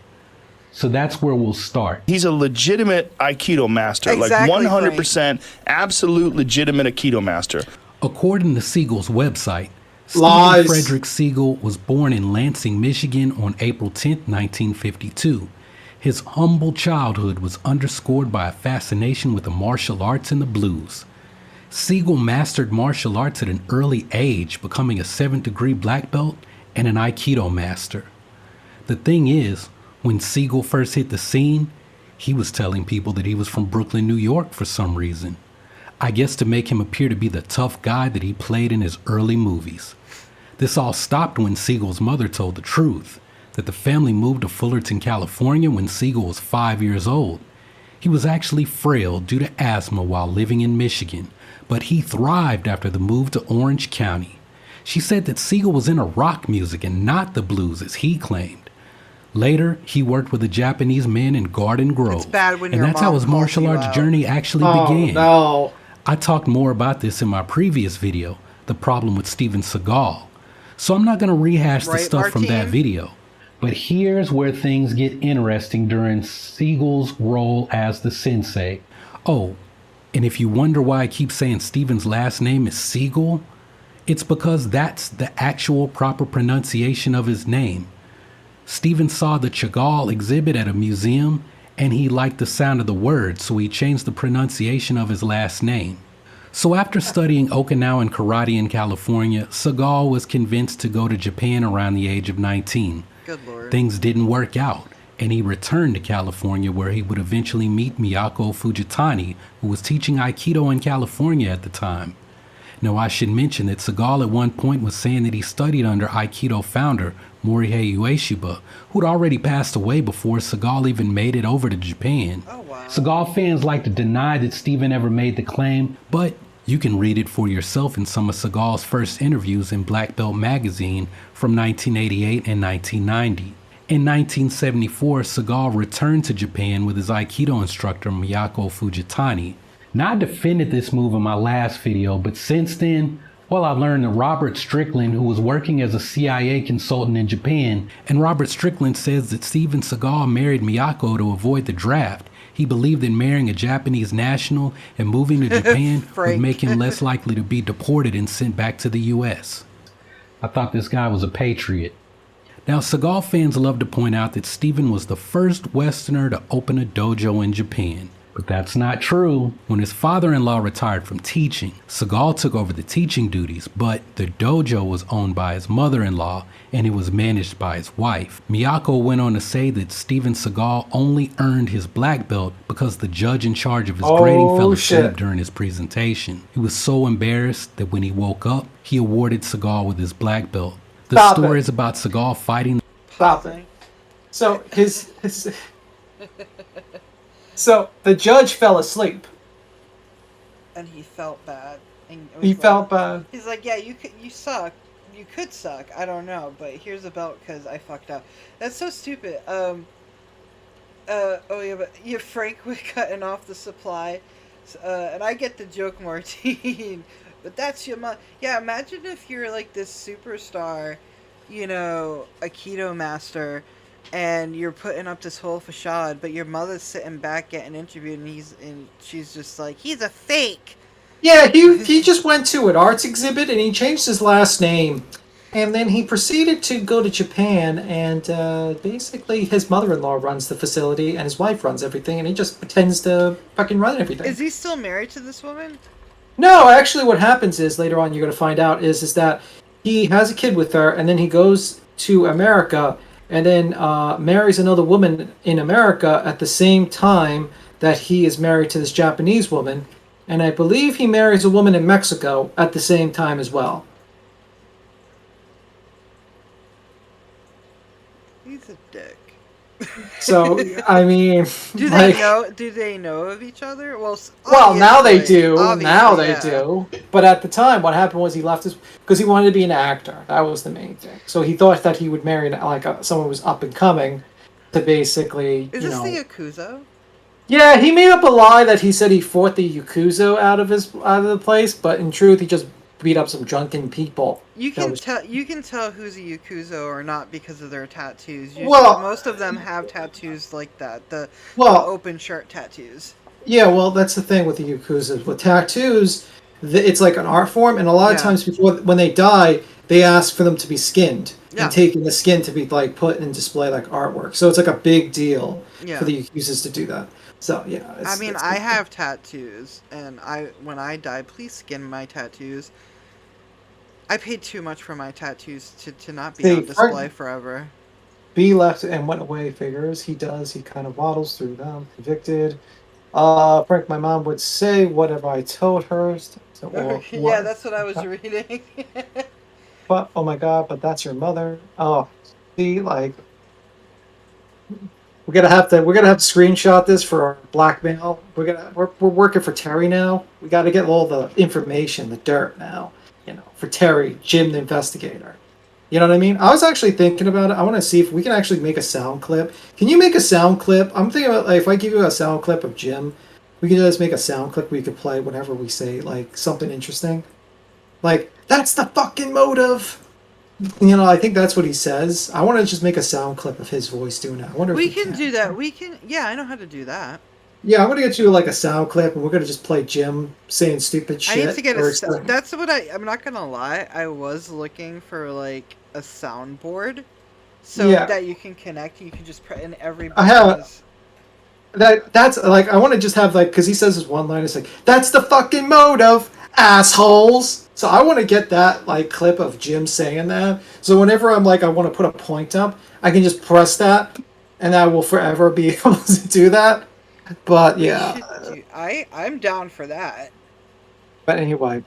So that's where we'll start. He's a legitimate Aikido master, Exactly, like 100% absolute legitimate Aikido master. According to Seagal's website, Lies. Steven Frederick Seagal was born in Lansing, Michigan on April 10, 1952. His humble childhood was underscored by a fascination with the martial arts and the blues. Seagal mastered martial arts at an early age, becoming a 7th degree black belt and an Aikido master. The thing is, when Seagal first hit the scene, he was telling people that he was from Brooklyn, New York for some reason. I guess to make him appear to be the tough guy that he played in his early movies. This all stopped when Seagal's mother told the truth, that the family moved to Fullerton, California when Seagal was 5 years old. He was actually frail due to asthma while living in Michigan, but he thrived after the move to Orange County. She said that Seagal was into rock music and not the blues as he claimed. Later, he worked with a Japanese man in Garden Grove, It's bad when and your that's how mom his calls martial you arts out. journey actually Oh, began. no. I talked more about this in my previous video, The Problem with Steven Seagal, so I'm not going to rehash the Right, stuff from that Martine? video. But here's where things get interesting during Seagal's role as the sensei. Oh, and if you wonder why I keep saying Steven's last name is Seagal, it's because that's the actual proper pronunciation of his name. Steven saw the Chagall exhibit at a museum and he liked the sound of the word, so he changed the pronunciation of his last name. So after studying Okinawan karate in California, Seagal was convinced to go to Japan around the age of 19. Good lord. Things didn't work out, and he returned to California where he would eventually meet Miyako Fujitani, who was teaching Aikido in California at the time. Now I should mention that Seagal at one point was saying that he studied under Aikido founder Morihei Ueshiba, who'd already passed away before Seagal even made it over to Japan. Oh, wow. Seagal fans like to deny that Steven ever made the claim, but you can read it for yourself in some of Seagal's first interviews in Black Belt magazine from 1988 and 1990. In 1974, Seagal returned to Japan with his Aikido instructor Miyako Fujitani. Now I defended this move in my last video, but since then, well, I learned that Robert Strickland, who was working as a CIA consultant in Japan, and Robert Strickland says that Steven Seagal married Miyako to avoid the draft. He believed that marrying a Japanese national and moving to Japan would make him less likely to be deported and sent back to the US. I thought this guy was a patriot. Now, Seagal fans love to point out that Steven was the first Westerner to open a dojo in Japan. But that's not true. When his father-in-law retired from teaching, Seagal took over the teaching duties, but the dojo was owned by his mother-in-law and it was managed by his wife. Miyako went on to say that Steven Seagal only earned his black belt because the judge in charge of his grading fell asleep during his presentation. He was so embarrassed that when he woke up, he awarded Seagal with his black belt. The Stop story it. is about Seagal fighting. Stop it. So So the judge fell asleep. And he felt bad. And it was He like- felt bad. He's like, yeah, you suck. You could suck. I don't know, but here's a belt because I fucked up. That's so stupid. Oh yeah, but yeah, Frank was cutting off the supply, and I get the joke, Martine. But that's your mom. Yeah, imagine if you're like this superstar, you know, Aikido master, and you're putting up this whole facade, but your mother's sitting back getting interviewed, and she's just like, he's a fake. Yeah, he just went to an arts exhibit and he changed his last name. And then he proceeded to go to Japan, and basically his mother-in-law runs the facility and his wife runs everything, and he just pretends to fucking run everything. Is he still married to this woman? No, actually what happens is, later on you're going to find out, is that he has a kid with her, and then he goes to America, and then marries another woman in America at the same time that he is married to this Japanese woman. And I believe he marries a woman in Mexico at the same time as well. He's a dick. So, I mean... Do like, they know of each other? Well, now they obviously- do. obviously, Now they yeah. do. But at the time, what happened was he left his... Because he wanted to be an actor. That was the main thing. So he thought that he would marry someone who was up and coming to basically, Is this the Yakuza? Yeah, he made up a lie that he said he fought the Yakuza out of the place, but in truth, he just beat up some drunken people. You can tell who's a Yakuza or not because of their tattoos. Usually, Well- most of them have tattoos like that. The Well- open shirt tattoos. Yeah, well, that's the thing with the Yakuza. With tattoos, it's like an art form, and a lot of times when they die, they ask for them to be skinned Yeah. and taking the skin to be like put in display like artwork. So it's like a big deal for the Yakuzas to do that. So yeah, I mean, I have tattoos, and when I die, please skin my tattoos. I paid too much for my tattoos to not be on display forever. B left and went away figures. He does. He kind of waddles through them. Convicted. Frank, my mom would say, "What have I told her?" Yeah, that's what I was reading. But oh my god! But that's your mother. Oh, see, like we're gonna have to screenshot this for our blackmail. We're working for Terry now. We got to get all the information, the dirt now. For Terry, Jim the investigator. You know what I mean? I was actually thinking about it. I want to see if we can actually make a sound clip. Can you make a sound clip? I'm thinking about if I give you a sound clip of Jim, we can just make a sound clip we could play whenever we say like something interesting. Like, that's the fucking motive. I think that's what he says. I want to just make a sound clip of his voice doing that. I wonder if We can do that. Yeah, I know how to do that. Yeah, I'm gonna get you like a sound clip, and we're gonna just play Jim saying stupid shit. I need to get that's what I'm not gonna lie. I was looking for like a soundboard, so that you can connect. You can just put in every. I have. That's like I want to just have like because he says his one line is like that's the fucking motive, assholes. So I want to get that like clip of Jim saying that. So whenever I'm like I want to put a point up, I can just press that, and I will forever be able to do that. But yeah, I'm down for that. But anyway,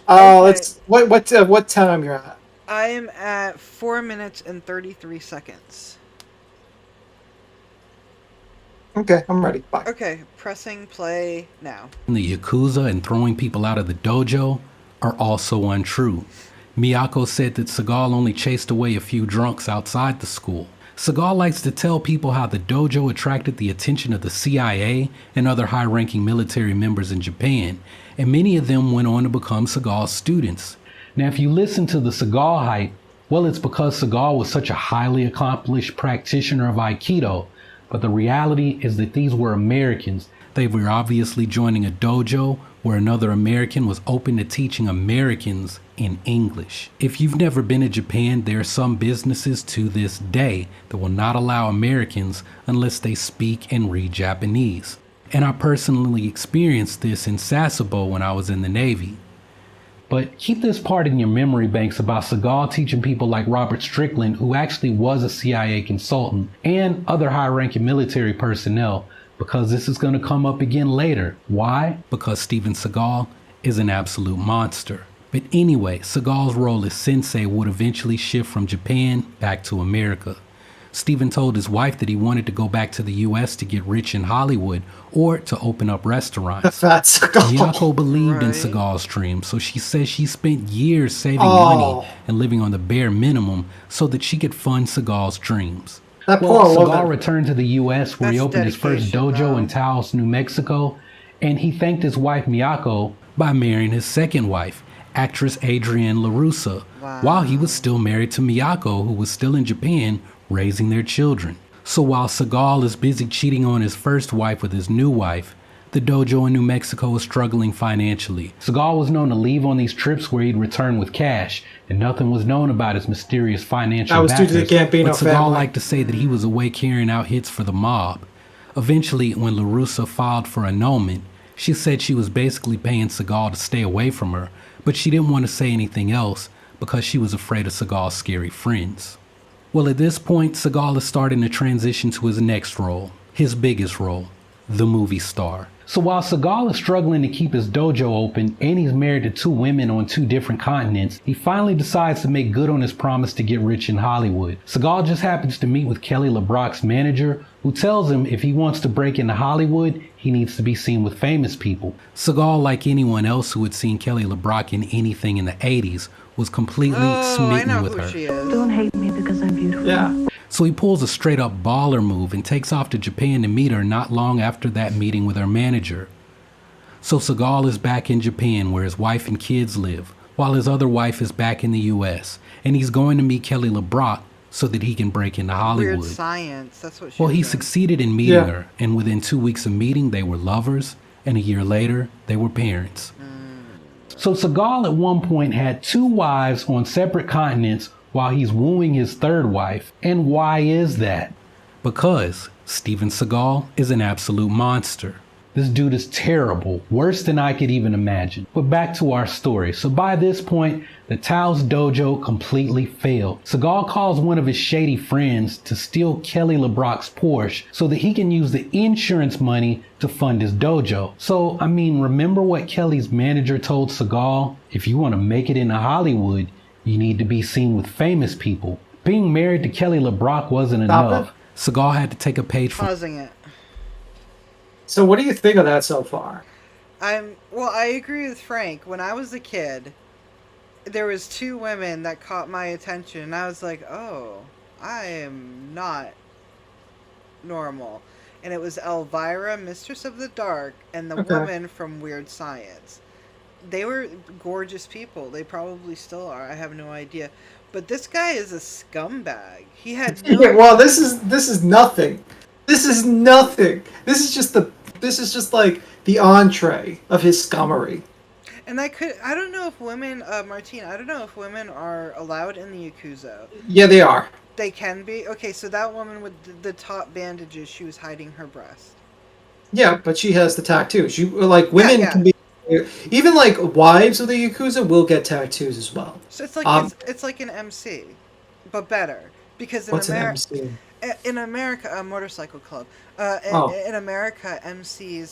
let's what time you're at? I am at 4 minutes and 33 seconds. Okay, I'm ready. Bye. Okay, pressing play now. The Yakuza and throwing people out of the dojo are also untrue. Miyako said that Seagal only chased away a few drunks outside the school. Seagal likes to tell people how the dojo attracted the attention of the CIA and other high-ranking military members in Japan, and many of them went on to become Seagal's students. Now, if you listen to the Seagal hype, well, it's because Seagal was such a highly accomplished practitioner of Aikido, but the reality is that these were Americans. They were obviously joining a dojo where another American was open to teaching Americans in English. If you've never been to Japan, there are some businesses to this day that will not allow Americans unless they speak and read Japanese. And I personally experienced this in Sasebo when I was in the Navy. But keep this part in your memory banks about Seagal teaching people like Robert Strickland, who actually was a CIA consultant, and other high-ranking military personnel, because this is going to come up again later. Why? Because Steven Seagal is an absolute monster. But anyway, Seagal's role as sensei would eventually shift from Japan back to America. Steven told his wife that he wanted to go back to the US to get rich in Hollywood or to open up restaurants. Fat Seagal. Miyako believed in Seagal's dream, so she says she spent years saving money and living on the bare minimum so that she could fund Seagal's dreams. Seagal returned to the U.S. where he opened his first dojo in Taos, New Mexico, and he thanked his wife Miyako by marrying his second wife, actress Adrienne LaRussa, while he was still married to Miyako, who was still in Japan raising their children. So while Seagal is busy cheating on his first wife with his new wife, the dojo in New Mexico was struggling financially. Seagal was known to leave on these trips where he'd return with cash, and nothing was known about his mysterious financial That was due to the Gambino but Seagal family. liked to say that he was away carrying out hits for the mob. Eventually, when LaRussa filed for annulment, she said she was basically paying Seagal to stay away from her, but she didn't want to say anything else because she was afraid of Seagal's scary friends. Well, at this point, Seagal is starting to transition to his next role, his biggest role, the movie star. So while Seagal is struggling to keep his dojo open and he's married to 2 women on 2 different continents, he finally decides to make good on his promise to get rich in Hollywood. Seagal just happens to meet with Kelly LeBrock's manager, who tells him if he wants to break into Hollywood, he needs to be seen with famous people. Seagal, like anyone else who had seen Kelly LeBrock in anything in the 80s, was completely smitten with her. Don't hate me because I'm beautiful. Yeah. So he pulls a straight up baller move and takes off to Japan to meet her not long after that meeting with her manager. So Seagal is back in Japan where his wife and kids live, while his other wife is back in the US, and he's going to meet Kelly LeBrock so that he can break into Hollywood. Weird science, that's what she Well, he doing. succeeded in meeting her, and within 2 weeks of meeting, they were lovers, and a year later, they were parents. So Seagal at one point had 2 wives on separate continents while he's wooing his 3rd wife. And why is that? Because Steven Seagal is an absolute monster. This dude is terrible, worse than I could even imagine. But back to our story. So by this point, the Tao's dojo completely failed. Seagal calls one of his shady friends to steal Kelly LeBrock's Porsche so that he can use the insurance money to fund his dojo. So, I mean, remember what Kelly's manager told Seagal? If you want to make it into Hollywood, you need to be seen with famous people. Being married to Kelly LeBrock wasn't enough. Seagal had to take a page from... Pausing it. So what do you think of that so far? I agree with Frank. When I was a kid, there was 2 women that caught my attention, and I was like, oh, I am not normal. And it was Elvira, Mistress of the Dark, and the woman from Weird Science. They were gorgeous people. They probably still are. I have no idea. But this guy is a scumbag. He had no... Yeah, well, this is nothing. This is nothing. This is just like the entree of his scummery. And I don't know if women, Martine, I don't know if women are allowed in the Yakuza. Yeah, they are. They can be? Okay, so that woman with the top bandages, she was hiding her breast. Yeah, but she has the tattoos. Women can be... Even, wives of the Yakuza will get tattoos as well. So it's like, it's like an MC, but better. Because in What's an MC? In America, a motorcycle club. In America,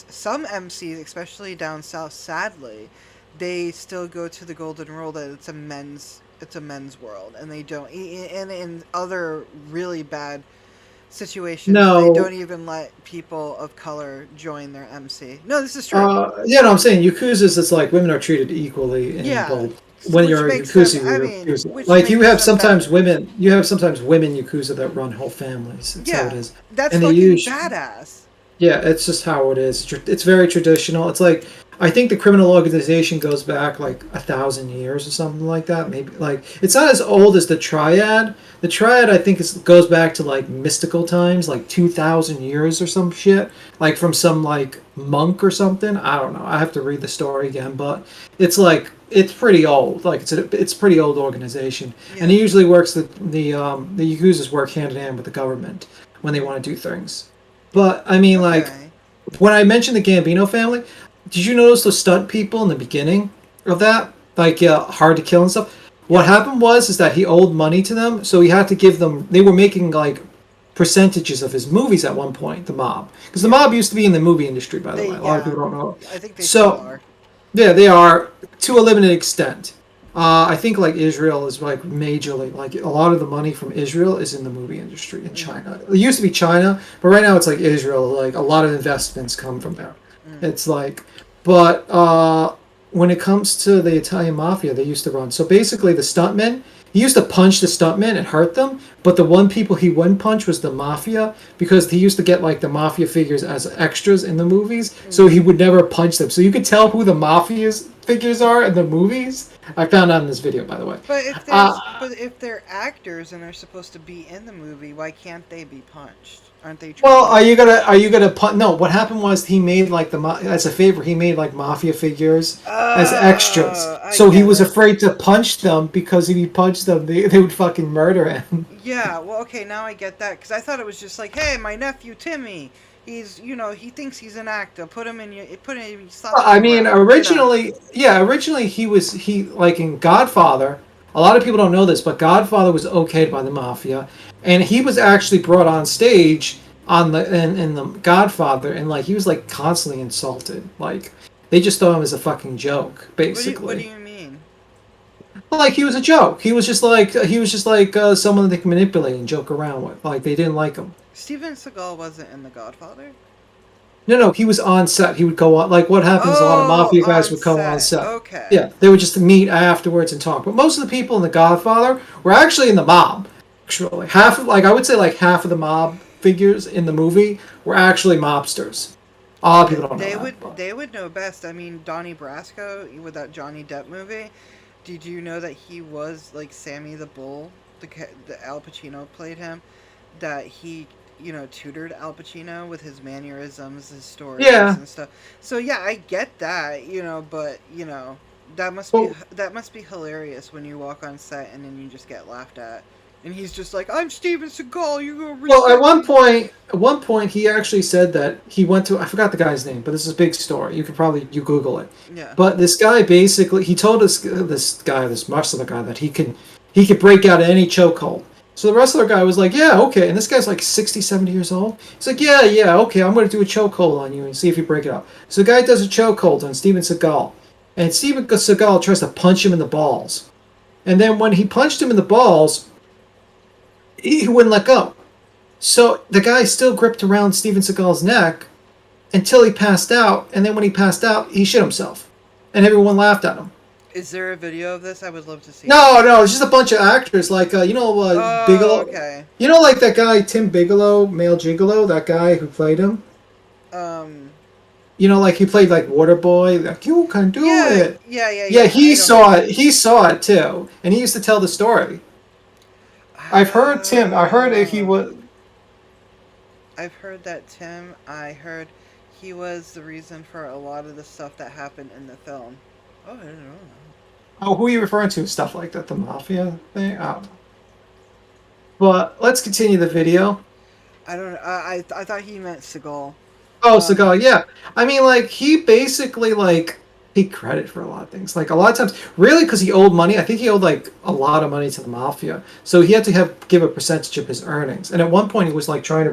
some MCs, especially down south, sadly, they still go to the golden rule that it's a men's world, and they don't. And in other really bad situations, they don't even let people of color join their MC. No, this is true. I'm saying Yakuzas, it's like women are treated equally in both. When you're a Yakuza, you're a Yakuza. You have sometimes women Yakuza that run whole families. That's how it is. That's fucking badass. Yeah, it's just how it is. It's very traditional. It's like, I think the criminal organization goes back 1,000 years or something like that. Maybe it's not as old as the Triad. The Triad, I think, goes back to mystical times, 2,000 years or some shit, from some monk or something. I don't know. I have to read the story again, but it's it's pretty old. It's a pretty old organization, and it usually works. The Yakuzas work hand in hand with the government when they want to do things. But I mean, when I mentioned the Gambino family, did you notice the stunt people in the beginning of that, Hard to Kill and stuff? What happened was that he owed money to them, so he had to give them. They were making percentages of his movies at one point. The mob, because the mob used to be in the movie industry, by the way. A lot of people don't know. I think they still are. Yeah, they are to a limited extent. I think Israel is majorly a lot of the money from Israel is in the movie industry in China. It used to be China, but right now it's Israel. A lot of investments come from there. It's but when it comes to the Italian mafia, they used to run. So basically, the stuntmen, he used to punch the stuntmen and hurt them, but the one people he wouldn't punch was the mafia, because he used to get the mafia figures as extras in the movies, so he would never punch them. So you could tell who the mafia figures are in the movies. I found out in this video, by the way. But if they're actors and they're supposed to be in the movie, why can't they be punched? Aren't they? Well, are you gonna punch? No. What happened was he made as a favor. He made mafia figures as extras. So he was afraid to punch them, because if he punched them, they would fucking murder him. Yeah. Well, okay. Now I get that, because I thought it was just hey, my nephew Timmy. He's, he thinks he's an actor. Put him in. I mean, originally he was in Godfather. A lot of people don't know this, but Godfather was okayed by the mafia, and he was actually brought on stage on the in the Godfather, and like he was like constantly insulted. Like they just thought him as a fucking joke, basically. What do you mean? Like he was a joke. He was just like someone they can manipulate and joke around with. Like they didn't like him. Steven Seagal wasn't in The Godfather? No, he was on set. He would go on, like what happens, a lot of mafia guys would go on set. Okay. Yeah, they would just meet afterwards and talk. But most of the people in The Godfather were actually in the mob. Actually, I would say half of the mob figures in the movie were actually mobsters. A lot of people don't know They would know best. I mean, Donnie Brasco with that Johnny Depp movie. Did you know that he was like Sammy the Bull? The Al Pacino played him. That he, tutored Al Pacino with his mannerisms, his stories, and stuff. So yeah, I get that, but that must be hilarious when you walk on set and then you just get laughed at, and he's just like, "I'm Steven Seagal, you go." Well, at one point, he actually said that he went to, I forgot the guy's name, but this is a big story. You Google it. Yeah. But this guy basically, he told this muscular guy that he could break out of any chokehold. So the wrestler guy was like, yeah, okay. And this guy's like 60, 70 years old. He's like, yeah, okay, I'm going to do a chokehold on you and see if you break it up. So the guy does a chokehold on Steven Seagal. And Steven Seagal tries to punch him in the balls. And then when he punched him in the balls, he wouldn't let go. So the guy still gripped around Steven Seagal's neck until he passed out. And then when he passed out, he shit himself. And everyone laughed at him. Is there a video of this? I would love to see. No, it's just a bunch of actors like Bigelow. Okay. Like that guy Tim Bigelow, male gigolo, that guy who played him. Like he played like Waterboy. Like you can do it. Yeah. He saw it. He saw it too, and he used to tell the story. I've heard Tim. I heard that he was. I've heard that Tim. I heard he was the reason for a lot of the stuff that happened in the film. Oh, I don't know. Oh, who are you referring to? Stuff like that, the mafia thing? Oh. But let's continue the video. I don't know. I thought he meant Seagal. Oh, Seagal, yeah. I mean, he basically, take credit for a lot of things. Like, a lot of times, really, because he owed money. I think he owed, a lot of money to the mafia. So he had to give a percentage of his earnings. And at one point, he was, trying to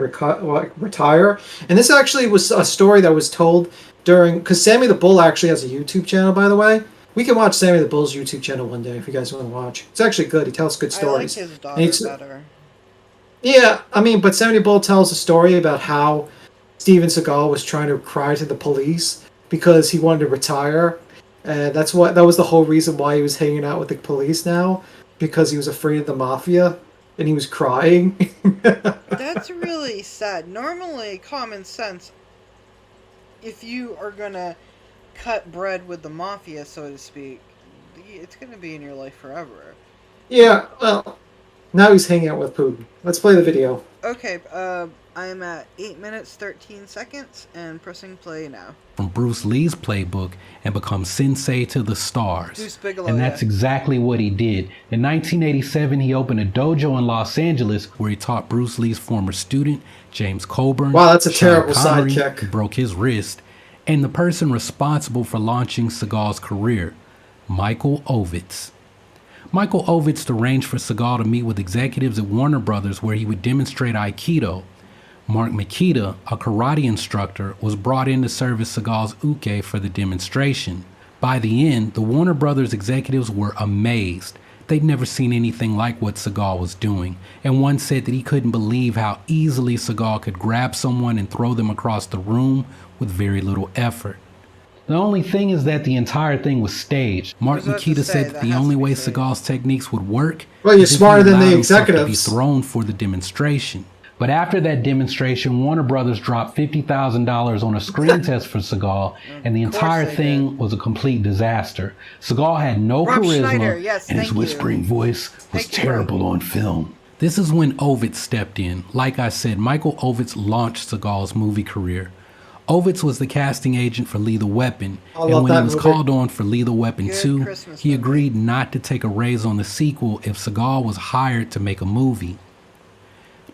retire. And this actually was a story that was told during... Because Sammy the Bull actually has a YouTube channel, by the way. We can watch Sammy the Bull's YouTube channel one day if you guys want to watch. It's actually good. He tells good stories. I like his daughter better. Yeah, I mean, but Sammy the Bull tells a story about how Steven Seagal was trying to cry to the police because he wanted to retire. And that was the whole reason why he was hanging out with the police now, because he was afraid of the mafia and he was crying. That's really sad. Normally, common sense, if you are going to cut bread with the mafia, so to speak, it's going to be in your life forever. Yeah, well, now he's hanging out with Putin. Let's play the video. Okay, I'm at 8 minutes, 13 seconds, and pressing play now. From Bruce Lee's playbook and become sensei to the stars. Deuce Bigelow, and that's exactly what he did. In 1987, he opened a dojo in Los Angeles where he taught Bruce Lee's former student, James Coburn. Wow, that's a Sean terrible Connery, sidekick. who broke his wrist, and the person responsible for launching Seagal's career, Michael Ovitz. Michael Ovitz arranged for Seagal to meet with executives at Warner Brothers where he would demonstrate Aikido. Mark Makita, a karate instructor, was brought in to serve as Seagal's uke for the demonstration. By the end, the Warner Brothers executives were amazed. They'd never seen anything like what Seagal was doing, and one said that he couldn't believe how easily Seagal could grab someone and throw them across the room with very little effort. The only thing is that the entire thing was staged. Mark Makita said that the only way Seagal's techniques would work well, you're is smarter if he than allowed the himself executives. to be thrown for the demonstration. But after that demonstration, Warner Brothers dropped $50,000 on a screen test for Seagal, and the entire thing was a complete disaster. Seagal had no charisma, and his whispering voice was terrible on film. This is when Ovitz stepped in. Like I said, Michael Ovitz launched Seagal's movie career. Ovitz was the casting agent for Lethal Weapon, and when he was called on for Lethal Weapon 2, he agreed not to take a raise on the sequel if Seagal was hired to make a movie.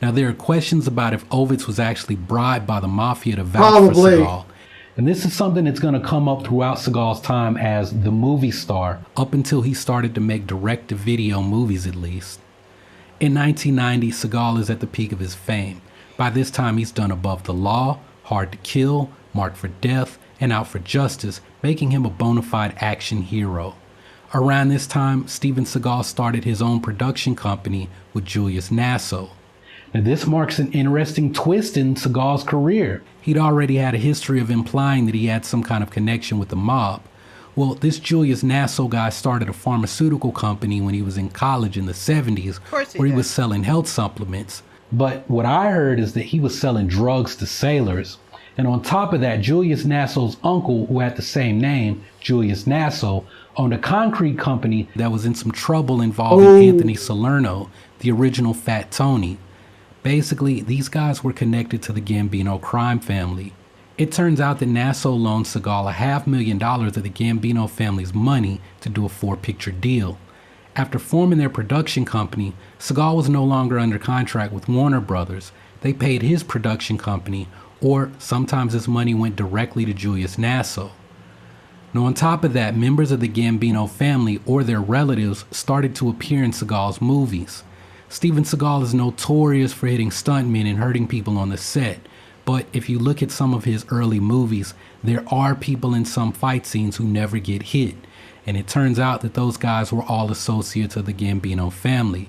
Now, there are questions about if Ovitz was actually bribed by the mafia to vouch for Seagal. And this is something that's going to come up throughout Seagal's time as the movie star, up until he started to make direct-to-video movies at least. In 1990, Seagal is at the peak of his fame. By this time, he's done Above the Law, Hard to Kill, Marked for Death, and Out for Justice, making him a bona fide action hero. Around this time, Steven Seagal started his own production company with Julius Nasso. Now, this marks an interesting twist in Seagal's career. He'd already had a history of implying that he had some kind of connection with the mob. Well, this Julius Nasso guy started a pharmaceutical company when he was in college in the 70s, where he was selling health supplements. But what I heard is that he was selling drugs to sailors. And on top of that, Julius Nasso's uncle, who had the same name, Julius Nasso, owned a concrete company that was in some trouble involving Anthony Salerno, the original Fat Tony. Basically, these guys were connected to the Gambino crime family. It turns out that Nasso loaned Seagal $500,000 of the Gambino family's money to do a 4-picture deal. After forming their production company, Seagal was no longer under contract with Warner Brothers. They paid his production company, or sometimes this money went directly to Julius Nasso. Now, on top of that, members of the Gambino family or their relatives started to appear in Seagal's movies. Steven Seagal is notorious for hitting stuntmen and hurting people on the set. But if you look at some of his early movies, there are people in some fight scenes who never get hit. And it turns out that those guys were all associates of the Gambino family.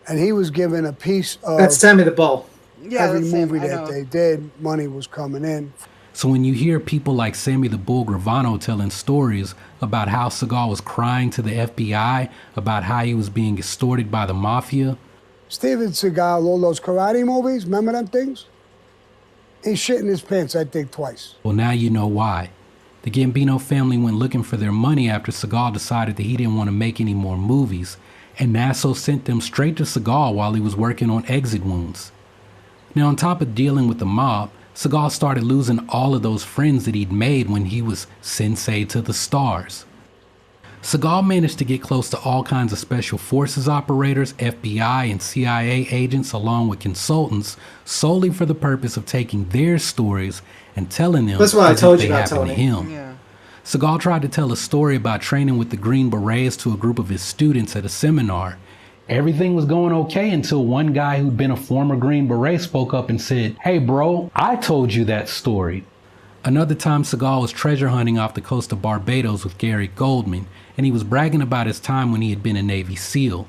And he was given a piece of... That's Sammy the Bull. Yeah, every that's movie him, I that know. they did, money was coming in. So when you hear people like Sammy the Bull Gravano telling stories about how Seagal was crying to the FBI, about how he was being extorted by the mafia... Steven Seagal, all those karate movies, remember them things? He shit in his pants, I think, twice. Well, now you know why. The Gambino family went looking for their money after Seagal decided that he didn't want to make any more movies, and Nasso sent them straight to Seagal while he was working on Exit Wounds. Now, on top of dealing with the mob, Seagal started losing all of those friends that he'd made when he was sensei to the stars. Seagal managed to get close to all kinds of special forces operators, FBI and CIA agents, along with consultants, solely for the purpose of taking their stories and telling them That's what I as if told they you about, happened to Tony. him. Yeah. Seagal tried to tell a story about training with the Green Berets to a group of his students at a seminar. Everything was going okay until one guy who'd been a former Green Beret spoke up and said, "Hey bro, I told you that story." Another time, Seagal was treasure hunting off the coast of Barbados with Gary Goldman, and he was bragging about his time when he had been a Navy SEAL.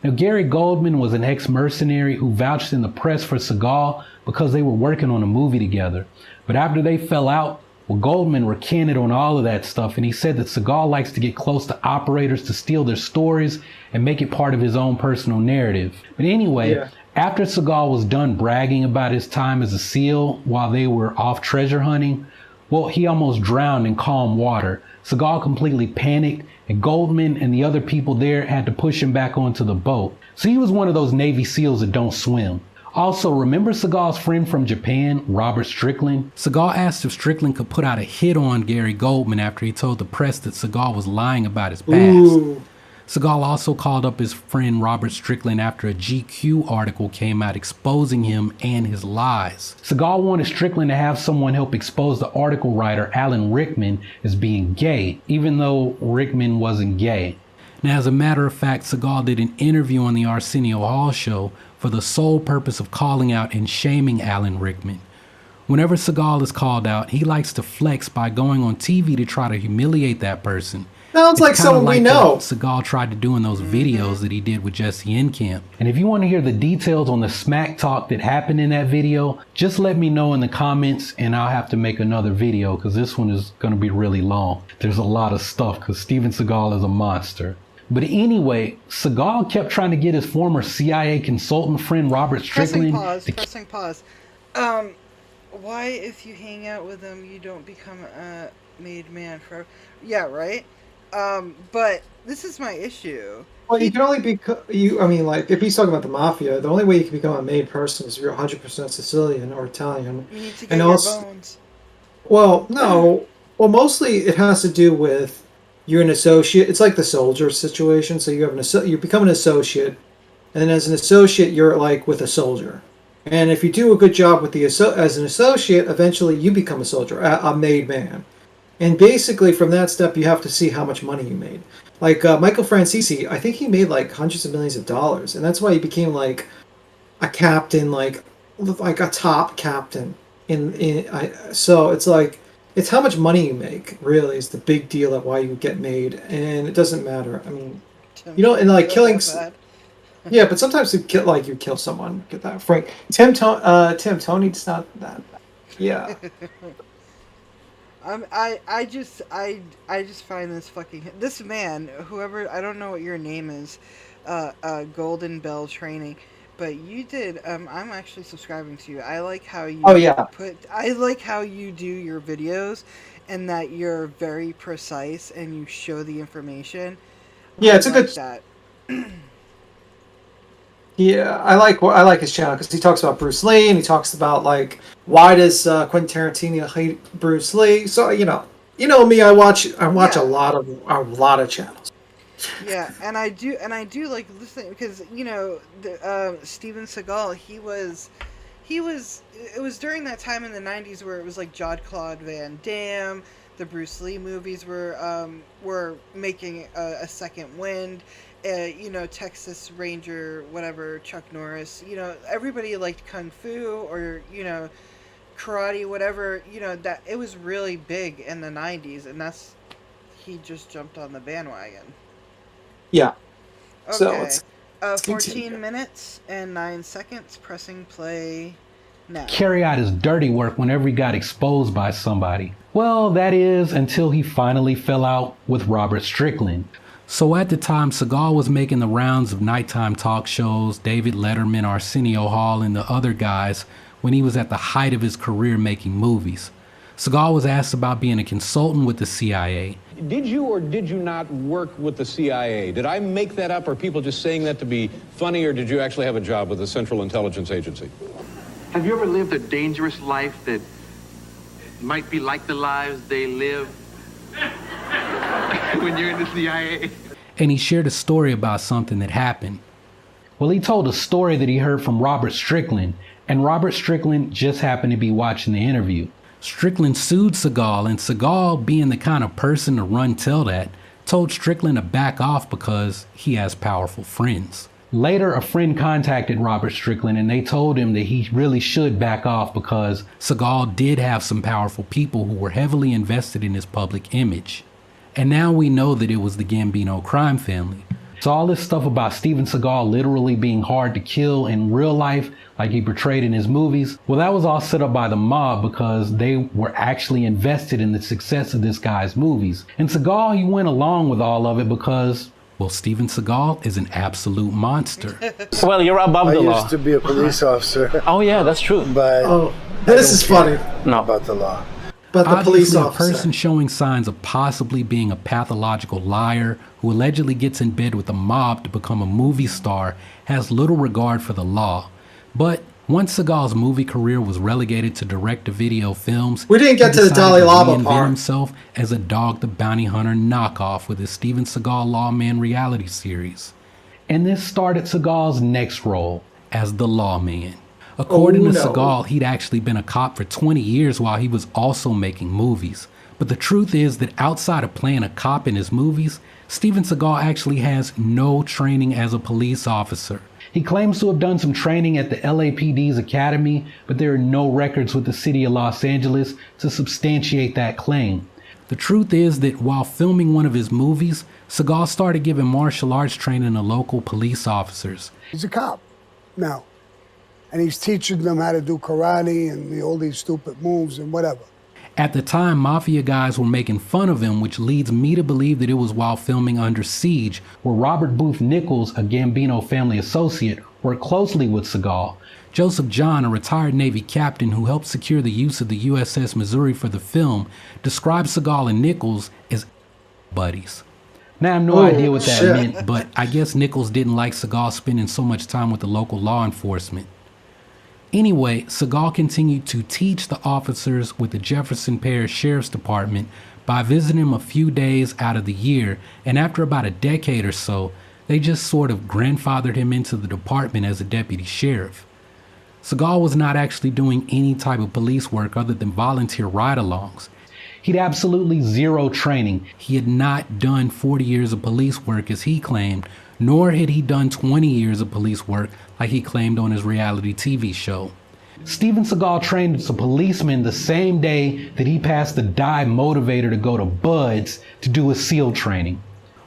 Now, Gary Goldman was an ex-mercenary who vouched in the press for Seagal because they were working on a movie together. But after they fell out, well, Goldman recanted on all of that stuff, and he said that Seagal likes to get close to operators to steal their stories and make it part of his own personal narrative. But anyway, after Seagal was done bragging about his time as a SEAL while they were off treasure hunting, well, he almost drowned in calm water. Seagal completely panicked, and Goldman and the other people there had to push him back onto the boat. So he was one of those Navy SEALs that don't swim. Also, remember Seagal's friend from Japan, Robert Strickland? Seagal asked if Strickland could put out a hit on Gary Goldman after he told the press that Seagal was lying about his past. Ooh. Seagal also called up his friend Robert Strickland after a GQ article came out exposing him and his lies. Seagal wanted Strickland to have someone help expose the article writer Alan Rickman as being gay, even though Rickman wasn't gay. Now, as a matter of fact, Seagal did an interview on the Arsenio Hall show for the sole purpose of calling out and shaming Alan Rickman. Whenever Seagal is called out, he likes to flex by going on TV to try to humiliate that person. Sounds like someone we know. What Seagal tried to do in those videos that he did with Jesse Enkamp. And if you want to hear the details on the smack talk that happened in that video, just let me know in the comments and I'll have to make another video because this one is going to be really long. There's a lot of stuff because Steven Seagal is a monster. But anyway, Seagal kept trying to get his former CIA consultant friend Robert Strickland. Pressing pause. Why, if you hang out with him, you don't become a made man forever? Yeah, right? But this is my issue. Well, you can only be if he's talking about the mafia, the only way you can become a made person is if you're 100% Sicilian or Italian. You need to get your bones. Well, no. Well, mostly it has to do with you're an associate. It's like the soldier situation. So you have you become an associate, and then as an associate, you're like with a soldier. And if you do a good job with as an associate, eventually you become a soldier, a made man. And basically, from that step, you have to see how much money you made. Like Michael Francisi, I think he made like hundreds of millions of dollars, and that's why he became like a captain, like like a top captain so it's like it's how much money you make really is the big deal at why you get made, and it doesn't matter. I mean, and like killing. Yeah, but sometimes you kill someone. Get that, Frank? Tim Tony's not that bad. Yeah. I just find this man, whoever, I don't know what your name is, Golden Bell Training, but you did. I'm actually subscribing to you. I like how you. Oh yeah. I like how you do your videos, and that you're very precise and you show the information. Yeah, it's a good. That. Yeah, I like his channel because he talks about Bruce Lee and he talks about like why does Quentin Tarantino hate Bruce Lee. So you know me, I watch a lot of channels. Yeah, and I do like listening because Steven Seagal, it was during that time in the 90s where it was like Jean-Claude Van Damme, the Bruce Lee movies were making a second wind. Texas Ranger, whatever, Chuck Norris, everybody liked Kung Fu or, karate, whatever, that it was really big in the 90s, and he just jumped on the bandwagon. Yeah. Okay. So 14 minutes and 9 seconds, pressing play now. Carry out his dirty work whenever he got exposed by somebody. Well, that is until he finally fell out with Robert Strickland. So at the time, Seagal was making the rounds of nighttime talk shows, David Letterman, Arsenio Hall, and the other guys when he was at the height of his career making movies. Seagal was asked about being a consultant with the CIA. Did you or did you not work with the CIA? Did I make that up, or people just saying that to be funny, or did you actually have a job with the Central Intelligence Agency? Have you ever lived a dangerous life that might be like the lives they live when you're in the CIA? And he shared a story about something that happened. Well, he told a story that he heard from Robert Strickland, and Robert Strickland just happened to be watching the interview. Strickland sued Seagal, and Seagal, being the kind of person to run tell that, told Strickland to back off because he has powerful friends. Later, a friend contacted Robert Strickland and they told him that he really should back off because Seagal did have some powerful people who were heavily invested in his public image. And now we know that it was the Gambino crime family. So all this stuff about Steven Seagal literally being hard to kill in real life, like he portrayed in his movies, well, that was all set up by the mob because they were actually invested in the success of this guy's movies. And Seagal, he went along with all of it because, well, Steven Seagal is an absolute monster. Well, you're above the law. I used to be a police officer. Oh yeah, that's true. But this is funny. No. About the law. But the police officer. A person showing signs of possibly being a pathological liar who allegedly gets in bed with the mob to become a movie star has little regard for the law. But once Seagal's movie career was relegated to direct-to-video films, we didn't get to the Dalai Lama part. Himself as a Dog the Bounty Hunter knockoff with his Steven Seagal Lawman reality series. And this started Seagal's next role as the Lawman. According to Seagal, he'd actually been a cop for 20 years while he was also making movies. But the truth is that outside of playing a cop in his movies, Steven Seagal actually has no training as a police officer. He claims to have done some training at the LAPD's academy, but there are no records with the city of Los Angeles to substantiate that claim. The truth is that while filming one of his movies, Seagal started giving martial arts training to local police officers. He's a cop now. And he's teaching them how to do karate and all these stupid moves and whatever. At the time, mafia guys were making fun of him, which leads me to believe that it was while filming Under Siege, where Robert Booth Nichols, a Gambino family associate, worked closely with Seagal. Joseph John, a retired Navy captain who helped secure the use of the USS Missouri for the film, described Seagal and Nichols as buddies. Now, I have no idea what that meant, but I guess Nichols didn't like Seagal spending so much time with the local law enforcement. Anyway, Seagal continued to teach the officers with the Jefferson Parish Sheriff's Department by visiting them a few days out of the year, and after about a decade or so, they just sort of grandfathered him into the department as a deputy sheriff. Seagal was not actually doing any type of police work other than volunteer ride-alongs. He'd absolutely zero training. He had not done 40 years of police work as he claimed, nor had he done 20 years of police work like he claimed on his reality TV show. Steven Seagal trained as a policeman the same day that he passed the dye motivator to go to Bud's to do his SEAL training.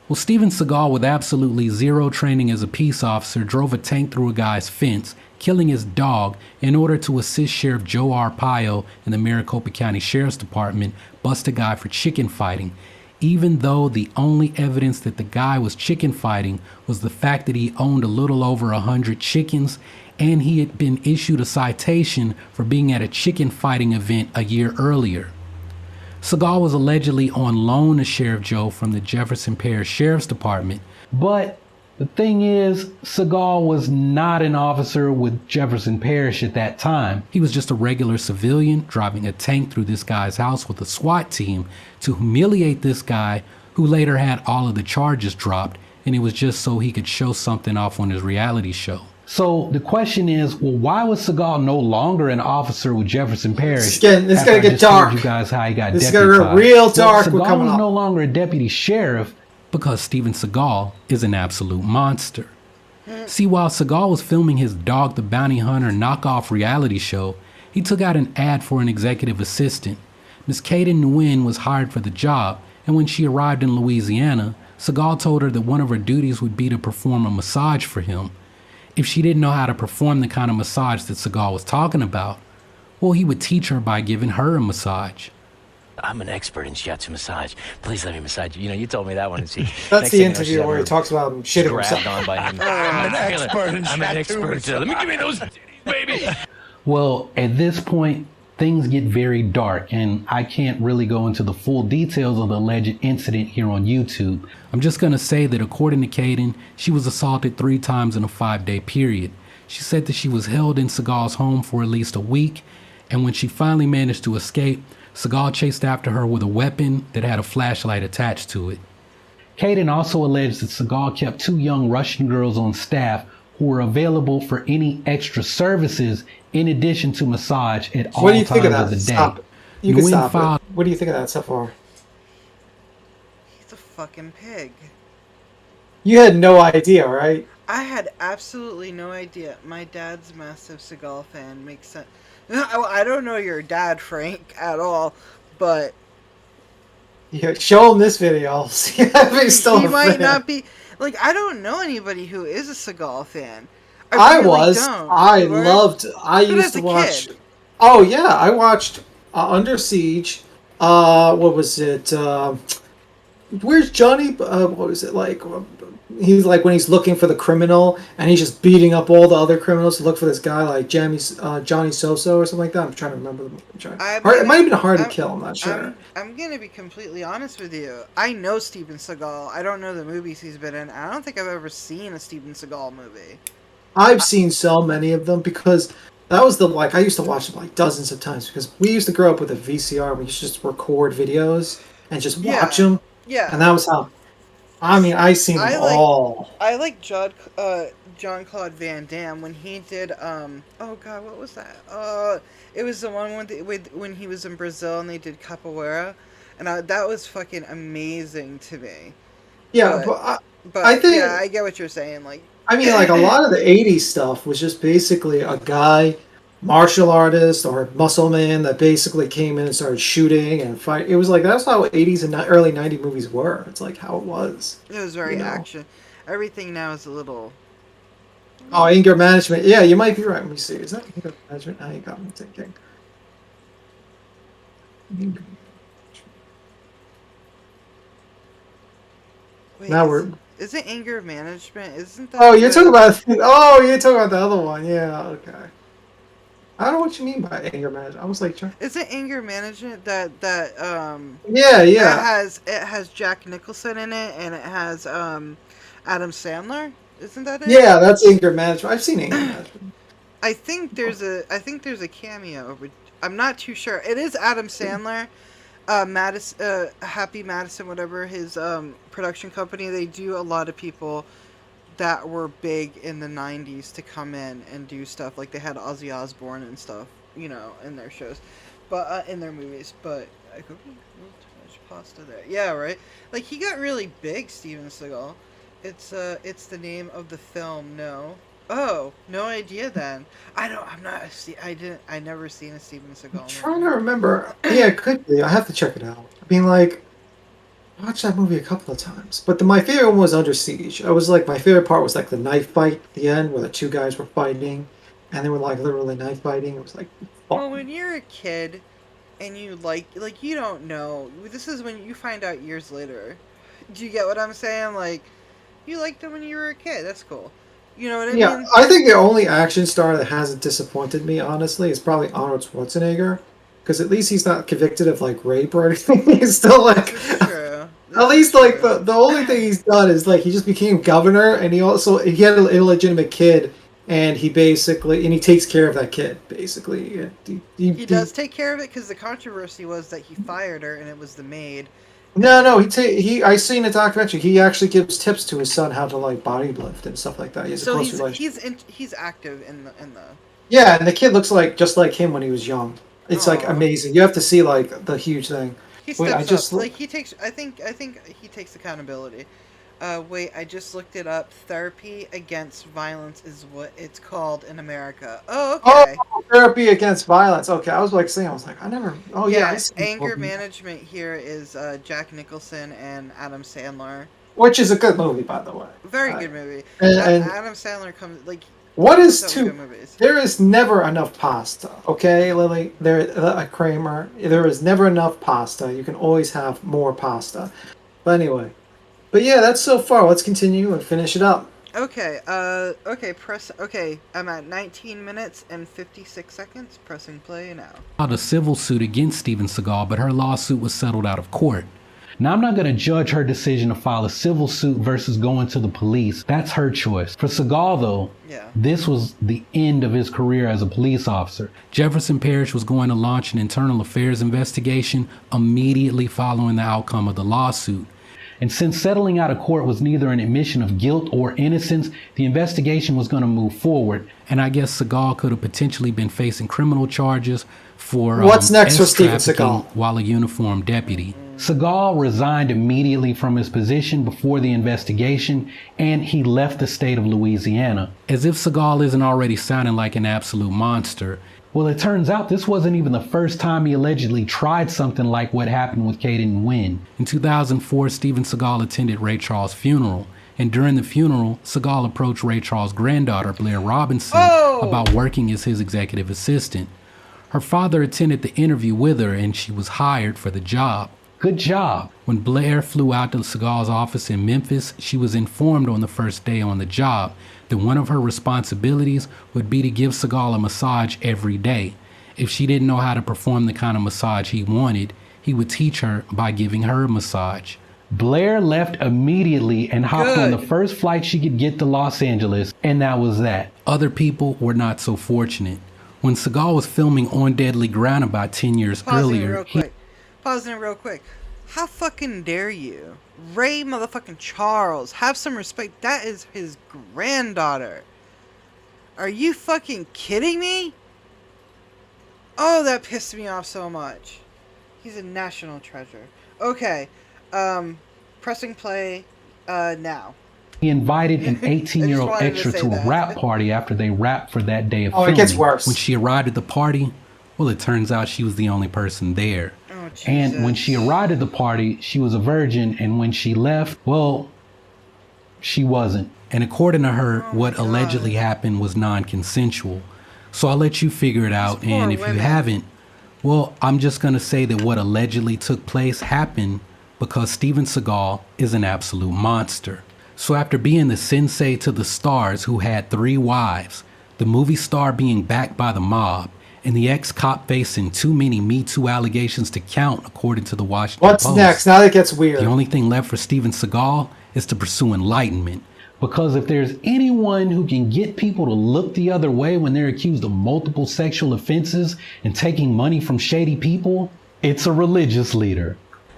Well, Steven Seagal, with absolutely zero training as a peace officer, drove a tank through a guy's fence, killing his dog in order to assist Sheriff Joe Arpaio in the Maricopa County Sheriff's Department bust a guy for chicken fighting, even though the only evidence that the guy was chicken fighting was the fact that he owned a little over 100 chickens and he had been issued a citation for being at a chicken fighting event a year earlier. Seagal was allegedly on loan to Sheriff Joe from the Jefferson Parish Sheriff's Department, but the thing is, Seagal was not an officer with Jefferson Parish at that time. He was just a regular civilian driving a tank through this guy's house with a SWAT team to humiliate this guy, who later had all of the charges dropped, and it was just so he could show something off on his reality show. So the question is, well, why was Seagal no longer an officer with Jefferson Parish? This gonna get dark. You guys how he got this is deputized. gonna get real dark. Well, We're Seagal coming was up. no longer a deputy sheriff because Steven Seagal is an absolute monster. See, while Seagal was filming his Dog the Bounty Hunter knockoff reality show, he took out an ad for an executive assistant. Miss Kaden Nguyen was hired for the job, and when she arrived in Louisiana, Seagal told her that one of her duties would be to perform a massage for him. If she didn't know how to perform the kind of massage that Seagal was talking about, well, he would teach her by giving her a massage. I'm an expert in shiatsu massage. Please let me massage you. You know, you told me that one. And see, That's the interview where he talks about him shitting himself. Grabbed on by him. I'm an expert. Let me give me those baby. Well, at this point, things get very dark, and I can't really go into the full details of the alleged incident here on YouTube. I'm just going to say that according to Kaden, she was assaulted 3 times in a 5-day period. She said that she was held in Seagal's home for at least a week, and when she finally managed to escape, Seagal chased after her with a weapon that had a flashlight attached to it. Kaden also alleged that Seagal kept 2 young Russian girls on staff who were available for any extra services in addition to massage at all times of the day. Stop it. You can stop it. What do you think of that so far? He's a fucking pig. You had no idea, right? I had absolutely no idea. My dad's a massive Seagal fan. Makes sense. I don't know your dad, Frank, at all, but Yeah, show him this video. I'll see if he's still he a might fan. not be. Like, I don't know anybody who is a Seagal fan. I really was. don't. I You were? loved. I But used as to a watch. kid. Oh yeah, I watched Under Siege. What was it? Where's Johnny? What was it like? He's like when he's looking for the criminal, and he's just beating up all the other criminals to look for this guy, like Johnny Soso or something like that. I'm trying to remember. It might have been Hard to Kill. I'm not sure. I'm gonna be completely honest with you. I know Steven Seagal. I don't know the movies he's been in. I don't think I've ever seen a Steven Seagal movie. I've seen so many of them because that was I used to watch them like dozens of times because we used to grow up with a VCR. We used to just record videos and just watch them. Yeah. And that was how. I mean, I seen them all. I like Jean-Claude Van Damme when he did oh god, what was that? It was the one when he was in Brazil and they did capoeira, and that was fucking amazing to me. Yeah, but I think yeah, I get what you're saying. Like, I mean, like a lot of the '80s stuff was just basically a guy, martial artist or muscle man that basically came in and started shooting and fight. It was like that's how '80s and early '90s movies were. It's like how it was. It was very action. Everything now is a little. Oh, anger management. Yeah, you might be right. Let me see. Is that anger management? Now you got me thinking. Wait, Now we're. Is it anger management? Isn't that? Oh, you're talking about. Oh, you're talking about the other one. Yeah. Okay. I don't know what you mean by anger management. I was like, is it anger management that Yeah. it has Jack Nicholson in it and it has Adam Sandler? Isn't that it? Yeah, that's anger management. I've seen anger management. I think there's a cameo, but I'm not too sure. It is Adam Sandler, Happy Madison, whatever his production company. They do a lot of people that were big in the 90s to come in and do stuff. Like they had Ozzy Osbourne and stuff, you know, in their shows, but in their movies. But I could be a little too much pasta there. Yeah, right. Like he got really big, Steven Seagal. It's the name of the film. No, Oh, no idea then. I never seen a Steven Seagal movie. Trying to remember. Yeah, it could be. I have to check it out. I mean, like, I watched that movie a couple of times. But my favorite one was Under Siege. I was like, my favorite part was like the knife fight at the end where the two guys were fighting. And they were like literally knife fighting. It was like, well, when you're a kid and you like you don't know. This is when you find out years later. Do you get what I'm saying? Like, you liked them when you were a kid. That's cool. You know what I mean? yeah, I think the only action star that hasn't disappointed me, honestly, is probably Arnold Schwarzenegger. Because at least he's not convicted of, like, rape or anything. He's still, like... At least, like, the only thing he's done is, like, he just became governor, and he had an illegitimate kid, and he takes care of that kid, basically. He does take care of it, because the controversy was that he fired her, and it was the maid. No, I seen a documentary. He actually gives tips to his son how to, like, body lift and stuff like that. So he's active in the. Yeah, and the kid looks just like him when he was young. It's like amazing. You have to see like the huge thing. He steps up. Like he takes. I think he takes accountability. Wait, I just looked it up. Therapy Against Violence is what it's called in America. Oh, okay. Oh, Therapy Against Violence. Okay, I was like saying, I never. Oh yeah. Anger Management here is Jack Nicholson and Adam Sandler. Which is a good movie, by the way. Very good movie. And Adam Sandler comes like. What is there is never enough pasta, okay, Lily? Kramer. There is never enough pasta. You can always have more pasta. But anyway. But yeah, that's so far. Let's continue and finish it up. Okay, I'm at 19 minutes and 56 seconds. Pressing play now. Filed a civil suit against Steven Seagal, but her lawsuit was settled out of court. Now, I'm not going to judge her decision to file a civil suit versus going to the police. That's her choice. For Seagal, though, this was the end of his career as a police officer. Jefferson Parish was going to launch an internal affairs investigation immediately following the outcome of the lawsuit. And since settling out of court was neither an admission of guilt or innocence, the investigation was going to move forward. And I guess Seagal could have potentially been facing criminal charges for what's next for Steven Seagal while a uniformed deputy. Seagal resigned immediately from his position before the investigation, and he left the state of Louisiana. As if Seagal isn't already sounding like an absolute monster. Well, it turns out this wasn't even the first time he allegedly tried something like what happened with Caden Wynn. In 2004, Steven Seagal attended Ray Charles' funeral. And during the funeral, Seagal approached Ray Charles' granddaughter, Blair Robinson, about working as his executive assistant. Her father attended the interview with her, and she was hired for the job. Good job. When Blair flew out to Seagal's office in Memphis, she was informed on the first day on the job that one of her responsibilities would be to give Seagal a massage every day. If she didn't know how to perform the kind of massage he wanted, he would teach her by giving her a massage. Blair left immediately and hopped on the first flight she could get to Los Angeles, and that was that. Other people were not so fortunate. When Seagal was filming On Deadly Ground about 10 years earlier, Pausing it real quick. How fucking dare you? Ray motherfucking Charles. Have some respect. That is his granddaughter. Are you fucking kidding me? Oh, that pissed me off so much. He's a national treasure. Okay. Pressing play now. He invited an 18-year-old extra to a rap party after they rapped for that day of filming. It gets worse. When she arrived at the party, well, it turns out she was the only person there. And when she arrived at the party, she was a virgin, and when she left, well, she wasn't. And according to her, what allegedly happened was non-consensual. So I'll let you figure it out, and if you haven't, well, I'm just going to say that what allegedly took place happened because Steven Seagal is an absolute monster. So after being the sensei to the stars who had 3 wives, the movie star being backed by the mob, and the ex-cop facing too many Me Too allegations to count, according to the Washington Post. What's next? Now it gets weird. The only thing left for Steven Seagal is to pursue enlightenment. Because if there's anyone who can get people to look the other way when they're accused of multiple sexual offenses and taking money from shady people, it's a religious leader.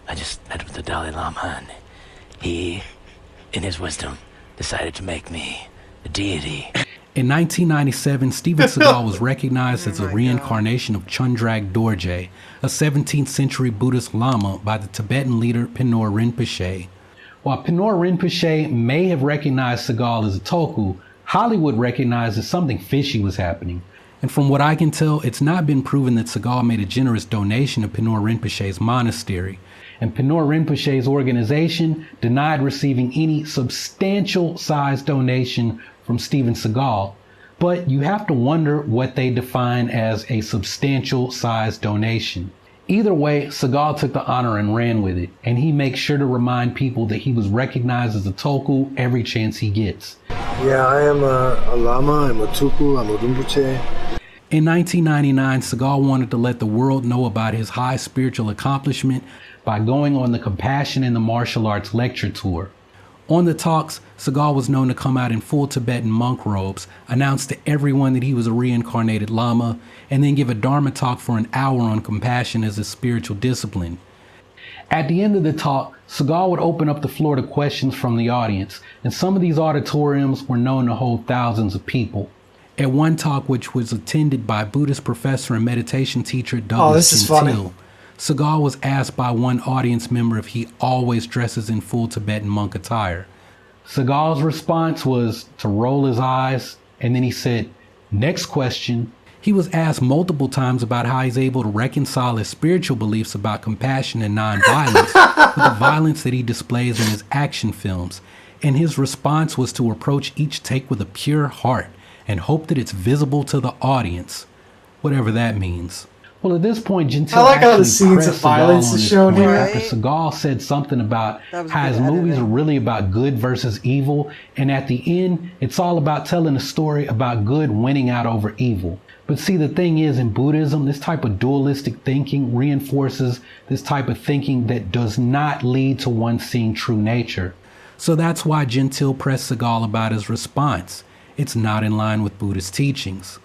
I just met with the Dalai Lama, and he, in his wisdom, decided to make me a deity. In 1997, Steven Seagal was recognized as a reincarnation of Chundrag Dorje, a 17th century Buddhist Lama by the Tibetan leader Pinor Rinpoche. While Pinor Rinpoche may have recognized Seagal as a Tulku, Hollywood recognized that something fishy was happening. And from what I can tell, it's not been proven that Seagal made a generous donation to Penor Rinpoche's monastery. And Penor Rinpoche's organization denied receiving any substantial size donation from Steven Seagal. But you have to wonder what they define as a substantial size donation. Either way, Seagal took the honor and ran with it, and he makes sure to remind people that he was recognized as a tulku every chance he gets. Yeah, I am a lama, I'm a tulku, I'm a Rinpoche. In 1999, Seagal wanted to let the world know about his high spiritual accomplishment by going on the Compassion in the Martial Arts lecture tour. On the talks, Seagal was known to come out in full Tibetan monk robes, announce to everyone that he was a reincarnated lama, and then give a Dharma talk for an hour on compassion as a spiritual discipline. At the end of the talk, Seagal would open up the floor to questions from the audience, and some of these auditoriums were known to hold thousands of people. At one talk, which was attended by Buddhist professor and meditation teacher Douglas Gentile, Seagal was asked by one audience member if he always dresses in full Tibetan monk attire. Seagal's response was to roll his eyes, and then he said, "Next question." He was asked multiple times about how he's able to reconcile his spiritual beliefs about compassion and nonviolence with the violence that he displays in his action films, and his response was to approach each take with a pure heart and hope that it's visible to the audience, whatever that means. Well, at this point, Gentile I like how the scenes pressed of violence Seagal on is this shown point here. after Seagal said something about how his movies are really about good versus evil, and at the end, it's all about telling a story about good winning out over evil. But see, the thing is, in Buddhism, this type of dualistic thinking reinforces this type of thinking that does not lead to one seeing true nature. So that's why Gentile pressed Seagal about his response. It's not in line with Buddhist teachings.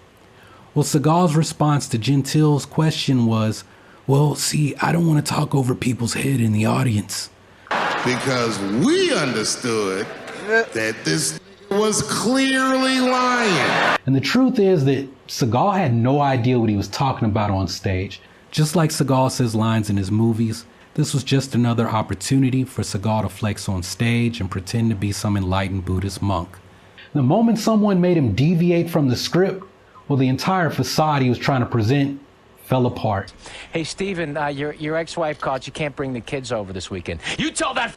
Well, Seagal's response to Gentile's question was, well, see, I don't want to talk over people's head in the audience. Because we understood that this was clearly lying. And the truth is that Seagal had no idea what he was talking about on stage. Just like Seagal says lines in his movies, this was just another opportunity for Seagal to flex on stage and pretend to be some enlightened Buddhist monk. The moment someone made him deviate from the script, well, the entire facade he was trying to present fell apart. Hey, Steven, your ex-wife called. You can't bring the kids over this weekend. You tell that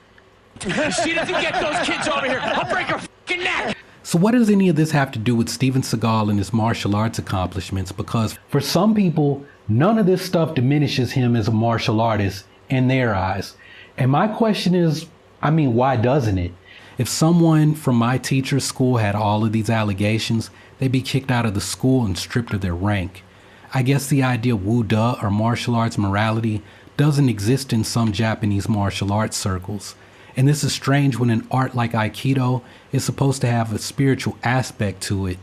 if she doesn't get those kids over here, I'll break her fucking neck. So what does any of this have to do with Steven Seagal and his martial arts accomplishments? Because for some people, none of this stuff diminishes him as a martial artist in their eyes. And my question is, why doesn't it? If someone from my teacher's school had all of these allegations, they'd be kicked out of the school and stripped of their rank. I guess the idea of Wu-Da or martial arts morality doesn't exist in some Japanese martial arts circles. And this is strange when an art like Aikido is supposed to have a spiritual aspect to it.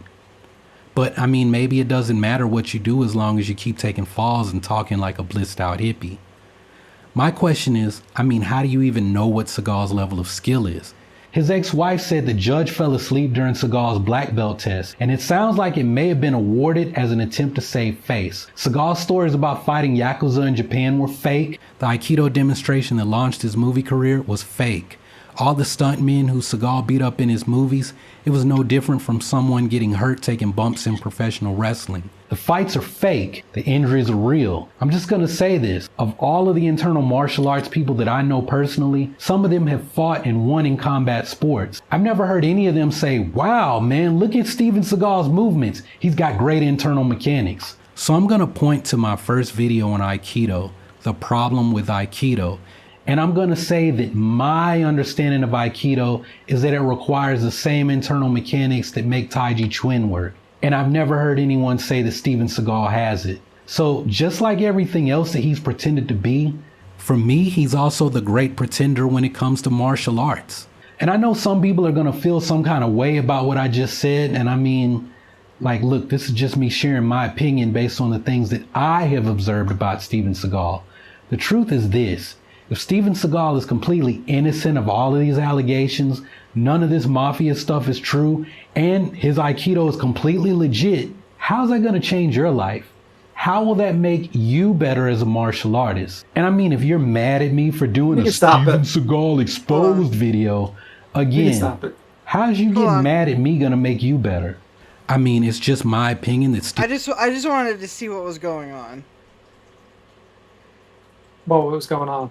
But maybe it doesn't matter what you do as long as you keep taking falls and talking like a blissed out hippie. My question is, how do you even know what Seagal's level of skill is? His ex-wife said the judge fell asleep during Seagal's black belt test, and it sounds like it may have been awarded as an attempt to save face. Seagal's stories about fighting Yakuza in Japan were fake. The Aikido demonstration that launched his movie career was fake. All the stuntmen who Seagal beat up in his movies, it was no different from someone getting hurt taking bumps in professional wrestling. The fights are fake, the injuries are real. I'm just gonna say this, of all of the internal martial arts people that I know personally, some of them have fought and won in combat sports. I've never heard any of them say, wow man, look at Steven Seagal's movements, he's got great internal mechanics. So I'm gonna point to my first video on Aikido, the problem with Aikido. And I'm going to say that my understanding of Aikido is that it requires the same internal mechanics that make Taiji Chuan work. And I've never heard anyone say that Steven Seagal has it. So just like everything else that he's pretended to be, for me, he's also the great pretender when it comes to martial arts. And I know some people are going to feel some kind of way about what I just said. And look, this is just me sharing my opinion based on the things that I have observed about Steven Seagal. The truth is this. If Steven Seagal is completely innocent of all of these allegations, none of this mafia stuff is true, and his Aikido is completely legit, how's that going to change your life? How will that make you better as a martial artist? And if you're mad at me for doing a Steven Seagal exposed video, again, How's you getting mad at me gonna make you better? I mean, it's just my opinion that I just wanted to see what was going on. What was going on?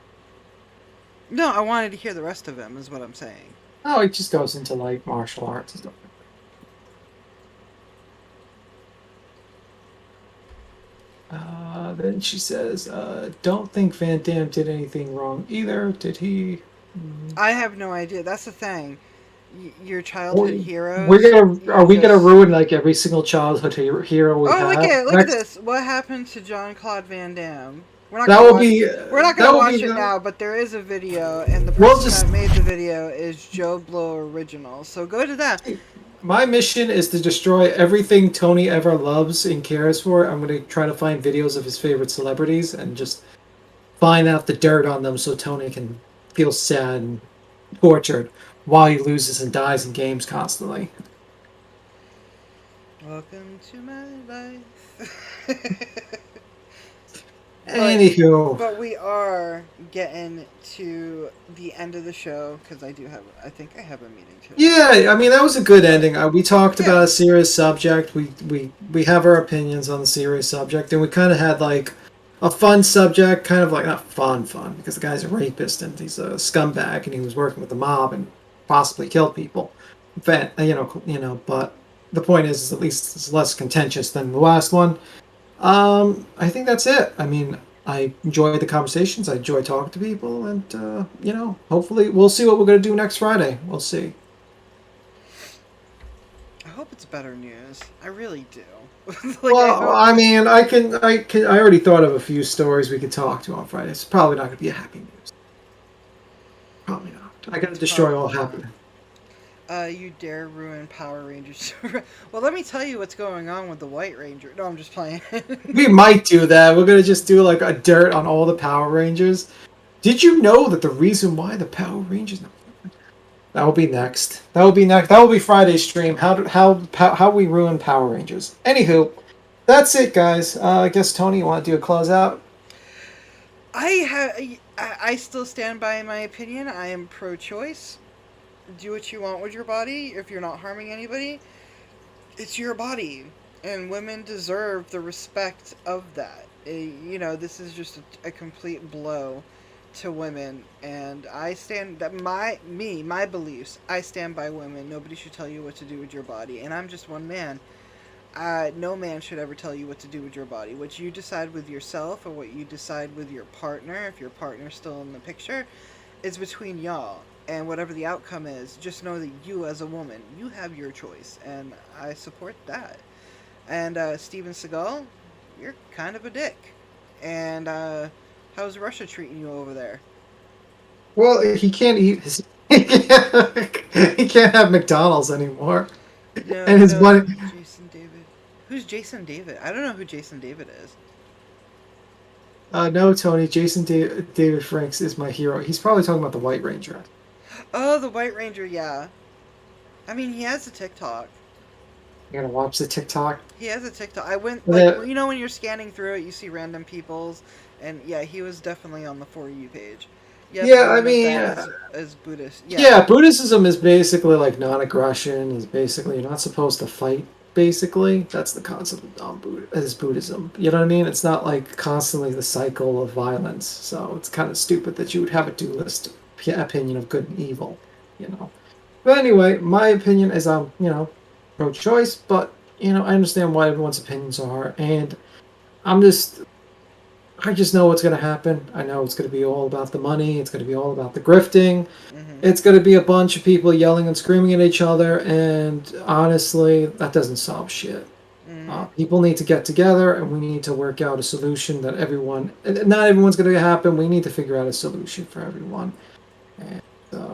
No, I wanted to hear the rest of him, is what I'm saying. Oh, it just goes into like martial arts and stuff. Then she says, don't think Van Damme did anything wrong either. Did he? I have no idea. That's the thing. Your childhood heroes. Are we gonna ruin like every single childhood hero we have? Look at this. What happened to Jean-Claude Van Damme? We're not gonna watch it now, but there is a video, and the person that made the video is Joe Blow Original. So go to that. My mission is to destroy everything Tony ever loves and cares for. I'm going to try to find videos of his favorite celebrities and just find out the dirt on them so Tony can feel sad and tortured while he loses and dies in games constantly. Welcome to my life. Anywho. But we are getting to the end of the show because I think I have a meeting too. Yeah, I mean that was a good ending. We talked about a serious subject. We have our opinions on the serious subject, and we kind of had like a fun subject, kind of like not fun because the guy's a rapist and he's a scumbag and he was working with the mob and possibly killed people. But the point is at least it's less contentious than the last one. I think that's it. I mean, I enjoy the conversations. I enjoy talking to people, and hopefully we'll see what we're gonna do next Friday. We'll see. I hope it's better news. I really do. I already thought of a few stories we could talk to on Friday. It's probably not gonna be a happy news. Probably not. I gotta destroy all happiness. You dare ruin Power Rangers. Well, let me tell you what's going on with the White Ranger. No, I'm just playing. We might do that. We're going to just do like a dirt on all the Power Rangers. Did you know that the reason why the Power Rangers... That will be next. That will be Friday's stream. How we ruin Power Rangers. Anywho, that's it, guys. I guess, Tony, you want to do a closeout? I still stand by my opinion. I am pro-choice. Do what you want with your body. If you're not harming anybody, it's your body, and women deserve the respect of that. This is just a complete blow to women, and I stand that my beliefs. I stand by women. Nobody should tell you what to do with your body, and I'm just one man. No man should ever tell you what to do with your body. What you decide with yourself, or what you decide with your partner, if your partner's still in the picture, is between y'all. And whatever the outcome is, just know that you as a woman, you have your choice. And I support that. And Steven Seagal, you're kind of a dick. And how's Russia treating you over there? Well, he can't eat his... he can't have McDonald's anymore. And his money... Jason David. Who's Jason David? I don't know who Jason David is. No, Tony. Jason David Franks is my hero. He's probably talking about the White Ranger. Oh, the White Ranger, yeah. I mean, he has a TikTok. You gotta watch the TikTok? He has a TikTok. I went, when you're scanning through it, you see random people's, and yeah, he was definitely on the For You page. Yeah, I mean... As Buddhist. Yeah, Buddhism is basically like non-aggression, is basically you're not supposed to fight, basically. That's the concept of Buddhism. You know what I mean? It's not like constantly the cycle of violence, so it's kind of stupid that you would have a dualist opinion of good and evil, But anyway, my opinion is pro-choice, but I understand why everyone's opinions are, and I just know what's going to happen. I know it's going to be all about the money. It's going to be all about the grifting. Mm-hmm. It's going to be a bunch of people yelling and screaming at each other, and honestly, that doesn't solve shit. Mm-hmm. People need to get together, and we need to work out a solution that not everyone's going to happen. We need to figure out a solution for everyone. And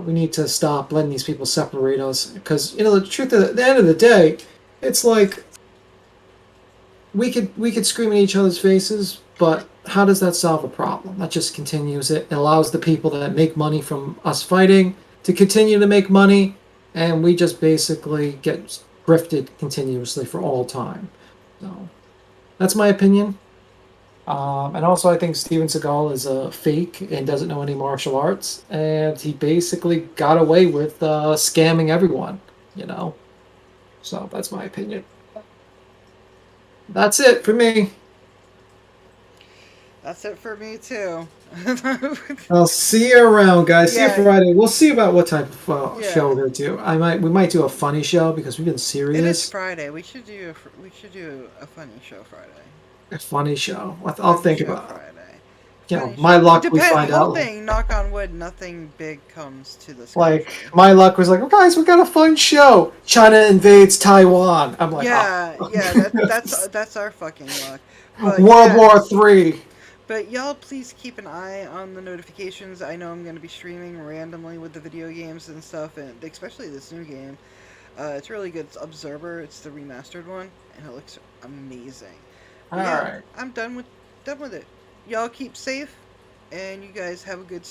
we need to stop letting these people separate us, because the truth at the end of the day, it's like we could scream in each other's faces, but how does that solve a problem? That just continues it. It allows the people that make money from us fighting to continue to make money, and we just basically get grifted continuously for all time. So that's my opinion. And also, I think Steven Seagal is a fake and doesn't know any martial arts, and he basically got away with scamming everyone. you know. So that's my opinion. That's it for me. That's it for me too. I'll see you around, guys. See Yeah. you Friday. We'll see about what type of Yeah. show we're gonna do. We might do a funny show because we've been serious. It is Friday. We should do a funny show Friday. A funny show. I'll think about it. Friday. You know, my luck, we find out. Hoping, knock on wood, nothing big comes to this. Like, my luck was like, oh, guys, we got a fun show. China invades Taiwan. I'm like, yeah, oh. yeah, that's our fucking luck. But World War III. But y'all, please keep an eye on the notifications. I know I'm going to be streaming randomly with the video games and stuff, and especially this new game. It's really good. It's Observer. It's the remastered one, and it looks amazing. But yeah, Alright. I'm done with it. Y'all keep safe, and you guys have a good